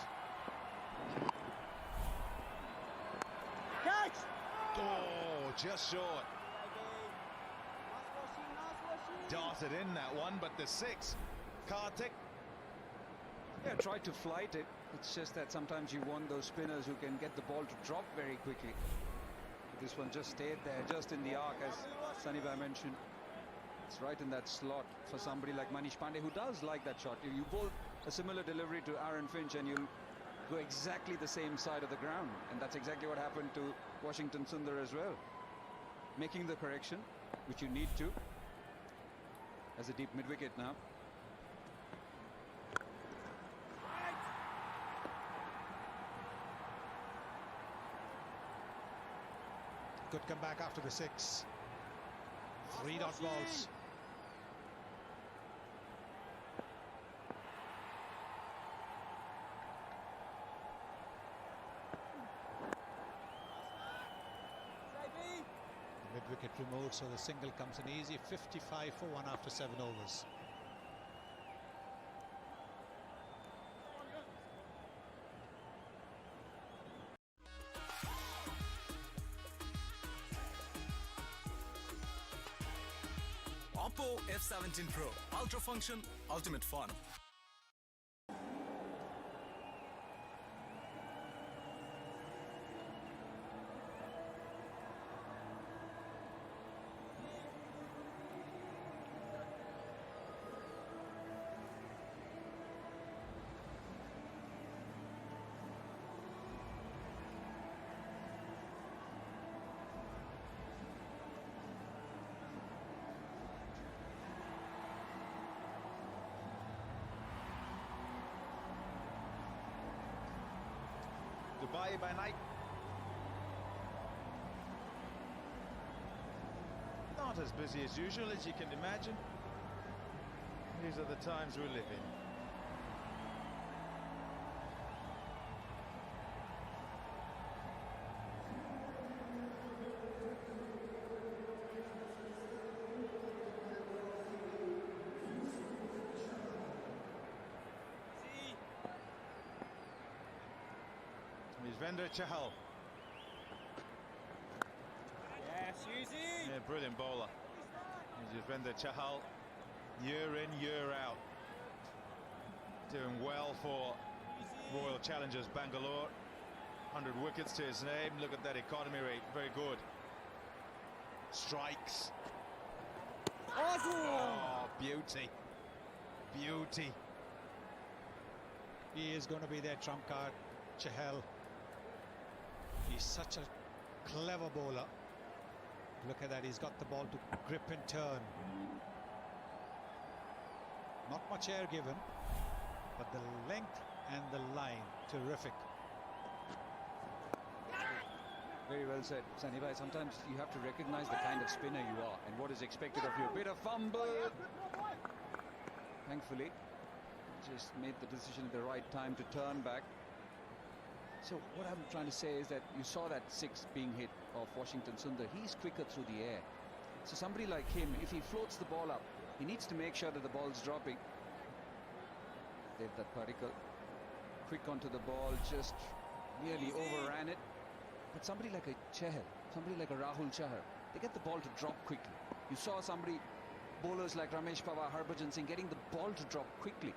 Catch! Oh, just short. Darted in that one, but the 6. Karthik. Yeah, tried to flight it. It's just that sometimes you want those spinners who can get the ball to drop very quickly. This one just stayed there, just in the arc, as Saniva mentioned. It's right in that slot for somebody like Manish Pandey, who does like that shot. You bowl a similar delivery to Aaron Finch and you'll go exactly the same side of the ground. And that's exactly what happened to Washington Sundar as well. Making the correction, which you need to, as a deep mid-wicket now. Good comeback after the 6. 3 dot balls. Mid-wicket removed, so the single comes in easy. 55 for 1 after 7 overs. Oppo F17 Pro. Ultra function, ultimate fun. Dubai by night. No, not as busy as usual, as you can imagine. These are the times we live in. Yuzvendra Chahal. Yeah, brilliant bowler. Yuzvendra Chahal, year in, year out. Doing well for Royal Challengers Bangalore. 100 wickets to his name. Look at that economy rate, very good. Strikes. Oh, beauty. Beauty. He is going to be their trump card, Chahal. He's such a clever bowler. Look at that, he's got the ball to grip and turn. Not much air given, but the length and the line, terrific. Very well said, Sanibhai. Sometimes you have to recognize the kind of spinner you are and what is expected of you. A bit of fumble. Thankfully, just made the decision at the right time to turn back. So what I'm trying to say is that you saw that six being hit of Washington Sundar. He's quicker through the air. So somebody like him, if he floats the ball up, he needs to make sure that the ball's dropping. There's that particle. Quick onto the ball, just nearly overran it. But somebody like a Chahal, somebody like a Rahul Chahar, they get the ball to drop quickly. You saw somebody, bowlers like Ramesh Pawar, Harbhajan Singh, getting the ball to drop quickly.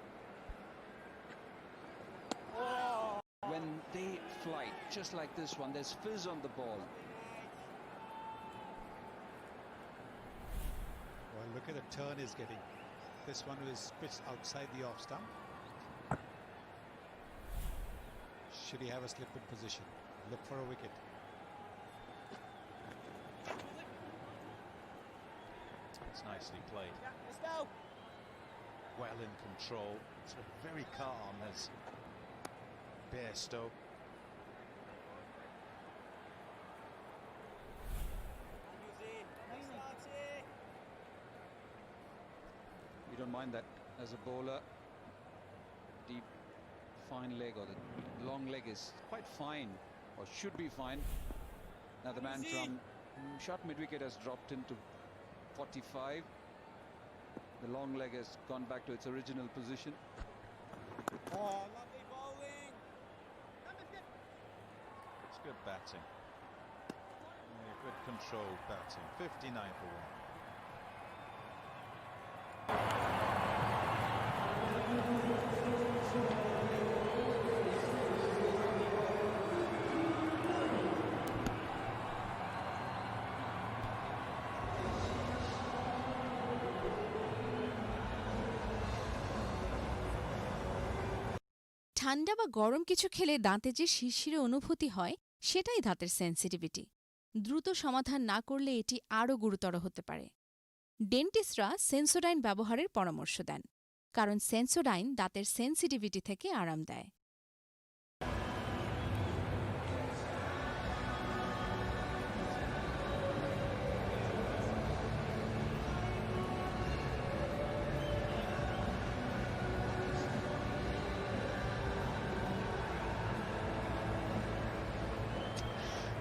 When they fly, just like this one, there's fizz on the ball. Well, look at the turn he's getting. This one is pitched outside the off stump. Should he have a slip in position? Look for a wicket. It's nicely played. Well in control. Sort of very calm as Bairstow. You don't mind that as a bowler. Deep, fine leg, or the long leg is quite fine, or should be fine. Now the man from short mid-wicket has dropped into 45. The long leg has gone back to its original position. Oh, lovely bowling. It's good batting. Yeah, good controlled batting. 59 for 1. ঠান্ডা বা গরম কিছু খেলে দাঁতে যে শিরশিরে অনুভূতি হয় সেটাই দাঁতের সেন্সিটিভিটি। দ্রুত সমাধান না করলে এটি আরও গুরুতর হতে পারে। ডেন্টিস্টরা সেন্সোডাইন ব্যবহারের পরামর্শ দেন, কারণ সেন্সোডাইন দাঁতের সেন্সিটিভিটি থেকে আরাম দেয়।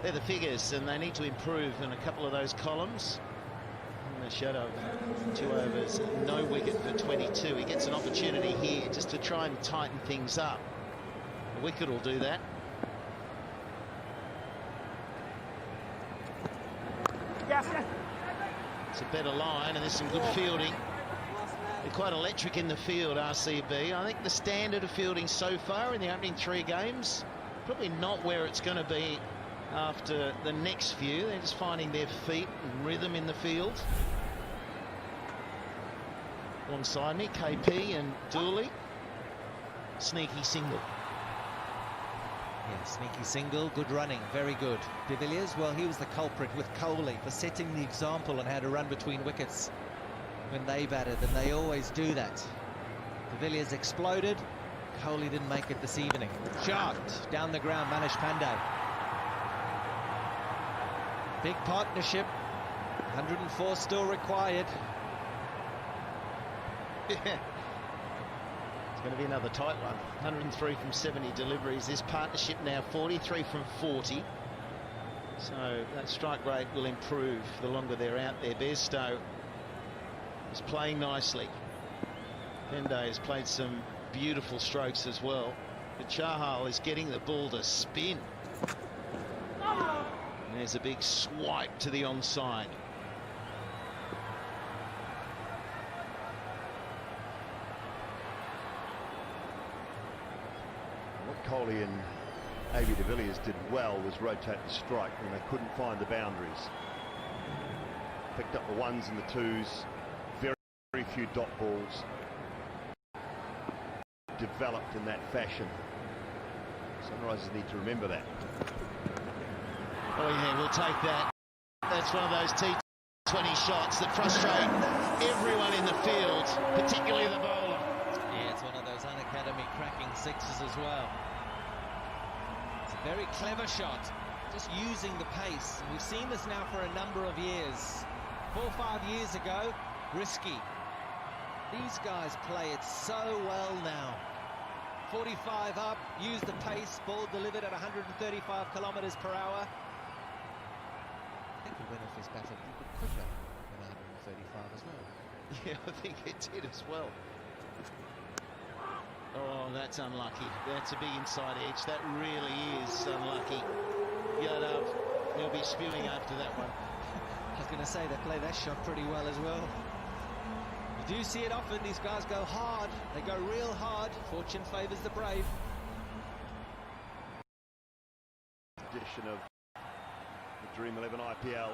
They're the figures, and they need to improve in a couple of those columns. In the shadow of 2 overs, no wicket for 22. He gets an opportunity here just to try and tighten things up. The wicket will do that. It's a better line, and there's some good fielding. They're quite electric in the field, RCB. I think the standard of fielding so far in the opening 3 games, probably not where it's going to be after the next few. They're just finding their feet and rhythm in the field. Alongside me, KP and Dooley. Sneaky single. Yeah, sneaky single, good running, very good. De Villiers, well, he was the culprit with Kohli for setting the example on how to run between wickets when they batted, and they always do that. De Villiers exploded, Kohli didn't make it this evening. Shot down the ground, Manish Pandey. Big partnership, 104 still required. Yeah. It's going to be another tight one. 103 from 70 deliveries. This partnership now 43 from 40. So that strike rate will improve the longer they're out there. Bairstow is playing nicely. Pende has played some beautiful strokes as well. But Chahal is getting the ball to spin. And there's a big swipe to the onside. What Coley and A.B. de Villiers did well was rotate the strike when they couldn't find the boundaries. Picked up the ones and the twos, very few dot balls. Developed in that fashion. Sunrisers need to remember that. Oh yeah, we'll take that. That's one of those T20 shots that frustrate everyone in the field, particularly the bowler. Yeah, it's one of those unacademy cracking sixes as well. It's a very clever shot, just using the pace. We've seen this now for a number of years. 4 or 5 years ago, risky. These guys play it so well now. 45 up, use the pace, ball delivered at 135 kilometres per hour. I think he went off his bat a little bit quicker than 135 as well. Yeah, I think it did as well. Oh, that's unlucky. That's a big inside edge. That really is unlucky. Yadav, he'll be spewing after that one. I was going to say, they play that shot pretty well as well. You do see it often. These guys go hard. They go real hard. Fortune favours the brave. Edition of the dream11 IPL.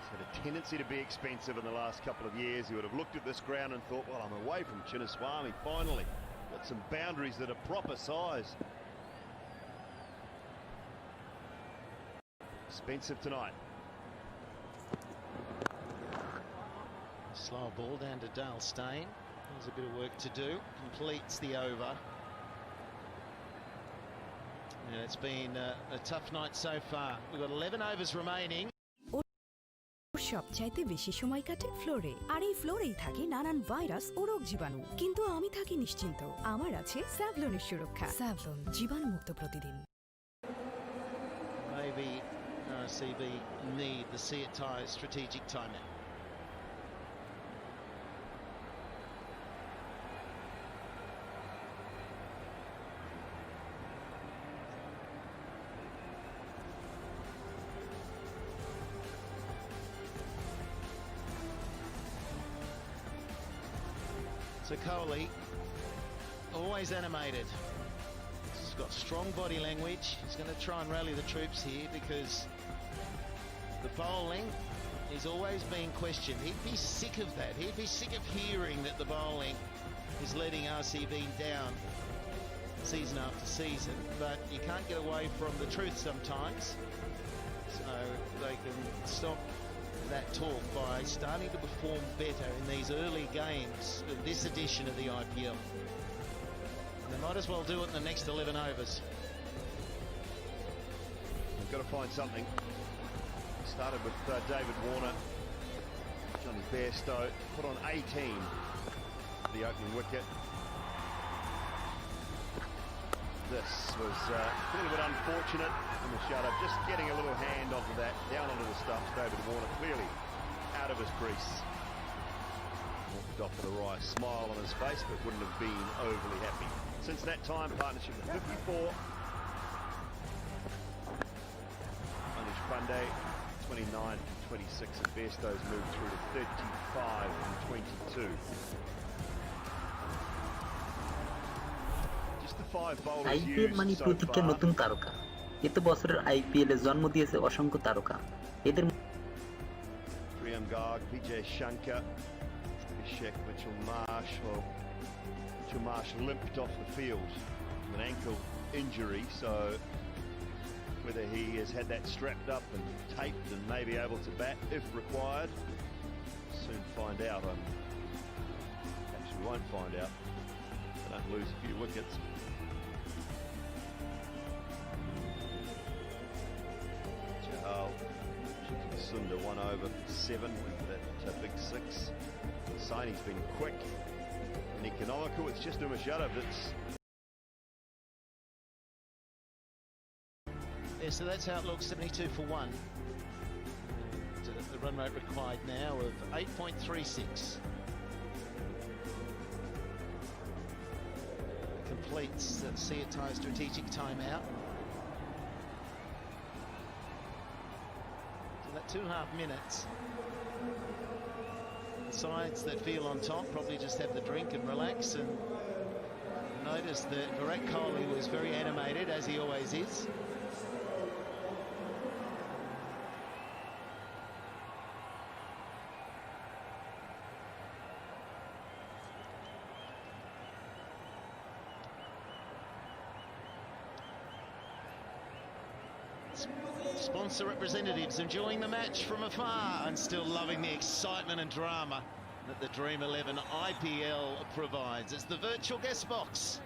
It's had a tendency to be expensive in the last couple of years. You would have looked at this ground and thought, well, I'm away from Chinnaswamy finally. Got some boundaries that are proper size. Expensive tonight. Slow ball down to Dale Steyn. There's a bit of work to do. Completes the over. Yeah, it's been a tough night so far. We've got 11 overs remaining. সবচাইতে বেশি সময় কাটে ফ্লোরে আর এই ফ্লোরেই থাকে নানান virus ও রোগ জীবাণু কিন্তু আমি থাকি নিশ্চিন্ত আমার আছে স্যাভলনের সুরক্ষা স্যাভলন জীবাণুমুক্ত প্রতিদিন Maybe RCB need the See It Tyres strategic timeout. So Coley, always animated. He's got strong body language. He's going to try and rally the troops here because the bowling is always being questioned. He'd be sick of that. He'd be sick of hearing that the bowling is letting RCB down season after season. But you can't get away from the truth sometimes. So they can stop that talk by starting to perform better in these early games of this edition of the IPL. And they might as well do it in the next 11 overs. They've got to find something. Started with David Warner. Johnny Bairstow put on 18 the opening wicket. This was a little bit unfortunate in the shut-up, just getting a little hand onto that, down onto the stumps. David Warner clearly out of his crease. Walked off with a wry smile on his face, but wouldn't have been overly happy. Since that time, partnership with 54. Manish Pandey, 29 from 26, and Bairstow's moved through to 35 from 22. IPL মানে প্রতীক্ষার নতুন তারকা এতে বছরের IPL এ জন্ম দিয়েছে অসংখ্য তারকা এদের Priyam Garg, Vijay Shankar, Abhishek Mitchell Marsh limped off the field with an ankle injury, so whether he has had that strapped up and taped and may be able to bat if required, soon find out. Actually won't find out. They don't lose a few wickets. Chahal should Sunda 1 over 7 with that big 6. Saini's been quick and economical. It's just Umashadov that's... Yeah, so that's how it looks, 72 for 1. The run rate required now of 8.36. Completes the Seatai strategic timeout. So that 2.5 minutes. The sides that feel on top probably just have the drink and relax, and notice that Virat Kohli was very animated, as he always is. Sponsor representatives enjoying the match from afar and still loving the excitement and drama that the dream11 IPL provides. It's the virtual guest box.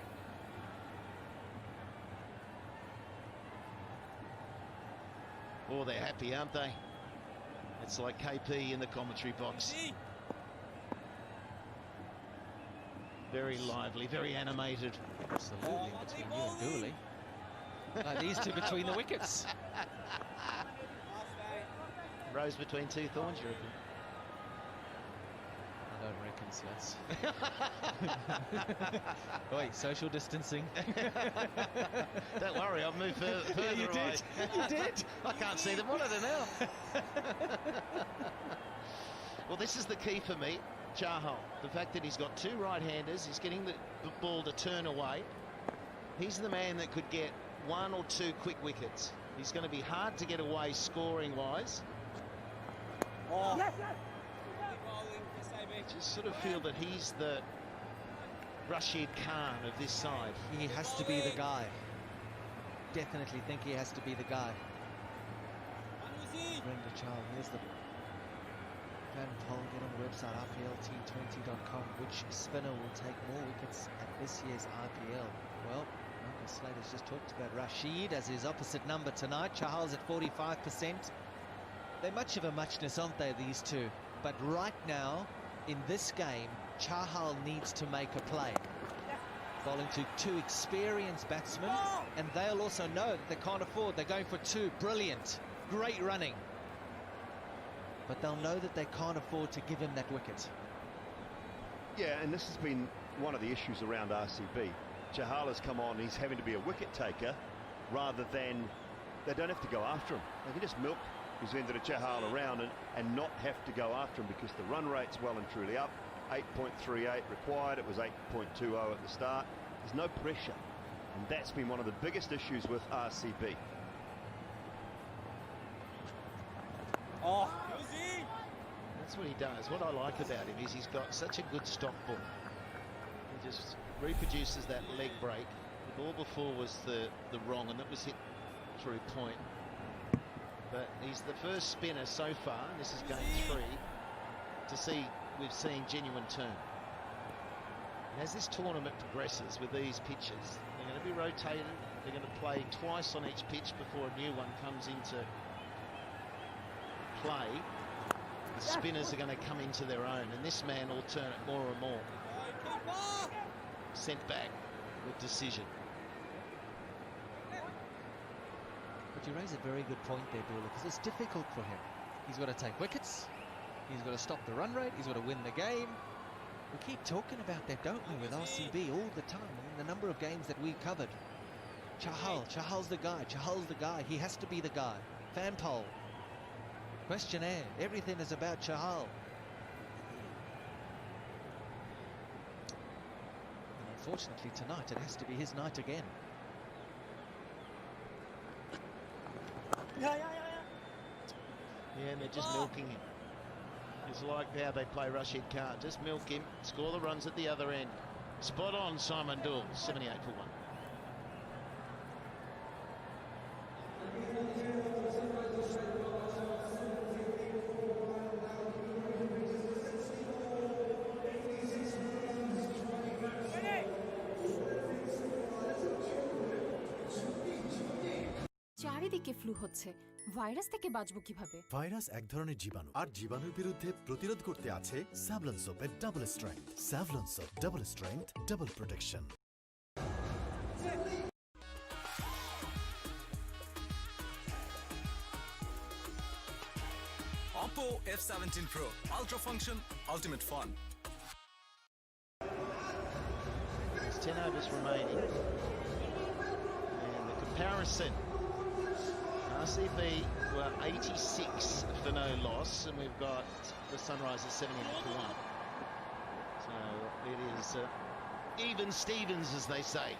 Oh, they're happy, aren't they? It's like KP in the commentary box. Very lively, very animated. Absolutely, between you and Dooley. Like these two between the wickets. Rose between two thorns, you reckon? I don't reckon, Slats. Oi, social distancing. Don't worry, I've moved further you away. did. You did. I can't see them. What are they now? Well, this is the key for me, Chahal. The fact that he's got two right-handers, he's getting the ball to turn away. He's the man that could get 1 or 2 quick wickets. He's going to be hard to get away scoring-wise. Oh. Just sort of feel that he's the Rashid Khan of this side. He has to be the guy. Definitely think he has to be the guy. Brenda Child, here's the fan poll. Get on the website rplt20.com. Which spinner will take more wickets at this year's IPL? Well, Michael Slater's just talked about Rashid as his opposite number tonight. Chahal's at 45%. They're much of a muchness, aren't they, these two? But right now, in this game, Chahal needs to make a play. Bowling to 2 experienced batsmen, and they'll also know that they can't afford. They're going for 2. Brilliant. Great running. But they'll know that they can't afford to give him that wicket. Yeah, and this has been one of the issues around RCB. Chahal has come on, he's having to be a wicket taker rather than they don't have to go after him. They can just milk Yuzvendra Chahal around and not have to go after him because the run rate's well and truly up. 8.38 required, it was 8.20 at the start. There's no pressure, and that's been one of the biggest issues with RCB. Oh, that's what he does. What I like about him is he's got such a good stop ball. He just reproduces that leg break. The ball before was the wrong, and that was hit through point. But he's the first spinner so far, and this is game 3, to see we've seen genuine turn. And as this tournament progresses with these pitches, they're going to be rotated. They're going to play twice on each pitch before a new one comes into play. The spinners are going to come into their own, and this man will turn it more and more. Sent back with decision. But you raise a very good point there, Dooley, because it's difficult for him. He's got to take wickets, he's got to stop the run rate, he's got to win the game. We keep talking about that, don't we, with RCB all the time. I mean, the number of games that we've covered. Chahal's the guy, he has to be the guy. Fan poll. Questionnaire, everything is about Chahal. And unfortunately tonight it has to be his night again. Yeah, and they're just milking him. It's like how they play Rashid Khan. Just milk him, score the runs at the other end. Spot on, Simon Dool, 78 for 1. চারিদিকে flu হচ্ছে, virus থেকে বাঁচবো কিভাবে? Virus এক ধরনের জীবাণু, আর জীবাণুর বিরুদ্ধে প্রতিরোধ করতে আছে স্যাভলন সোপের double strength. Savlon soap, double strength, double protection. Oppo F17 Pro, ultra function, ultimate fun. There's 10 overs remaining. And the comparison, RCB were 86 for no loss, and we've got the Sunrisers 78 for 1. So it is even Stevens, as they say.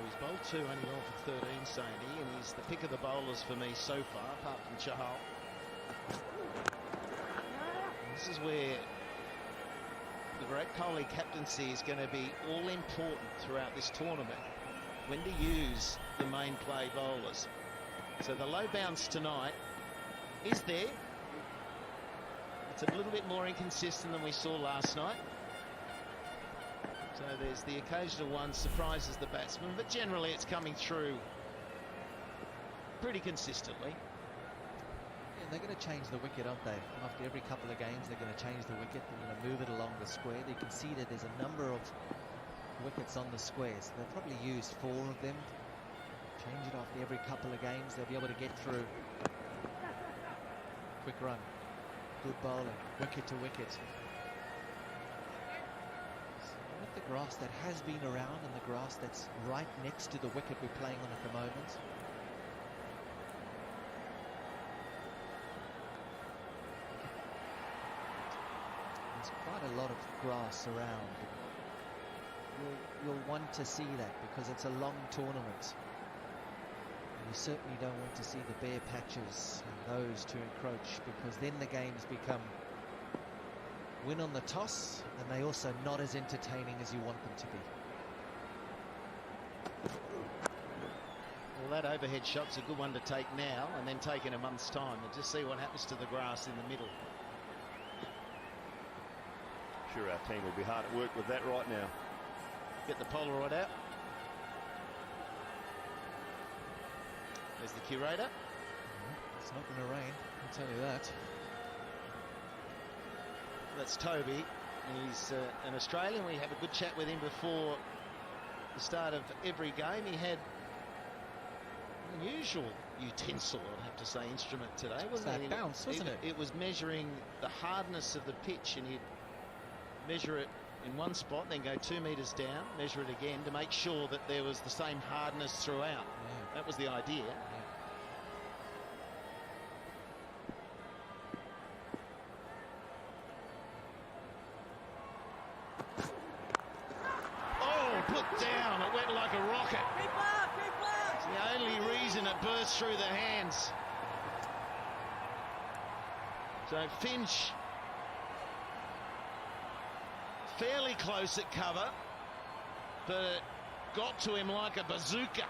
He's bowled 2, only on for 13, Sandy, and he's the pick of the bowlers for me so far, apart from Chahal. This is where the Virat Kohli captaincy is going to be all important throughout this tournament. When to use the main play bowlers. So the low bounce tonight is there. It's a little bit more inconsistent than we saw last night. So there's the occasional one surprises the batsman, but generally it's coming through pretty consistently. Yeah, they're going to change the wicket, aren't they? After every couple of games, they're going to change the wicket. They're going to move it along the square. You can see that there's a number of wickets on the squares. They'll probably use 4 of them. Change it after every couple of games. They'll be able to get through. Quick run. Good bowling. Wicket to wicket. With the grass that has been around and the grass that's right next to the wicket we're playing on at the moment. There's quite a lot of grass around. You'll want to see that because it's a long tournament. And you certainly don't want to see the bare patches and those to encroach, because then the games become win on the toss, and they also not as entertaining as you want them to be. Well, that overhead shot's a good one to take now, and then take in a month's time, and just see what happens to the grass in the middle. Sure, our team will be hard at work with that right now. Get the Polaroid out. There's the curator. It's not going to rain, I'll tell you that. That's Toby. He's an Australian. We have a good chat with him before the start of every game. He had an unusual utensil, I'd have to say, instrument today, wasn't it? That bounce, wasn't it? It was measuring the hardness of the pitch, and he'd measure it in one spot, then go 2 metres down, measure it again to make sure that there was the same hardness throughout. Yeah. That was the idea. Yeah. Put down, it went like a rocket. It's the only reason it burst through the hands. So Finch fairly close at cover, but it got to him like a bazooka.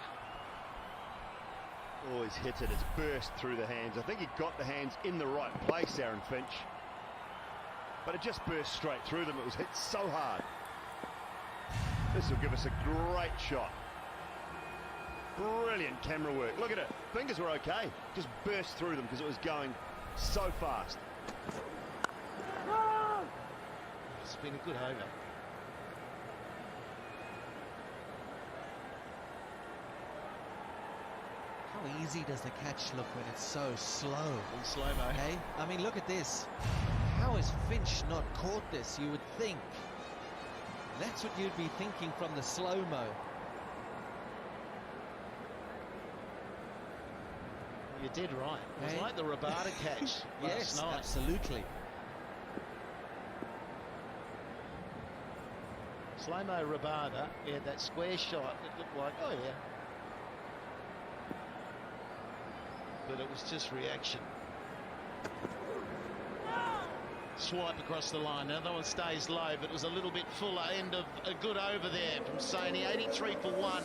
Oh, he's hit it, it's burst through the hands. I think he got the hands in the right place, Aaron Finch. But it just burst straight through them, it was hit so hard. This will give us a great shot. Brilliant camera work. Look at it. Fingers were okay. Just burst through them because it was going so fast. It's been a good over. How easy does the catch look when it's so slow? In slow-mo. Hey, I mean, look at this. How has Finch not caught this, you would think? That's what you'd be thinking from the slow-mo. You did right. It was like the Rabada catch last night. Absolutely. Slow-mo Rabada, he had that square shot. It looked like, oh yeah. but it was just reaction. Swipe across the line. Another one stays low, but it was a little bit fuller. End of a good over there from Sony. 83 for 1.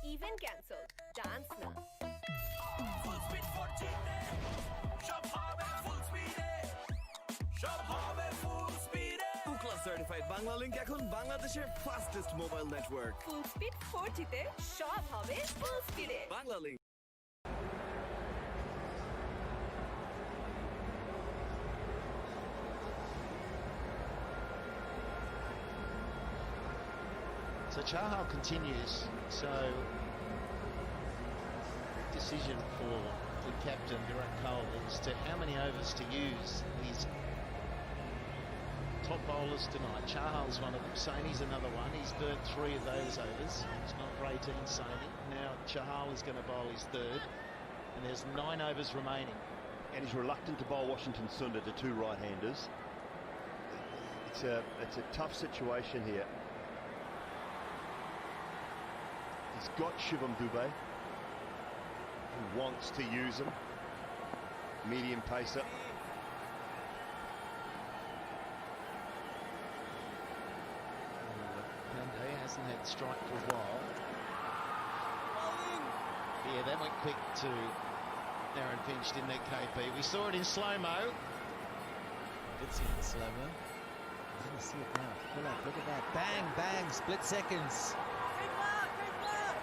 Even cancelled. Dance na. Full speed for jeete. Shab habe full speed e. Shab habe full speed e. 2 class certified Bangla Link এখন বাংলাদেশের fastest mobile network. Full speed 4G তে সব হবে full speed A. Bangla Link. So Chahal continues. So decision for the captain Virat Kohli as to how many overs to use. His top bowlers tonight. Chahal's one of them. Saini's another one. He's burnt 3 of those overs. He's not for 18, Saini. Now Chahal is going to bowl his 3rd, and there's 9 overs remaining. And he's reluctant to bowl Washington Sundar to 2 right-handers. It's a tough situation here. He's got Shivam Dube, who wants to use him. Medium pacer. Pandey hasn't had strike for a while. Yeah, that went quick to Aaron Finch, didn't it, KP? We saw it in slow-mo. Did see it in slow-mo. You're going to see it now. Pull up, look at that. Bang, bang, split seconds.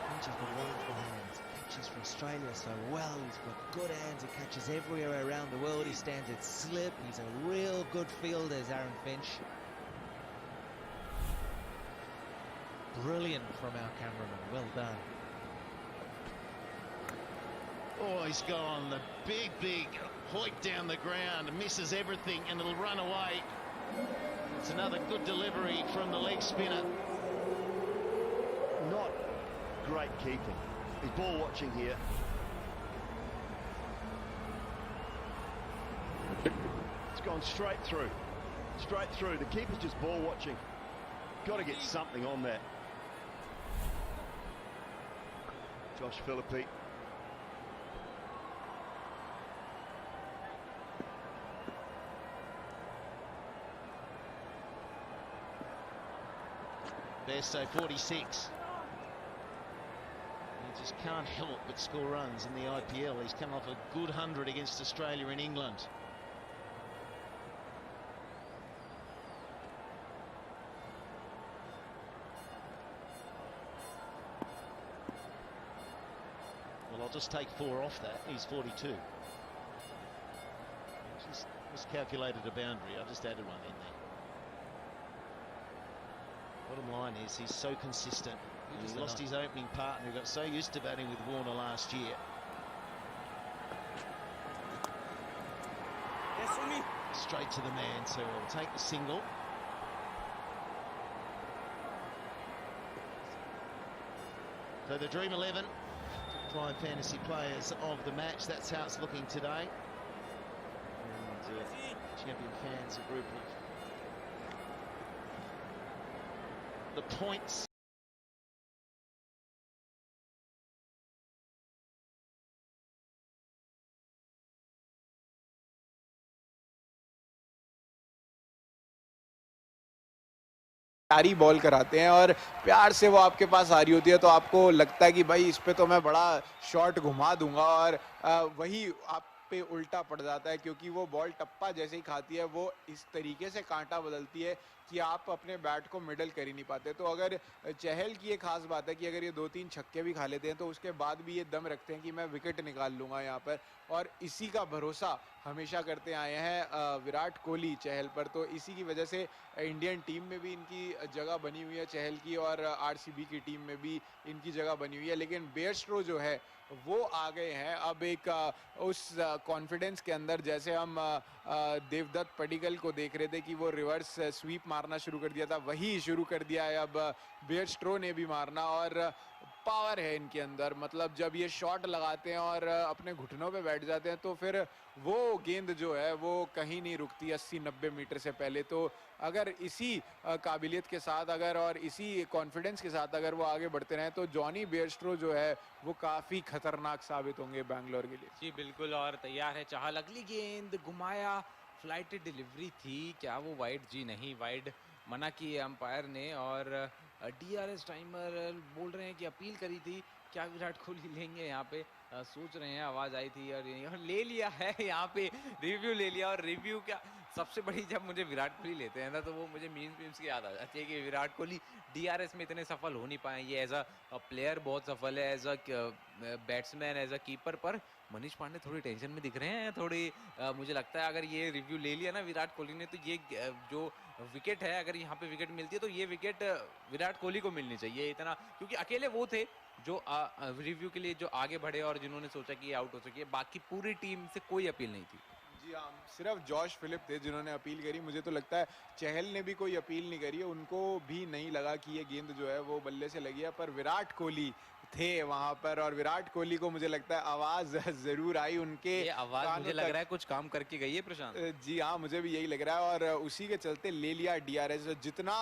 Finch has got wonderful hands. Catches for Australia so well. He's got good hands. He catches everywhere around the world. He stands at slip. He's a real good fielder, is Aaron Finch. Brilliant from our cameraman. Well done. Oh, he's gone. The big hoik down the ground. Misses everything and it'll run away. It's another good delivery from the leg spinner. Not great keeping. He's ball watching here. It's gone straight through. Straight through. The keeper's just ball watching. Got to get something on that. Josh Philippe. Bairstow 46. He just can't help but score runs in the IPL. He's come off a good 100 against Australia in England. Well, I'll just take 4 off that. He's 42. Just miscalculated a boundary. I just added one in there. Bottom line is he's so consistent. He just lost his opening partner. He got so used to batting with Warner last year. Straight to the man, so we'll take the single. So the Dream11, prime fantasy players of the match. That's how it's looking today. And champion fans, a group of the points. प्यारी ball कराते हैं और प्यार से वो आपके पास आ रही होती है तो आपको लगता है कि भाई इस पे तो मैं बड़ा शॉट घुमा दूंगा और वही आप पे उल्टा पड़ जाता है क्योंकि वो बॉल टप्पा जैसे ही खाती है वो इस तरीके से कांटा बदलती है कि आप अपने बैट को मिडल कर ही नहीं पाते। तो अगर चहल की ये खास बात है कि अगर ये 2-3 छक्के भी खा लेते हैं तो उसके बाद भी ये दम रखते हैं कि मैं विकेट निकाल लूँगा यहाँ पर, और इसी का भरोसा हमेशा करते आए हैं विराट कोहली चहल पर। तो इसी की वजह से इंडियन टीम में भी इनकी जगह बनी हुई है चहल की, और RCB की टीम में भी इनकी जगह बनी हुई है। लेकिन बेयरस्ट्रो जो है वो आ गए हैं अब एक उस कॉन्फिडेंस के अंदर, जैसे हम देवदत्त पडिक्कल को देख रहे थे कि वो रिवर्स स्वीप मारना शुरू कर दिया था, वही शुरू कर दिया है अब बेयरस्ट्रो ने भी मारना। और पावर है इनके अंदर, मतलब जब ये शॉट लगाते हैं और अपने घुटनों पे बैठ जाते हैं तो फिर वो गेंद जो है वो कहीं नहीं रुकती 80-90 मीटर से पहले। तो अगर इसी काबिलियत के साथ अगर और इसी कॉन्फिडेंस के साथ अगर वो आगे बढ़ते रहें तो जॉनी बेयरस्ट्रो जो है वो काफ़ी खतरनाक साबित होंगे बैंगलोर के लिए। जी बिल्कुल, और तैयार है चाहल, अगली गेंद घुमाया, फ्लाइटेड डिलीवरी थी, क्या वो वाइड? जी नहीं, वाइड मना की अंपायर ने। और DRS टाइमर बोल रहे हैं कि अपील करी थी, क्या विराट कोहली लेंगे यहाँ पे? सोच रहे हैं, आवाज़ आई थी और ले लिया है यहाँ पे, रिव्यू ले लिया। और रिव्यू क्या, सबसे बड़ी जब मुझे विराट कोहली लेते हैं ना तो वो मुझे मीम्स की याद आ जाती है कि विराट कोहली DRS में इतने सफल हो नहीं पाए। ये एज अ प्लेयर बहुत सफल है, as a batsman, as a keeper. पर मनीष पांडे थोड़ी टेंशन में दिख रहे हैं थोड़ी। मुझे लगता है अगर ये रिव्यू ले लिया ना विराट कोहली ने तो ये जो विकेट है, अगर यहाँ पे विकेट मिलती है तो ये विकेट विराट कोहली को मिलनी चाहिए इतना, क्योंकि अकेले वो थे जो रिव्यू के लिए जो आगे बढ़े और जिन्होंने सोचा कि ये आउट हो सके। बाकी पूरी टीम से कोई अपील नहीं थी। जी हाँ, सिर्फ जॉश फिलिप थे जिन्होंने अपील करी। मुझे तो लगता है चहल ने भी कोई अपील नहीं करी है, उनको भी नहीं लगा कि ये गेंद जो है वो बल्ले से लगी है। पर विराट कोहली थे वहां पर और विराट कोहली को मुझे लगता है आवाज जरूर आई उनके। ये आवाज मुझे लग रहा है कुछ काम करके गई है प्रशांत। जी हाँ, मुझे भी यही लग रहा है और उसी के चलते ले लिया DRS। जितना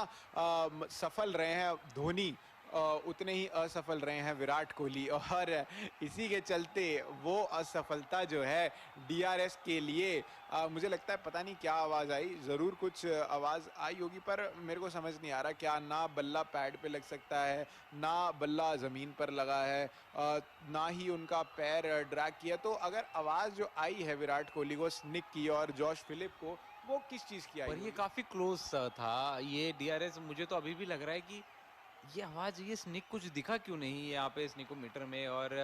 सफल रहे हैं धोनी उतने ही असफल रहे हैं विराट कोहली, और इसी के चलते वो असफलता जो है DRS के लिए मुझे लगता है पता नहीं क्या आवाज़ आई, ज़रूर कुछ आवाज़ आई होगी पर मेरे को समझ नहीं आ रहा। क्या ना बल्ला पैड पे लग सकता है, ना बल्ला ज़मीन पर लगा है, ना ही उनका पैर ड्रैग किया। तो अगर आवाज़ जो आई है विराट कोहली को स्निक की और जॉश फिलिप को, वो किस चीज़ की आई? पर ये काफ़ी क्लोज था ये DRS। मुझे तो अभी भी लग रहा है कि ये आवाज़, ये स्निक कुछ दिखा क्यों नहीं यहाँ पे स्निकोमीटर में। और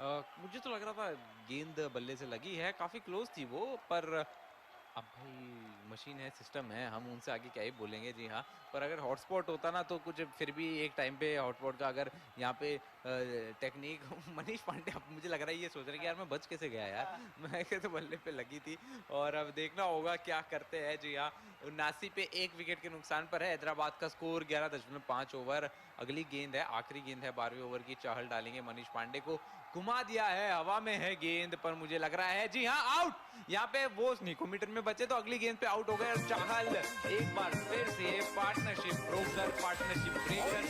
मुझे तो लग रहा था गेंद बल्ले से लगी है, काफ़ी क्लोज थी वो। पर अब भाई मशीन है, सिस्टम है, हम उनसे आगे क्या ही बोलेंगे। जी हाँ, पर अगर हॉटस्पॉट होता ना तो कुछ फिर भी एक टाइम पे हॉटस्पॉट का अगर यहाँ पे टेक्निक मनीष पांडे, अब मुझे लग रहा है ये सोच रहे हैं कि यार मैं बच कैसे गया यार, मैं तो बल्ले पे लगी थी। और अब देखना होगा क्या करते हैं। जी हाँ, 79 पे 1 विकेट के नुकसान पर है हैदराबाद का स्कोर। 11.5 ओवर, अगली गेंद है, आखिरी गेंद है 12वें ओवर की। चाहल डालेंगे, मनीष पांडे को घुमा दिया है, हवा में है गेंद पर मुझे लग रहा है जी हाँ आउट। यहाँ पे वो स्निकोमीटर में बचे तो अगली गेंद पे आउट हो गए। और चाहल एक बार फिर से partnership broker, partnership breaker.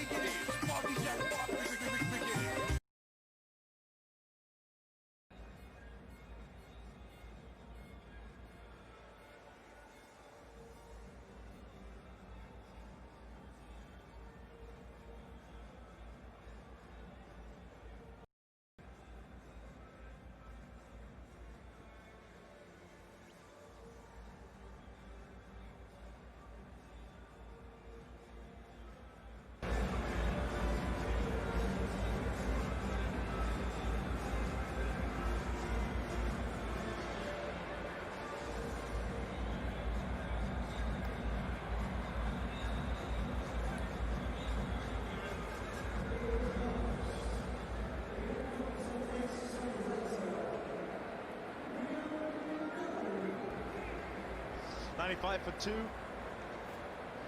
95 for 2.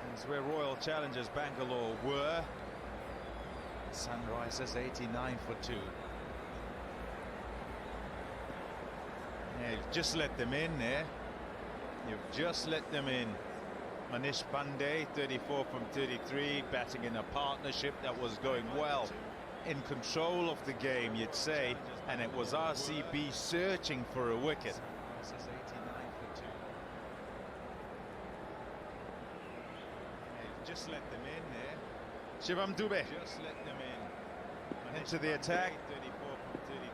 That's where Royal Challengers Bangalore were. Sunrisers 89 for 2. Yeah, you've just let them in there. You've just let them in. Manish Pandey, 34 from 33, batting in a partnership that was going well. In control of the game, you'd say, and it was RCB searching for a wicket. Just let them in there. Shivam Dube. Just let them in. Into the attack. 34 from 30.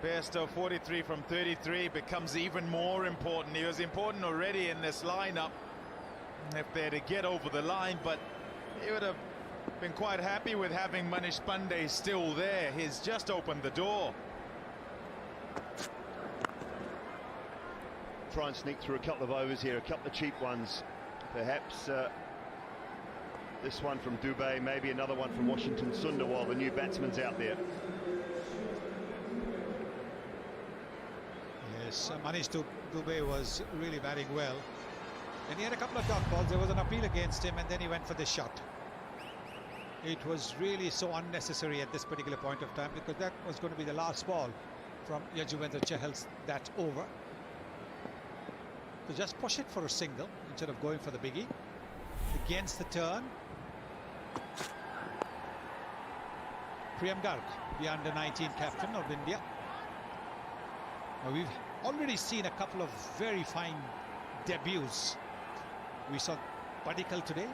Bairstow 43 from 33 becomes even more important. He was important already in this lineup if they're to get over the line, but he would have been quite happy with having Manish Pandey still there. He's just opened the door. Try and sneak through a couple of overs here, a couple of cheap ones. Perhaps this one from Dubé, maybe another one from Washington Sundar while the new batsman's out there. Yes, Manish Dubé was really batting well. And he had a couple of dot balls. There was an appeal against him and then he went for the shot. It was really so unnecessary at this particular point of time, because that was going to be the last ball from Yajuvendra Chahal's that over. To just push it for a single instead of going for the biggie. Against the turn. Priyam Garg, the under-19 captain of India. Now, we've already seen a couple of very fine debuts. We saw Padikkal today,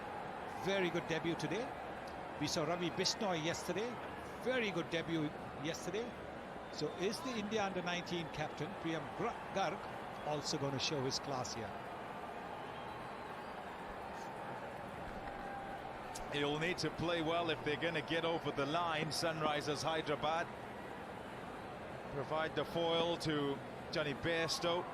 very good debut today. We saw Ravi Bishnoi yesterday, very good debut yesterday. So is the India under-19 captain, Priyam Garg, also going to show his class here? He'll need to play well if they're going to get over the line. Sunrisers Hyderabad provide the foil to Johnny Bairstow.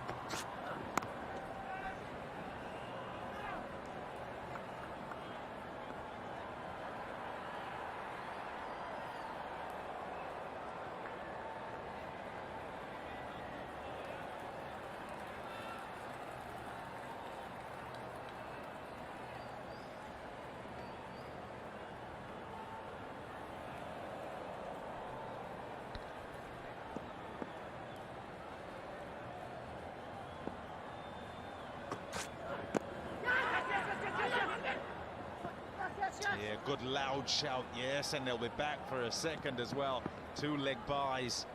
Yeah, good loud shout, yes, and they'll be back for a second as well. 2 leg byes.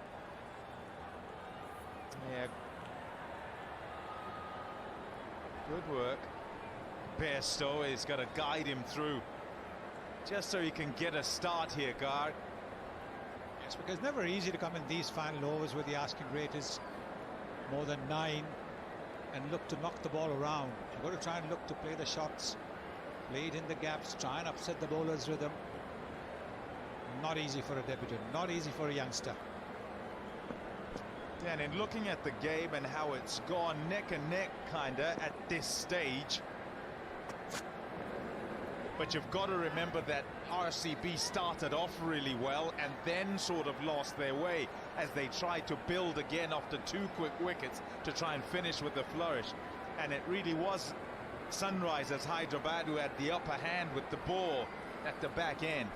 Yeah. Good work. Bairstow is going to guide him through, just so he can get a start here, Garg. Yes, because it's never easy to come in these final overs where the asking rate is more than 9 and look to knock the ball around. You've got to try and look to play the shots, play it in the gaps, try and upset the bowler's rhythm. Not easy for a debutant, not easy for a youngster. And in looking at the game and how it's gone neck and neck kinda at this stage, but you've got to remember that RCB started off really well and then sort of lost their way as they tried to build again after 2 quick wickets to try and finish with a flourish. And it really was Sunrisers Hyderabad who had the upper hand with the ball at the back end.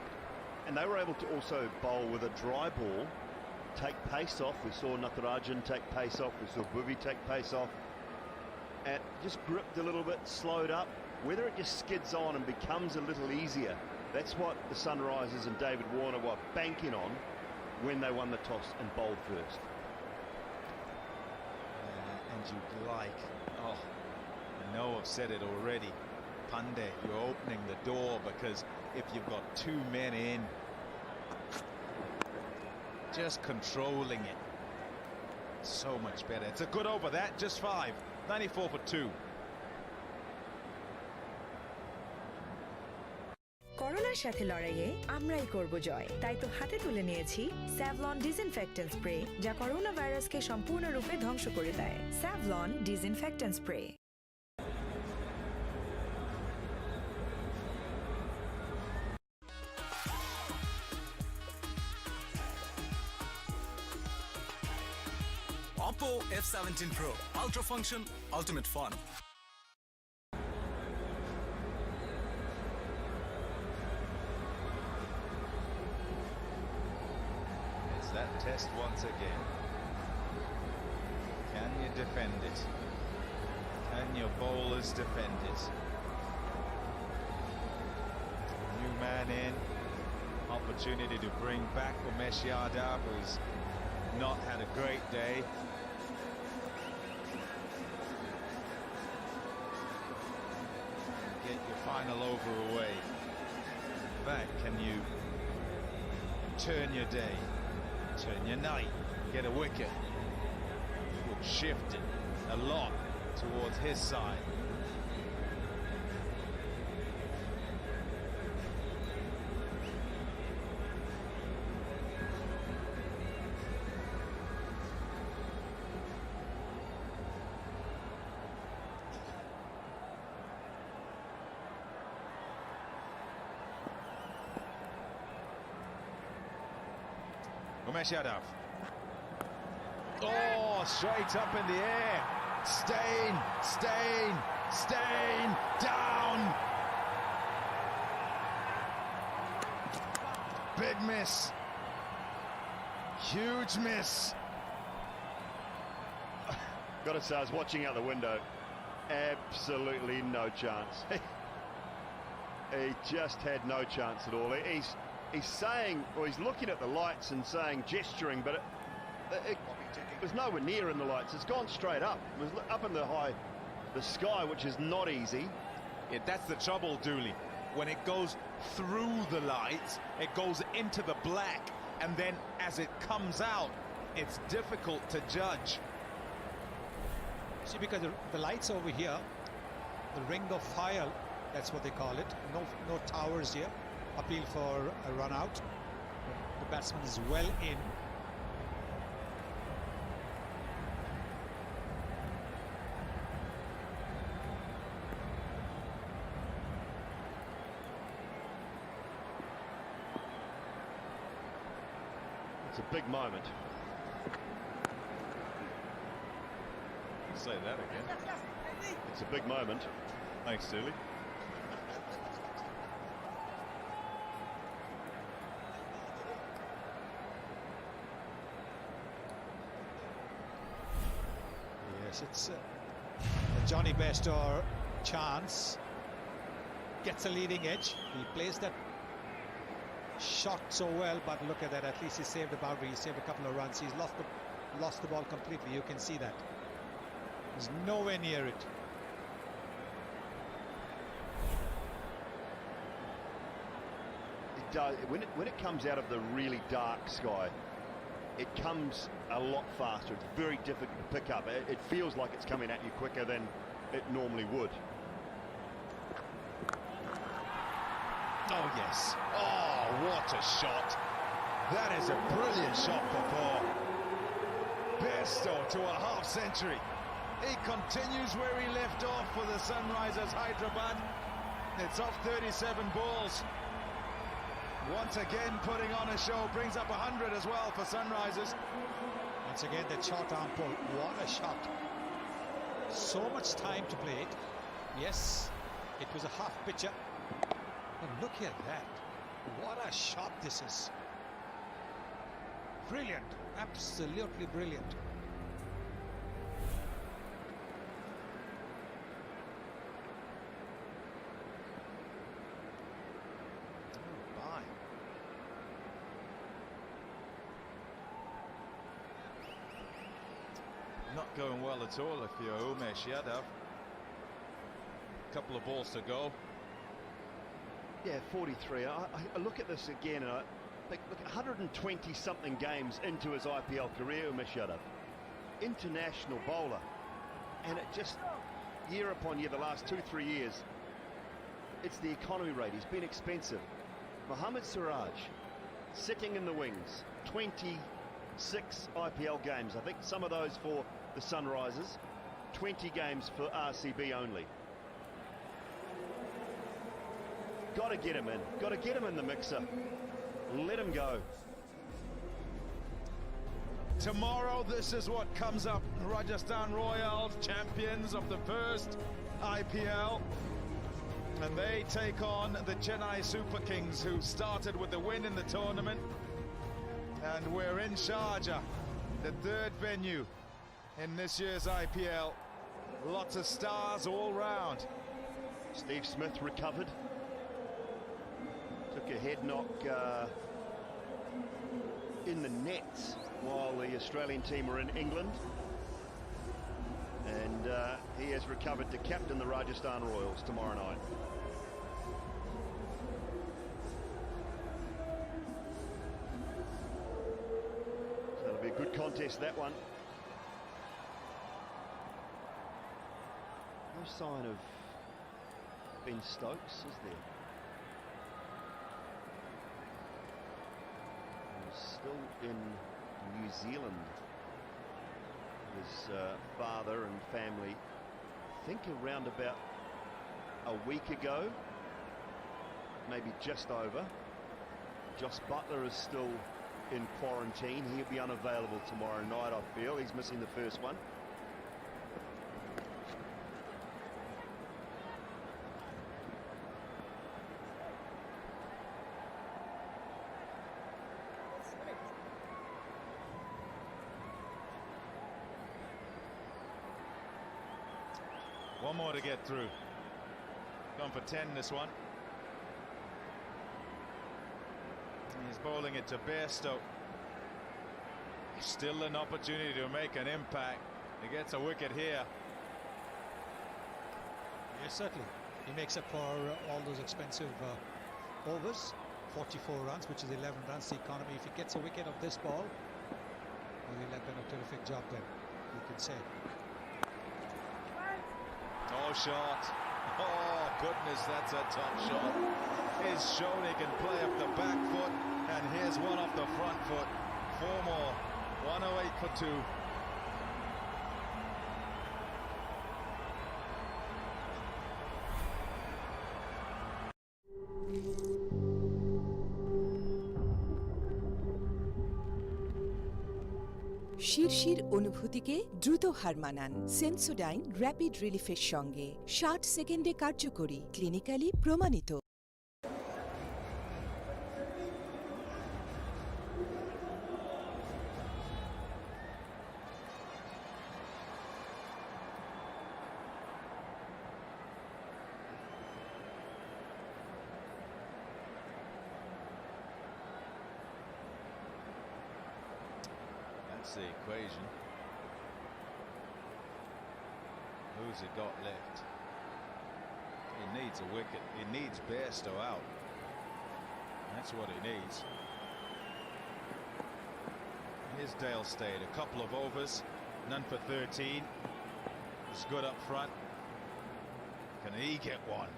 And they were able to also bowl with a dry ball, take pace off. We saw Natarajan take pace off, we saw Bhuvi take pace off, and just gripped a little bit, slowed up. Whether it just skids on and becomes a little easier, that's what the Sunrisers and David Warner were banking on when they won the toss and bowled first. And you'd like, oh, I know I've said it already, Pandey, you're opening the door, because if you've got 2 men in, just controlling it, so much better. It's a good over that, just 5, 94 for 2. করোনার সাথে লড়াইয়ে আমরাই করব জয়, তাই তো হাতে তুলে নিয়েছি স্যাভলন ডিসইনফেক্টেন্ট স্প্রে, যা করোনা ভাইরাসকে সম্পূর্ণরূপে ধ্বংস করে দেয়। Savlon disinfectant spray. Oppo F17 Pro, ultra function, ultimate fun. That test once again. Can you defend it? Can your bowlers defend it? New man in. Opportunity to bring back Umesh Yadav, who's not had a great day. Get your final over away. Back, can you turn your day? Turn your night, get a wicket, would shift it a lot towards his side. Umesh Yadav. Oh, straight up in the air. Steyn, down. big miss. Huge miss. Got to say, I was watching out the window. Absolutely no chance. He just had no chance at all. He's saying, or he's looking at the lights and saying, gesturing, but it was nowhere near in the lights. It's gone straight up. It was up in the sky, which is not easy. Yeah, that's the trouble, Dooley. When it goes through the lights, it goes into the black, and then as it comes out, it's difficult to judge. See, because the lights over here, the ring of fire, that's what they call it. No towers here. Appeal for a run out. The batsman is well in. It's a big moment. Say that again. It's a big moment. Thanks, Dooley. Yes, it's a Johnny Bairstow chance. Gets a leading edge. He plays that shot so well, but look at that. At least he saved a boundary. He saved a couple of runs. He's lost the ball completely. You can see that. He's nowhere near it. It does. When it comes out of the really dark sky, it comes a lot faster. It's very difficult to pick up. It feels like it's coming at you quicker than it normally would. Oh, yes. Oh, what a shot. That is a brilliant shot for Paul. Bairstow to a half century. He continues where he left off for the Sunrisers Hyderabad. It's off 37 balls. Once again putting on a show, brings up 100 as well for Sunrisers. Once again, that short arm pull. What a shot. So much time to play it. Yes, it was a half pitcher. But look at that. What a shot this is. Brilliant. Absolutely brilliant. Not going well at all if you're Umesh Yadav. Couple of balls to go. Yeah, 43. I look at this again and I think, look, 120 something games into his IPL career, Umesh Yadav. International bowler. And it just, year upon year, the last 2-3 years, it's the economy rate. He's been expensive. Mohammad Siraj, sitting in the wings, 26 IPL games. I think some of those for the Sunrisers, 20 games for RCB only. Got to get him in. Got to get him in the mixer. Let him go. Tomorrow, this is what comes up. Rajasthan Royals, champions of the first IPL. And they take on the Chennai Super Kings, who started with the win in the tournament. And we're in Sharjah, the third venue in this year's IPL. Lots of stars all round. Steve Smith recovered. Took a head knock in the nets while the Australian team were in England. And he has recovered to captain the Rajasthan Royals tomorrow night. So it'll be a good contest, that one. No sign of Ben Stokes, is there? He's still in New Zealand. His father and family, I think around about a week ago, maybe just over. Joss Butler is still in quarantine. He'll be unavailable tomorrow night, I feel. He's missing the first one. One more to get through. Gone for 10 this one. He's bowling it to Bairstow. Still an opportunity to make an impact. He gets a wicket here. Yes, certainly. He makes up for all those expensive overs. 44 runs, which is 11 runs the economy. If he gets a wicket of this ball, well, he'll have done a terrific job then, you can say. Oh, shot. Oh, goodness, that's a top shot. He's shown he can play up the back foot, and here's one off the front foot. 4 more. 108 for 2. শিরশির অনুভূতিকে দ্রুত হার মানান Sensodyne rapid রিলিফের সঙ্গে 60 সেকেন্ডে কার্যকরী, clinically প্রমাণিত। That's the equation. Who's he got left? He needs a wicket. He needs Bairstow out. That's what he needs. Here's Dale Stade. A couple of overs, none for 13. He's good up front. Can he get one?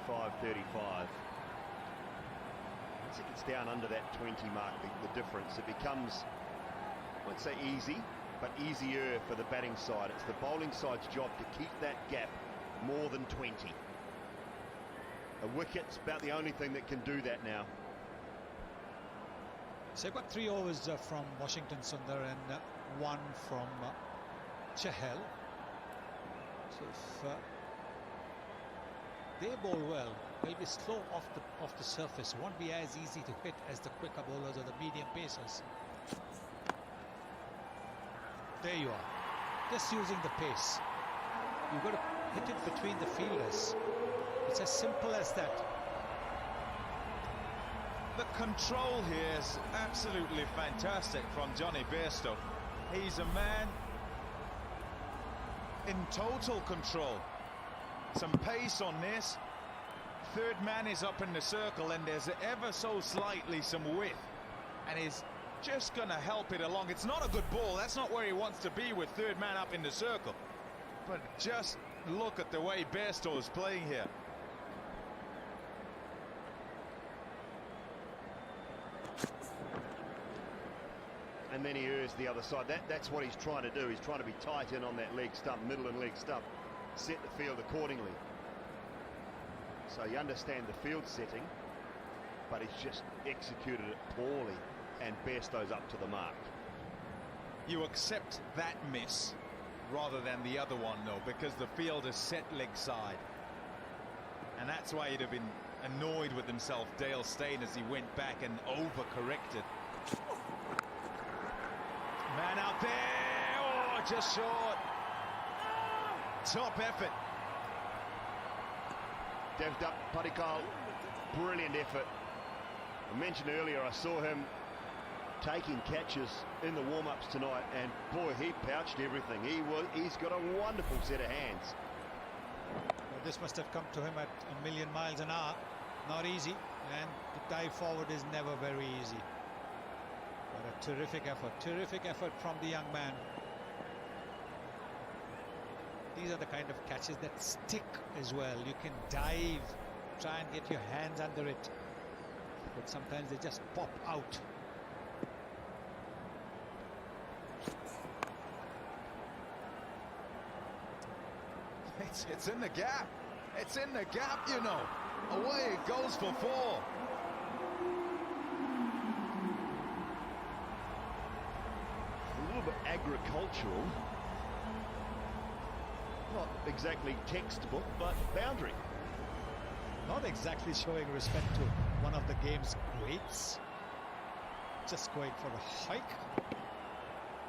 $55, 35. Once it gets down under that 20 mark, the difference, it becomes, I won't say easy, but easier for the batting side. It's the bowling side's job to keep that gap more than 20. A wicket's about the only thing that can do that now. So they've got 3 overs from Washington Sundar and 1 from Chahal. So if they bowl well, they'll be slow off the surface. Won't be as easy to hit as the quicker bowlers or the medium pacers. There you are, just using the pace. You've got to hit it between the fielders. It's as simple as that. The control here is absolutely fantastic from Johnny Bairstow. He's a man in total control. Some pace on this. Third man is up in the circle, and there's ever so slightly some width, and he's just going to help it along. It's not a good ball. That's not where he wants to be with third man up in the circle. But just look at the way Bairstow is playing here. And then he errs the other side. That's what he's trying to do. He's trying to be tight in on that leg stump, middle and leg stump. Set the field accordingly. So you understand the field setting, but he's just executed it poorly, and Bairstow's up to the mark. You accept that miss rather than the other one, though, because the field is set leg side. And that's why he'd have been annoyed with himself, Dale Steyn, as he went back and overcorrected. Man out there, oh, just short. Top effort. Deved up, Padikal, brilliant effort. I mentioned earlier I saw him taking catches in the warm-ups tonight, and boy, he pouched everything. He's got a wonderful set of hands. Well, this must have come to him at 1,000,000 miles an hour. Not easy, and to dive forward is never very easy. But a terrific effort from the young man. These are the kind of catches that stick as well. You can dive, try and get your hands under it, but sometimes they just pop out. It's in the gap. It's in the gap, you know. Away it goes for 4. A little bit agricultural. Not exactly textbook, but boundary. Not exactly showing respect to one of the game's greats. Just going for a hike.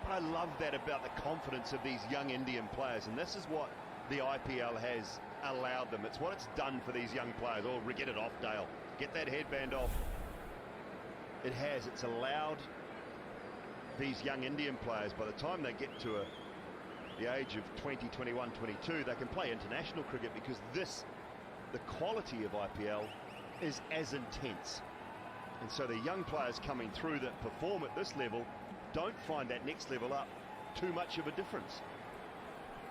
I love that about the confidence of these young Indian players, and this is what the IPL has allowed them. It's what it's done for these young players. Oh, get it off, Dale. Get that headband off. It has. It's allowed these young Indian players, by the time they get to the age of 20, 21, 22, they can play international cricket, because the quality of IPL is as intense. And so the young players coming through that perform at this level don't find that next level up too much of a difference.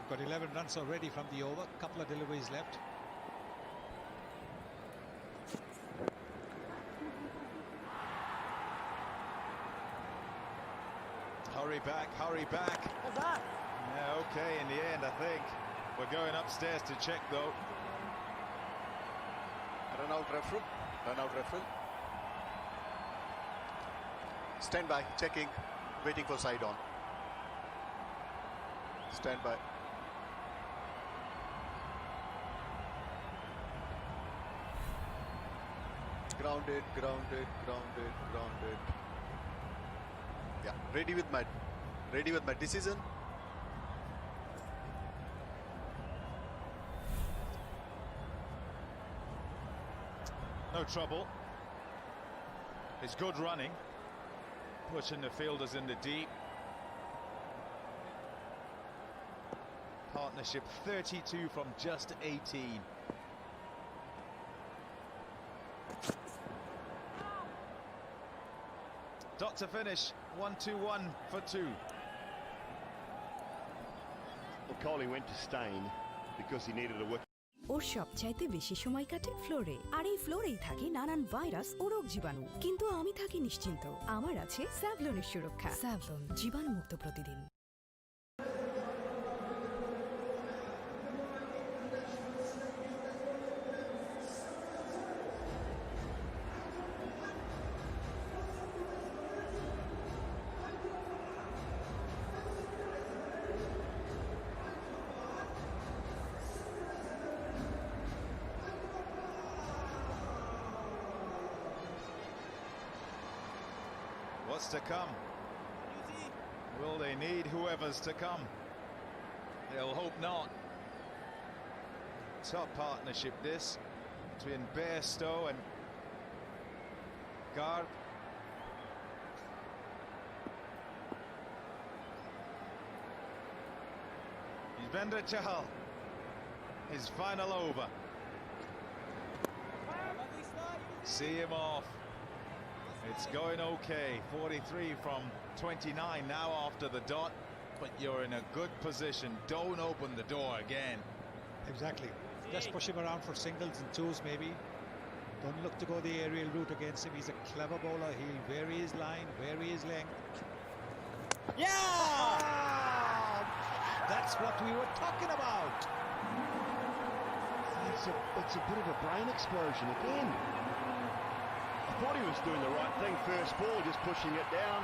We've got 11 runs already from the over, couple of deliveries left. Hurry back, hurry back. Yeah, okay, in the end, I think. We're going upstairs to check, though. Run out referee. Run out referee. Stand by, checking, waiting for side on. Stand by. Grounded, grounded, grounded, grounded. Yeah, ready with my decision. No trouble. It's good running. Pushing the fielders in the deep. Partnership 32 from just 18. Dot to finish. 1-2-1 for 2. Well, Kohli went to Stain because he needed a wicket. ওর সবচাইতে বেশি সময় কাটে ফ্লোরে, আর এই ফ্লোরেই থাকে নানান virus ও রোগ জীবাণু। কিন্তু আমি থাকি নিশ্চিন্ত, আমার আছে স্যাভলনের সুরক্ষা। স্যাভলন, জীবাণুমুক্ত প্রতিদিন। What's to come? Will they need whoever's to come? They'll hope not. Top partnership this between Bairstow and Garg. Yuzvendra Chahal, his final over. See him off. It's going okay. 43 from 29 now after the dot, but you're in a good position. Don't open the door again. Exactly. Just push him around for singles and twos maybe. Don't look to go the aerial route against him. He's a clever bowler. He'll vary his line, vary his length. Yeah! That's what we were talking about. It's a bit of a brain explosion again. I thought he was doing the right thing first ball, just pushing it down.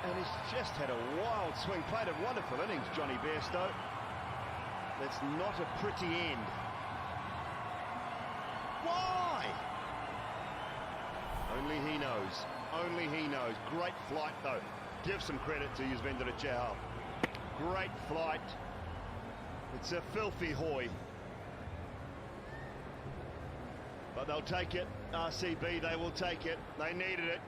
And he's just had a wild swing. Played a wonderful innings, Johnny Bairstow. That's not a pretty end. Why? Only he knows. Only he knows. Great flight, though. Give some credit to Yuzvendra Chahal. Great flight. It's a filthy hoy. But they'll take it. RCB, they will take it. They needed it.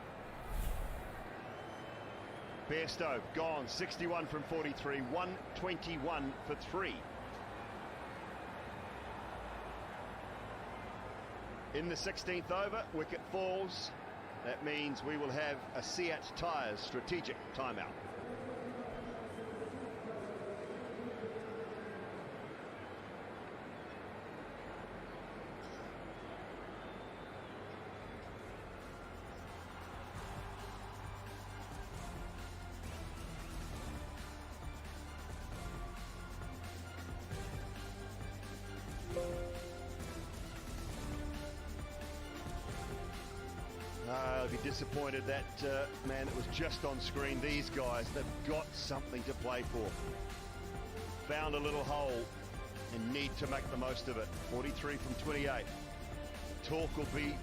Bairstow gone. 61 from 43. 121 for 3. In the 16th over, wicket falls. That means we will have a Seat Tyres strategic timeout. I'll be disappointed that man that was just on screen. These guys, they've got something to play for. Found a little hole. and need to make the most of it. 43 from 28. Talk will be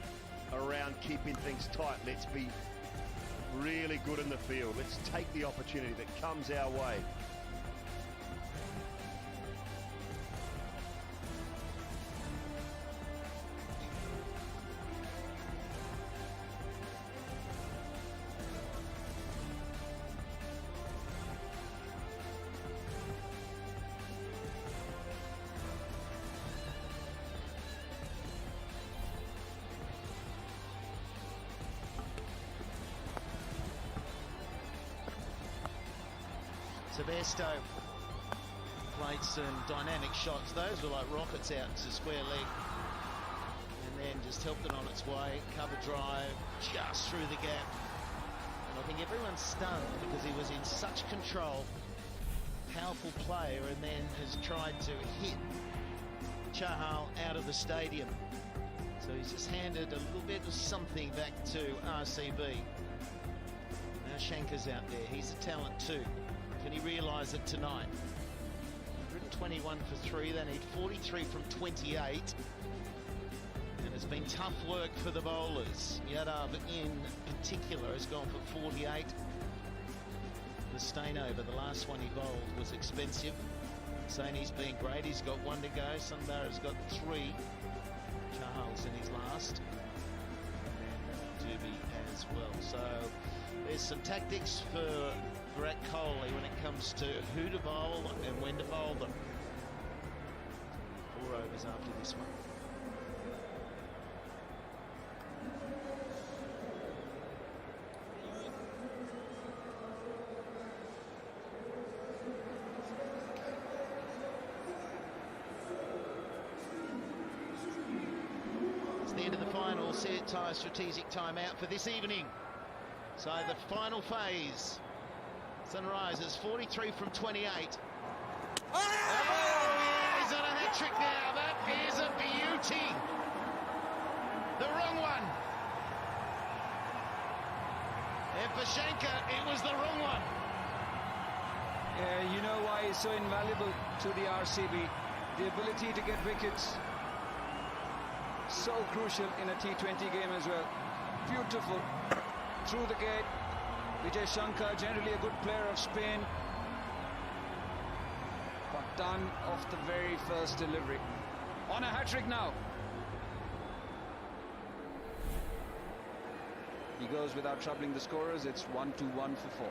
around keeping things tight. Let's be really good in the field. Let's take the opportunity that comes our way. Sebasto played some dynamic shots. Those were like rockets out into square leg. And then just helped it on its way. Cover drive just through the gap. And I think everyone's stunned because he was in such control. Powerful player, and then has tried to hit Chahal out of the stadium. So he's just handed a little bit of something back to RCB. Now Shanker's out there. He's a talent too. Can he realise it tonight? 121 for 3, they need 43 from 28. And it's been tough work for the bowlers. Yadav in particular has gone for 48. The Stainover, the last one he bowled, was expensive. Saini's been great, he's got 1 to go. Sundara's got 3. Chahal's in his last. And Dubey as well. So there's some tactics for Virat Kohli when it comes to who to bowl and when to bowl them. 4 overs after this one. It's the end of the final set, strategic timeout for this evening. So the final phase. Sunrisers 43 from 28. Oh, yeah, he's on a hat-trick now. That is a beauty. The wrong one. And for Shankar, it was the wrong one. Yeah, you know why he's so invaluable to the RCB. The ability to get wickets. So crucial in a T20 game as well. Beautiful. Through the gate. Vijay Shankar, generally a good player of spin, but done off the very first delivery. On a hat-trick now. He goes without troubling the scorers. It's 1-2-1 for 4.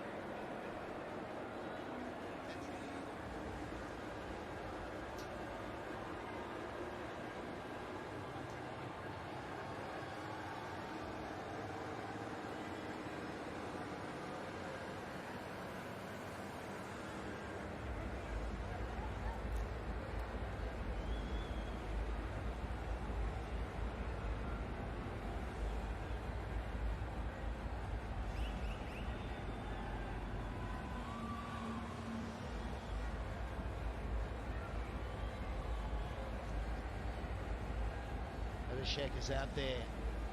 Abhishek is out there,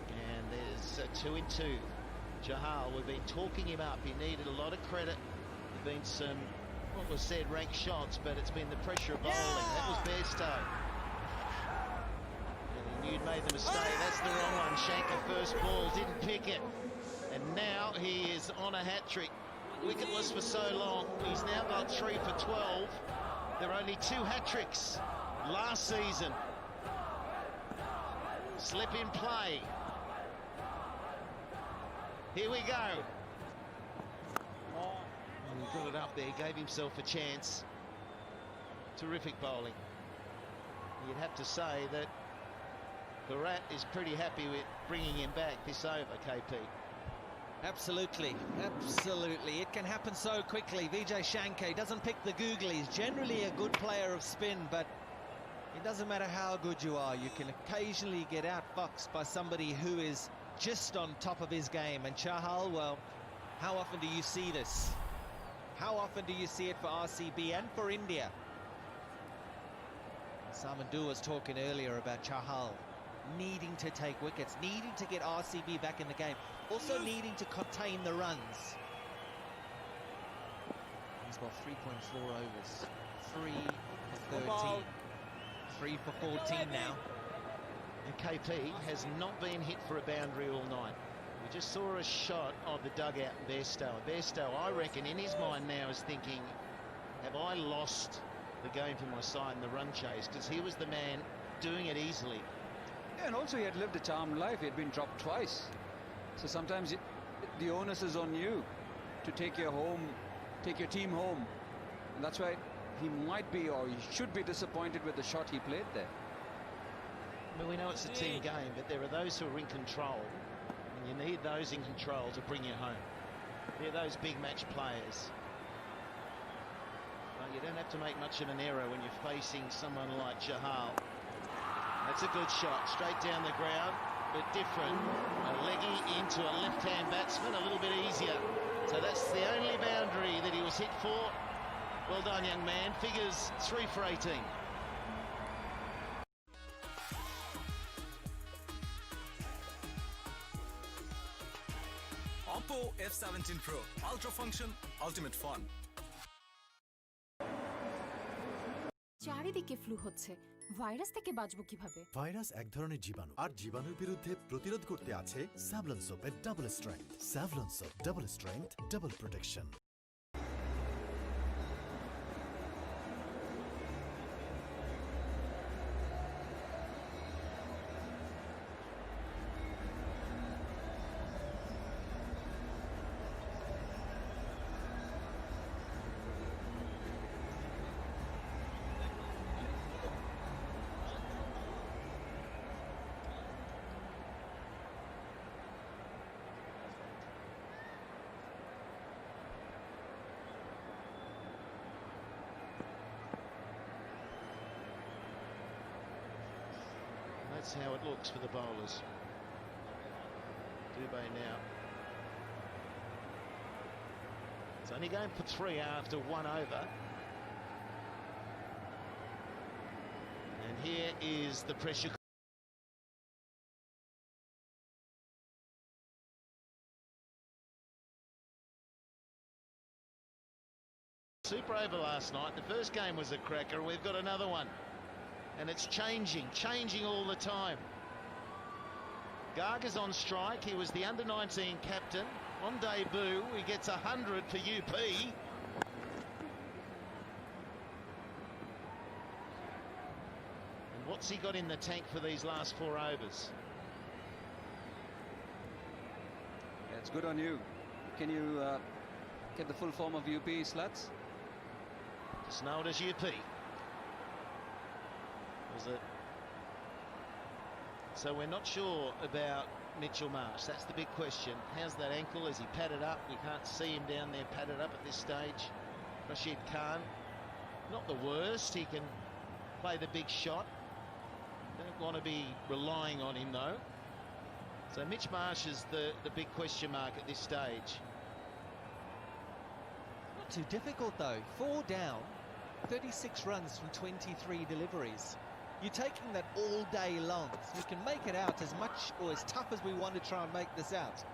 and there's 2 in 2. Chahal, we've been talking him up. He needed a lot of credit. There've been some, what was said, ranked shots, but it's been the pressure of bowling. That was Bairstow. And he knew he'd made the mistake. That's the wrong one. Shankar first ball, didn't pick it. And now he is on a hat-trick. Wicketless for so long. He's now got 3 for 12. There were only 2 hat-tricks last season. Slip in play. Here we go. He got it up there, gave himself a chance. Terrific bowling. You'd have to say that Virat is pretty happy with bringing him back this over, KP. Absolutely, absolutely. It can happen so quickly. Vijay Shankar doesn't pick the googlies. Generally a good player of spin, but it doesn't matter how good you are. You can occasionally get outfoxed by somebody who is just on top of his game. And Chahal, well, how often do you see this? How often do you see it for RCB and for India? Samandu was talking earlier about Chahal needing to take wickets, needing to get RCB back in the game, also needing to contain the runs. He's got 3.4 overs, 3 for 13. 3 for 14 now. And KP has not been hit for a boundary all night. We just saw a shot of the dugout in Bairstow. Bairstow, I reckon, in his mind now is thinking, have I lost the game for my side in the run chase? Because he was the man doing it easily. Yeah, and also he had lived a charmed life. He had been dropped twice. So sometimes the onus is on you to take your team home. And that's why he might be, or he should be, disappointed with the shot he played there. Well, we know it's a team game, but there are those who are in control, and you need those in control to bring you home. They're those big match players. But you don't have to make much of an error when you're facing someone like Jahal. That's a good shot, straight down the ground, but different. A leggy into a left-hand batsman, a little bit easier. So that's the only boundary that he was hit for. Well done, young man. Figures 3 for 18. Oppo F17 Pro, ultra function, ultimate fun. চারিদিকে flu হচ্ছে, virus থেকে বাঁচবো কিভাবে? Virus এক ধরনের জীবাণু, আর জীবাণুর বিরুদ্ধে প্রতিরোধ করতে আছে স্যাভলন সোপের double strength. Savlon soap, double strength, double protection. That's how it looks for the bowlers. Dubé now. It's only going for 3 after 1 over. And here is the pressure. Super over last night. The first game was a cracker. We've got another one. And it's changing all the time. Garga's on strike. He was the under-19 captain. On debut, he gets 100 for UP. And what's he got in the tank for these last 4 overs? It's good on you. Can you get the full form of UP, Sluts? Just know it as UP. Was it? So we're not sure about Mitchell Marsh. That's the big question. How's that ankle? Is he padded up? We can't see him down there padded up at this stage. Rashid Khan, not the worst. He can play the big shot. Don't want to be relying on him though. So Mitch Marsh is the big question mark at this stage. Not too difficult though. 4 down, 36 runs from 23 deliveries. You're taking that all day long, so you can make it out as much or as tough as we want to try and make this out.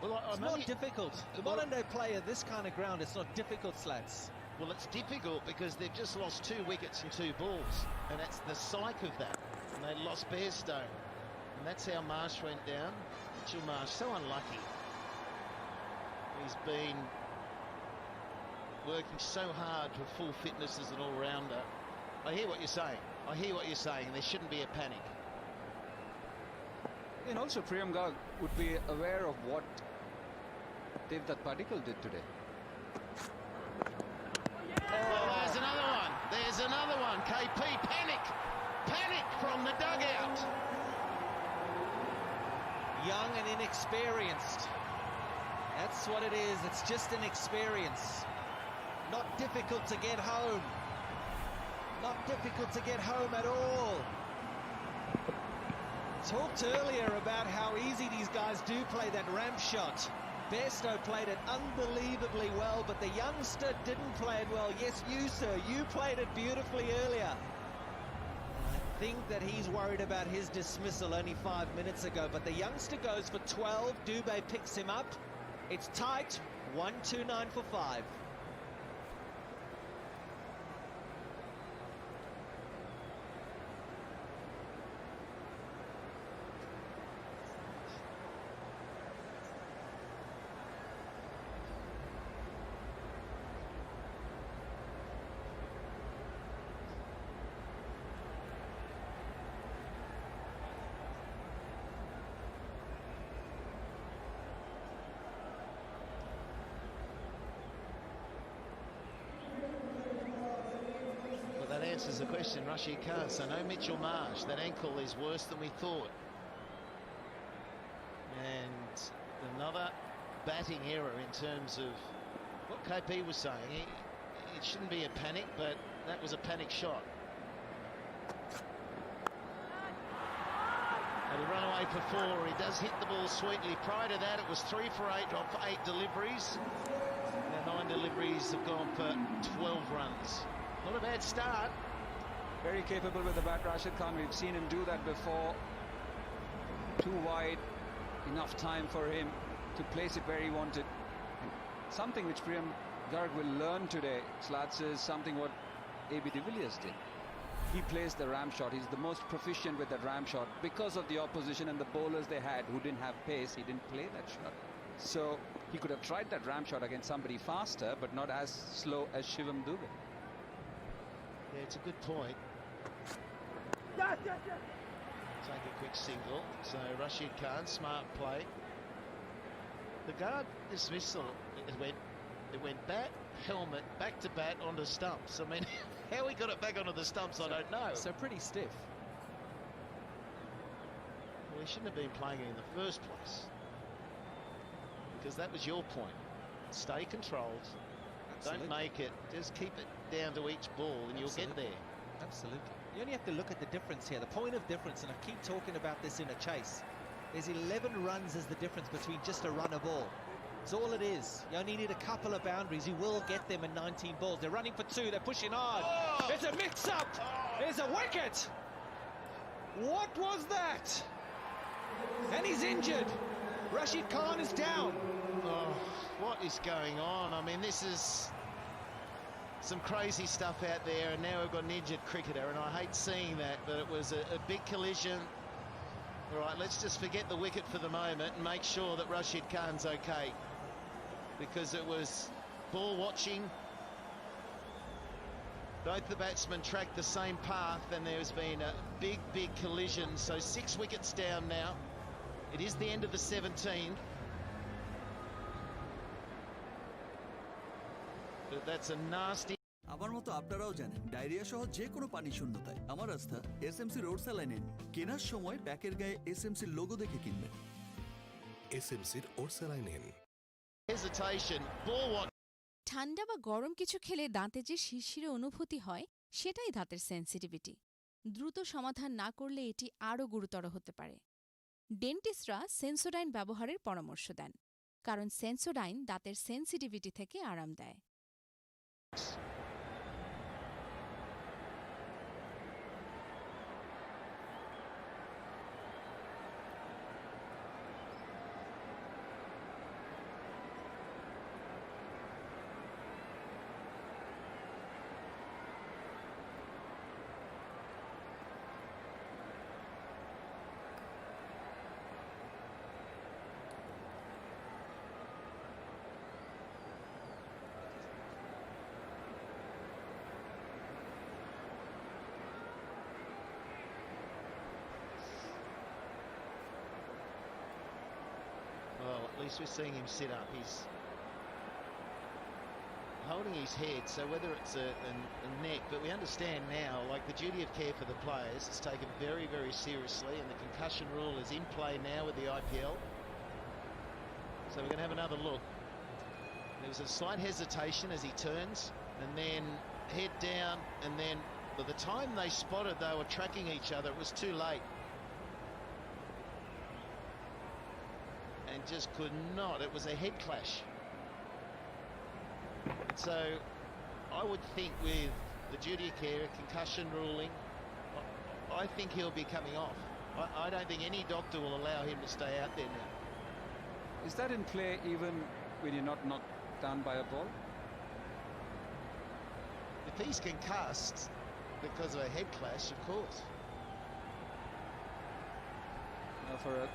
Well, it's not difficult. The modern day player, this kind of ground, it's not difficult, Slats. Well, it's difficult because they've just lost 2 wickets and 2 balls, and that's the psyche of that. And they lost Bairstow, and that's how Marsh went down. Mitchell Marsh, so unlucky. He's been working so hard for full fitness as an all-rounder. I hear what you're saying. There shouldn't be a panic. And also Priyam Garg would be aware of what Devdutt Padikkal did today. Oh, there's another one. KP, panic from the dugout. Young and inexperienced. That's what it is. It's just inexperience. Not difficult to get home. Not difficult to get home at all. Talked earlier about how easy these guys do play that ramp shot. Bairstow played it unbelievably well, but the youngster didn't play it well. Yes, you, sir, you played it beautifully earlier. I think that he's worried about his dismissal only 5 minutes ago, but the youngster goes for 12. Dubé picks him up. It's tight. 1-2-9 for 5. answers the question, Rashid Khan. So no Mitchell Marsh. That ankle is worse than we thought. And another batting error in terms of what KP was saying. It shouldn't be a panic, but that was a panic shot. And he run away for 4. He does hit the ball sweetly. Prior to that, it was 3 for 8 off 8 deliveries. Now 9 deliveries have gone for 12 runs. Not a bad start. Very capable with the bat, Rashid Khan. We've seen him do that before. Too wide, enough time for him to place it where he wanted. And something which Priyam Garg will learn today, Slats, is something what AB de Villiers did. He plays the ram shot. He's the most proficient with that ram shot. Because of the opposition and the bowlers they had who didn't have pace, he didn't play that shot. So he could have tried that ram shot against somebody faster, but not as slow as Shivam Dubey. Yeah, it's a good point. Take a quick single. So Rashid Khan, smart play. The guard dismissal, it went bat, helmet, back to bat onto stumps. I mean, how he got it back onto the stumps, I don't know. So pretty stiff. Well, he shouldn't have been playing it in the first place. Because that was your point. Stay controlled. Absolutely. Don't make it. Just keep it down to each ball and you'll get there. Absolutely. You only have to look at the difference here. The point of difference, and I keep talking about this in a chase, there's 11 runs is the difference between just a run a ball. It's all it is. You only need a couple of boundaries. You will get them in 19 balls. They're running for 2. They're pushing hard. Oh! It's a mix-up. Oh! There's a wicket. What was that? And he's injured. Rashid Khan is down. Oh, what is going on? I mean, this is some crazy stuff out there, and now we've got an injured cricketer, and I hate seeing that, but it was a big collision. All right, let's just forget the wicket for the moment and make sure that Rashid Khan's okay, because it was ball watching. Both the batsmen tracked the same path, and there's been a big collision. So 6 wickets down now. It is the end of the 17th. But that's a nasty. আমার মতো আপনারাও জানেন diarrhoea সহ যে কোনো পানি শূন্যতায় আমার আস্থা এসএমসি রোড স্যালাইন কেনার সময় প্যাকের গায়ে এসএমসি লোগো দেখে কিনবেন এসএমসির ওর স্যালাইন Hesitation, ball watch. ঠান্ডা বা গরম কিছু খেলে দাঁতে যে শিরশিরে অনুভূতি হয় সেটাই দাঁতের সেন্সিটিভিটি। দ্রুত সমাধান না করলে এটি আরও গুরুতর হতে পারে। ডেন্টিস্টরা সেন্সোডাইন ব্যবহারের পরামর্শ দেন, কারণ সেন্সোডাইন দাঁতের সেন্সিটিভিটি থেকে আরাম দেয়। Well, at least we're seeing him sit up. He's holding his head, so whether it's a neck, but we understand now, like the duty of care for the players is taken very, very seriously, and the concussion rule is in play now with the IPL. So we're going to have another look. There was a slight hesitation as he turns, and then head down, and then by the time they spotted they were tracking each other, it was too late. And just could not. It was a head clash. So I would think with the duty of care, concussion ruling, I think he'll be coming off. I don't think any doctor will allow him to stay out there now. Is that in play even when you're not knocked down by a ball? If he's concussed because of a head clash, of course. For a